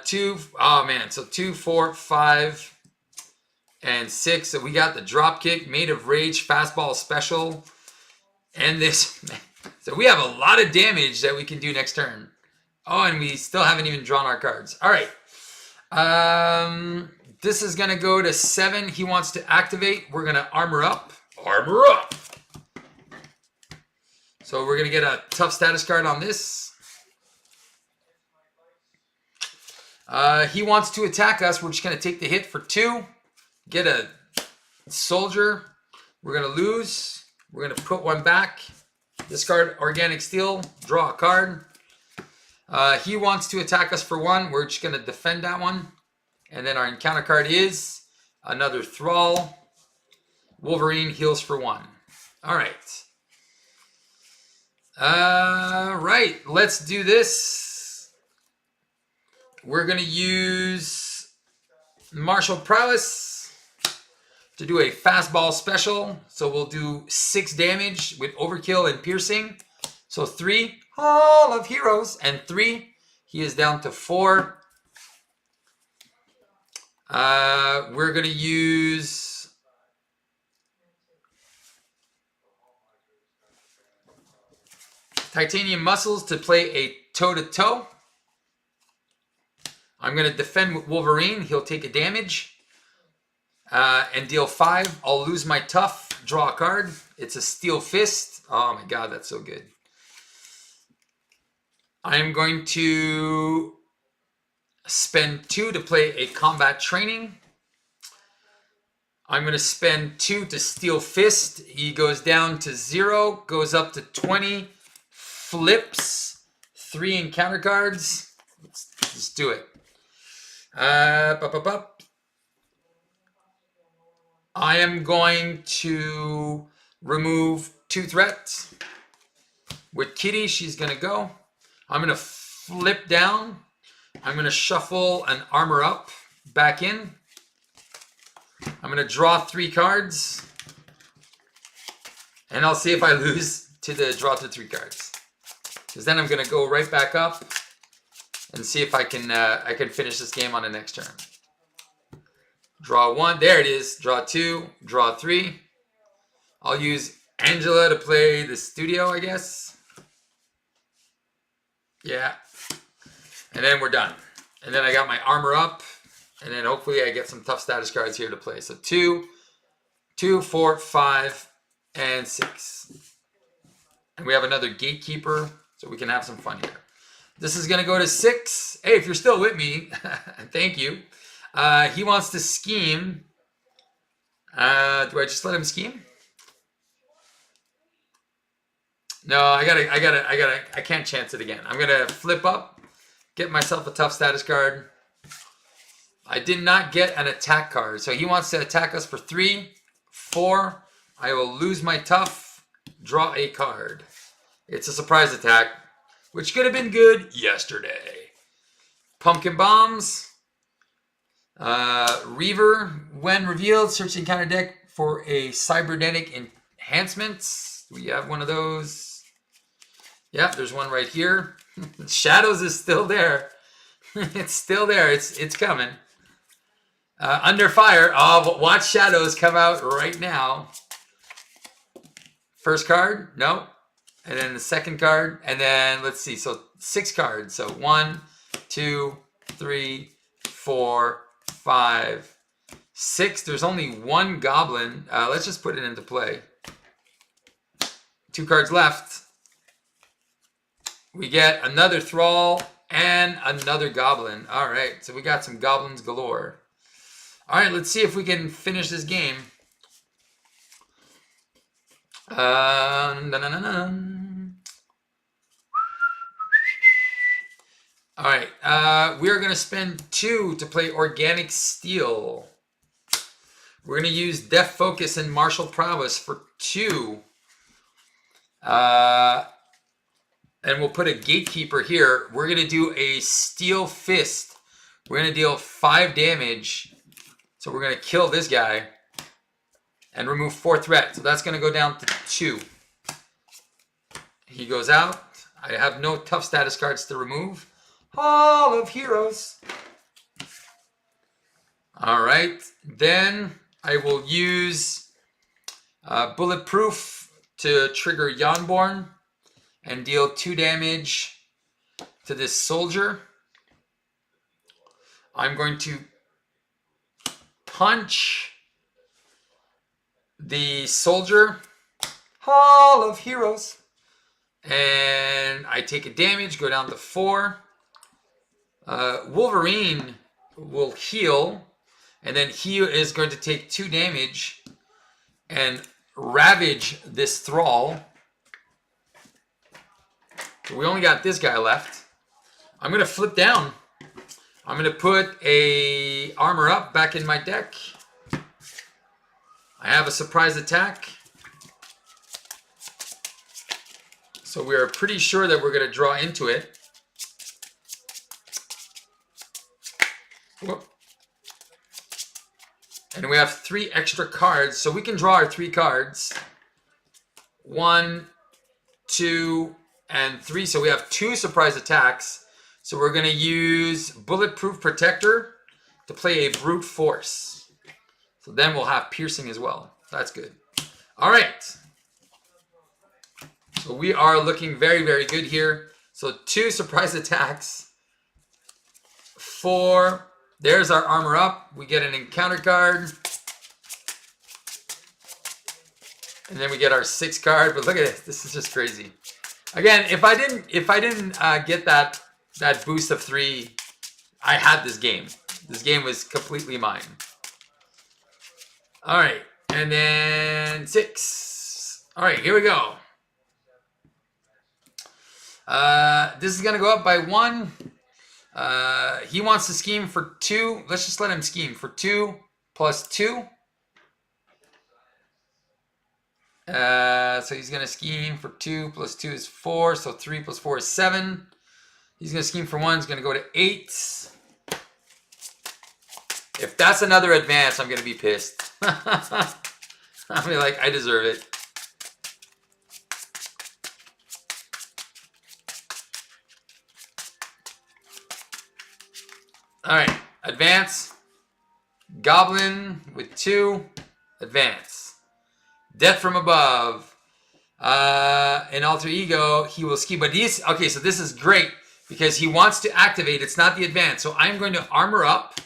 2. Oh man, so 2, 4, 5, and 6. So we got the drop kick, Made of Rage, fastball special, and this. So we have a lot of damage that we can do next turn. Oh, and we still haven't even drawn our cards. All right. This is going to go to 7. He wants to activate. We're going to armor up. Armor up. So we're going to get a tough status card on this. He wants to attack us. We're just going to take the hit for 2. Get a soldier. We're going to lose. We're going to put 1 back. Discard Organic Steel. Draw a card. He wants to attack us for 1. We're just going to defend that one. And then our encounter card is another Thrall. Wolverine heals for 1. All right. Right. Let's do this. We're going to use Martial Prowess to do a fastball special. So we'll do 6 damage with Overkill and Piercing. So 3, Hall of Heroes, and 3. He is down to 4. We're going to use Titanium Muscles to play a toe-to-toe. I'm going to defend with Wolverine. He'll take a damage and deal 5. I'll lose my tough, draw a card. It's a Steel Fist. Oh my god, that's so good. I'm going to spend 2 to play a combat training. I'm going to spend 2 to Steel Fist. He goes down to 0, goes up to 20, flips 3 encounter cards. Let's do it. I am going to remove 2 threats. With Kitty, she's going to go. I'm going to flip down. I'm going to shuffle an armor up back in. I'm going to draw 3 cards. And I'll see if I lose to the draw to 3 cards. Because then I'm going to go right back up and see if I can finish this game on the next turn. Draw 1. There it is. Draw 2. Draw 3. I'll use Angela to play the studio, I guess. Yeah. And then we're done. And then I got my armor up. And then hopefully I get some tough status cards here to play. So 2, 4, 5, and 6. And we have another Gatekeeper, so we can have some fun here. This is going to go to 6. Hey, if you're still with me, thank you. He wants to scheme. Do I just let him scheme? No, I can't chance it again. I'm gonna flip up, get myself a tough status card. I did not get an attack card, so he wants to attack us for 3, 4. I will lose my tough, draw a card. It's a surprise attack, which could have been good yesterday. Pumpkin Bombs. Reaver, when revealed, search the encounter deck for a cybernetic enhancement. Do we have one of those? Yep, there's one right here. Shadows is still there. It's still there. It's coming. Under Fire. Oh, but watch Shadows come out right now. First card, no. And then the second card, and then let's see. So 6 cards. So 1, 2, 3, 4, 5, 6. There's only 1 goblin. Let's just put it into play. 2 cards left. We get another Thrall And another goblin. All right, so we got some goblins galore. All right, let's see if we can finish this game. All right, we are going to spend 2 to play Organic Steel. We're going to use Deft Focus and Martial Prowess for 2. And we'll put a Gatekeeper here. We're going to do a Steel Fist. We're going to deal 5 damage. So we're going to kill this guy and remove 4 threat. So that's going to go down to 2. He goes out. I have no tough status cards to remove. Hall of Heroes. All right. Then I will use Bulletproof to trigger Yonborn and deal 2 damage to this soldier. I'm going to punch the soldier. Hall of Heroes. And I take a damage, go down to 4. Wolverine will heal. And then he is going to take 2 damage and ravage this thrall. We only got this guy left. I'm going to flip down. I'm going to put a armor up back in my deck. I have a surprise attack. So we are pretty sure that we're going to draw into it. Whoop. And we have 3 extra cards. So we can draw our 3 cards. 1, 2, and 3. So we have 2 surprise attacks. So we're going to use Bulletproof Protector to play a Brute Force. So then we'll have Piercing as well. That's good. All right. So we are looking very, very good here. So 2 surprise attacks. 4. There's our armor up. We get an encounter card. And then we get our 6 card. But look at this. This is just crazy. Again, if I didn't get that boost of 3, I had this game. This game was completely mine. All right. And then 6. All right, here we go. This is going to go up by 1. He wants to scheme for 2. Let's just let him scheme for 2 plus 2. So he's going to scheme for 2 plus 2 is 4. So 3 plus 4 is 7. He's going to scheme for 1. He's going to go to 8. If that's another advance, I'm going to be pissed. I'm going to be like, I deserve it. All right, advance. Goblin with 2, advance. Death from above. An alter ego, he will scheme. But these, okay, so this is great because he wants to activate. It's not the advance. So I'm going to armor up.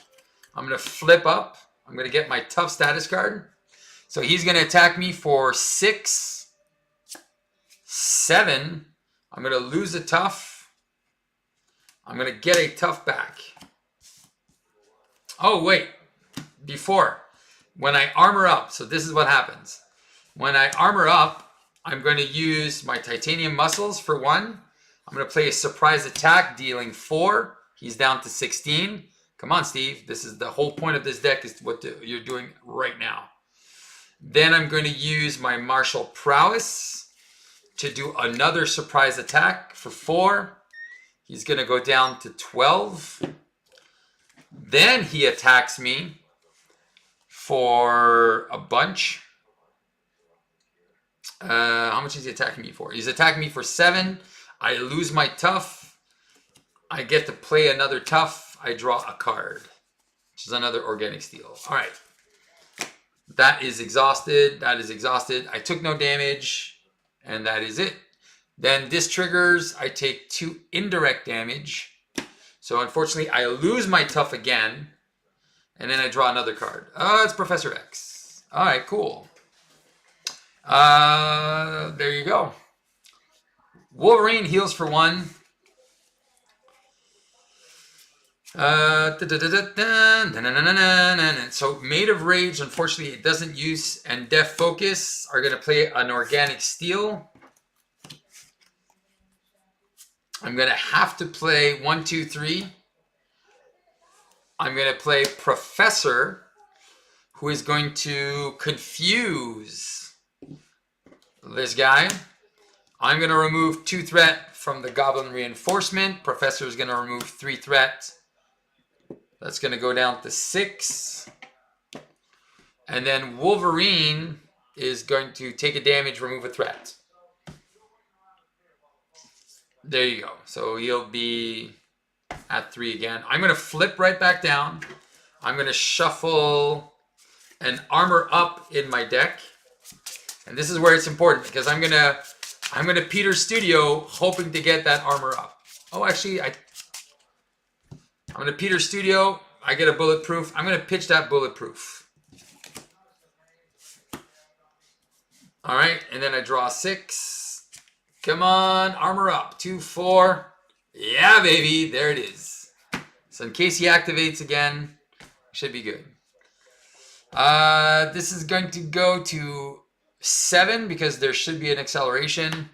I'm going to flip up. I'm going to get my tough status card. So he's going to attack me for 6, 7. I'm going to lose a tough. I'm going to get a tough back. Oh, wait. Before, when I armor up, so this is what happens. When I armor up, I'm going to use my titanium muscles for 1. I'm going to play a surprise attack, dealing 4. He's down to 16. Come on, Steve. This is the whole point of this deck is what you're doing right now. Then I'm going to use my martial prowess to do another surprise attack for 4. He's going to go down to 12. Then he attacks me for a bunch. How much is he attacking me for? He's attacking me for 7. I lose my tough. I get to play another tough. I draw a card, which is another organic steel. All right. That is exhausted. That is exhausted. I took no damage, and that is it. Then this triggers. I take 2 indirect damage. So unfortunately, I lose my tough again, and then I draw another card. Oh, it's Professor X. All right, cool. There you go. Wolverine heals for 1. So Made of Rage, unfortunately, it doesn't use, and Def Focus are going to play an Organic Steel. I'm going to have to play 1, 2, 3. I'm going to play Professor, who is going to confuse this guy. I'm going to remove 2 threat from the Goblin Reinforcement. Professor is going to remove 3 threat. That's going to go down to 6. And then Wolverine is going to take a damage, remove a threat. There you go. So he'll be at 3 again. I'm going to flip right back down. I'm going to shuffle an Armor Up in my deck. And this is where it's important because I'm going to Peter Studio hoping to get that Armor Up. Oh, actually, I'm going to Peter Studio. I get a Bulletproof. I'm going to pitch that Bulletproof. All right, and then I draw 6. Come on, Armor Up. 2, 4. Yeah, baby, there it is. So in case he activates again, should be good. This is going to go to 7 because there should be an acceleration.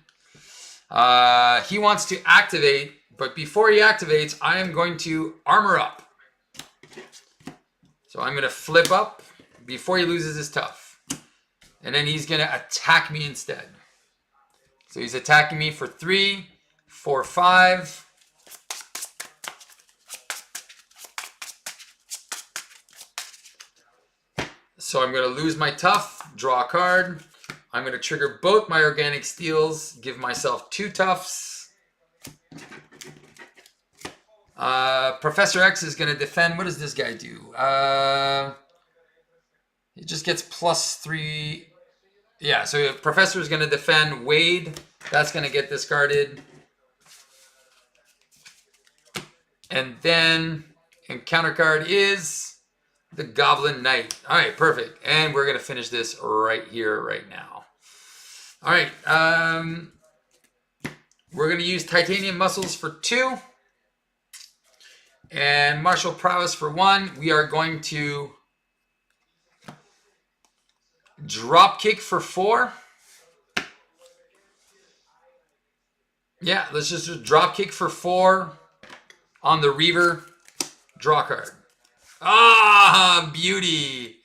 He wants to activate, but before he activates, I am going to Armor Up. So I'm going to flip up before he loses his Tough. And then he's going to attack me instead. So he's attacking me for 3, 4, 5. So I'm going to lose my Tough, draw a card. I'm going to trigger both my Organic Steels, give myself 2 Toughs. Professor X is going to defend. What does this guy do? He just gets +3. Yeah, so Professor is going to defend Wade. That's going to get discarded. And then, counter card is the Goblin Knight. All right, perfect. And we're going to finish this right here, right now. All right. We're going to use Titanium Muscles for 2. And Martial Prowess for 1. We are going to Drop Kick for 4. Yeah, let's just drop kick for 4 on the Reaver. Draw card. Ah, beauty.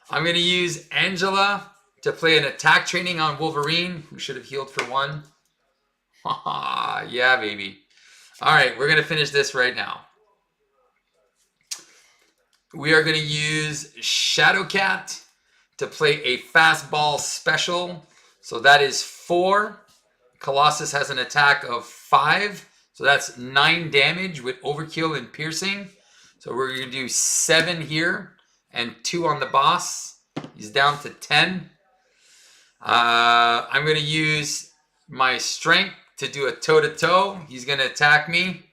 I'm going to use Angela to play an attack training on Wolverine, who should have healed for 1. Yeah, baby. All right, we're going to finish this right now. We are going to use Shadowcat to play a fastball special. So that is 4. Colossus has an attack of 5. So that's 9 damage with overkill and piercing. So we're going to do 7 here and 2 on the boss. He's down to 10. I'm going to use my strength to do a toe-to-toe. He's going to attack me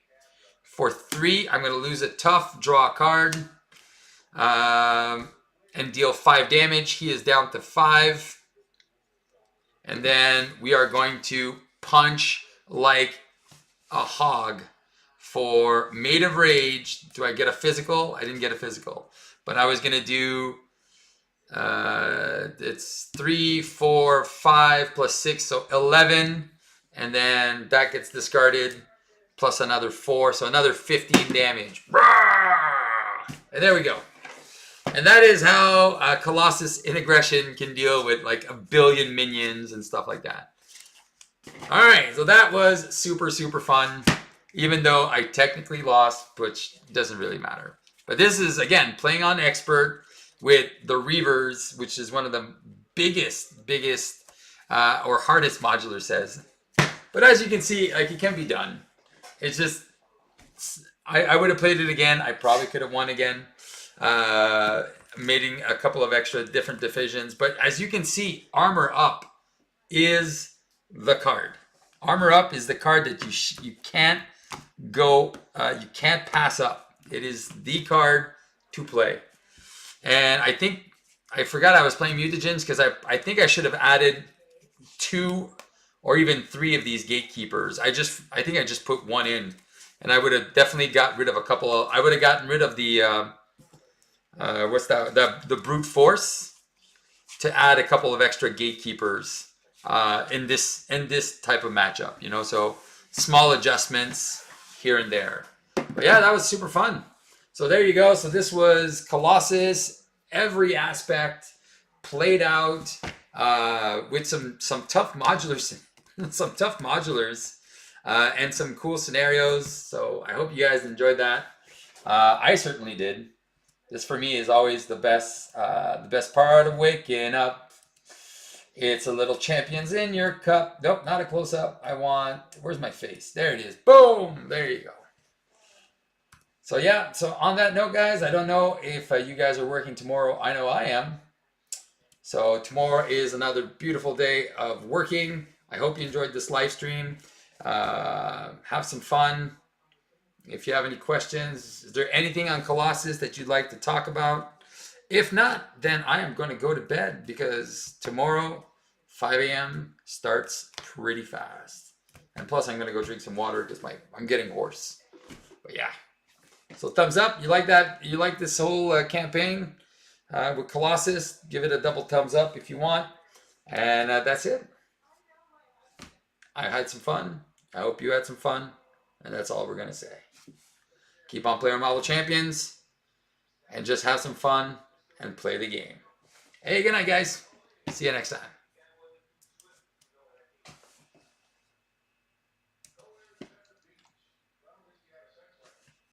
for 3. I'm going to lose a Tough, draw a card. And deal 5 damage. He is down to 5. And then we are going to punch like a hog for Made of Rage. Do I get a physical? I didn't get a physical. But I was going to do, it's 3, 4, 5 plus 6, so 11. And then that gets discarded plus another 4, so another 15 damage. And there we go. And that is how Colossus in aggression can deal with like a billion minions and stuff like that. All right, so that was super, super fun. Even though I technically lost, which doesn't really matter. But this is, again, playing on Expert with the Reavers, which is one of the biggest, or hardest modular sets. But as you can see, like, it can be done. It's just, I would have played it again. I probably could have won again. Making a couple of extra different divisions, but as you can see, Armor Up is the card. Armor Up is the card that you can't go, you can't pass up. It is the card to play. And I think I forgot I was playing mutagens because I think I should have added 2 or even 3 of these gatekeepers. I think I just put 1 in, and I would have definitely got rid of a couple of. I would have gotten rid of the what's that? The brute force to add a couple of extra gatekeepers in this type of matchup. You know, so small adjustments here and there. But yeah, that was super fun. So there you go. So this was Colossus. Every aspect played out with some tough modulars, some tough modulars, and some cool scenarios. So I hope you guys enjoyed that. I certainly did. This for me is always the best part of waking up. It's a little champions in your cup. Nope, not a close up. I want. Where's my face? There it is. Boom. There you go. So yeah, so on that note, guys, I don't know if you guys are working tomorrow. I know I am. So tomorrow is another beautiful day of working. I hope you enjoyed this live stream. Have some fun. If you have any questions, is there anything on Colossus that you'd like to talk about? If not, then I am going to go to bed because tomorrow, 5 a.m. starts pretty fast. And plus, I'm going to go drink some water because I'm getting hoarse. But yeah. So thumbs up. You like that? You like this whole campaign with Colossus? Give it a double thumbs up if you want. And that's it. I had some fun. I hope you had some fun. And that's all we're going to say. Keep on playing Marvel Champions. And just have some fun and play the game. Hey, good night, guys. See you next time.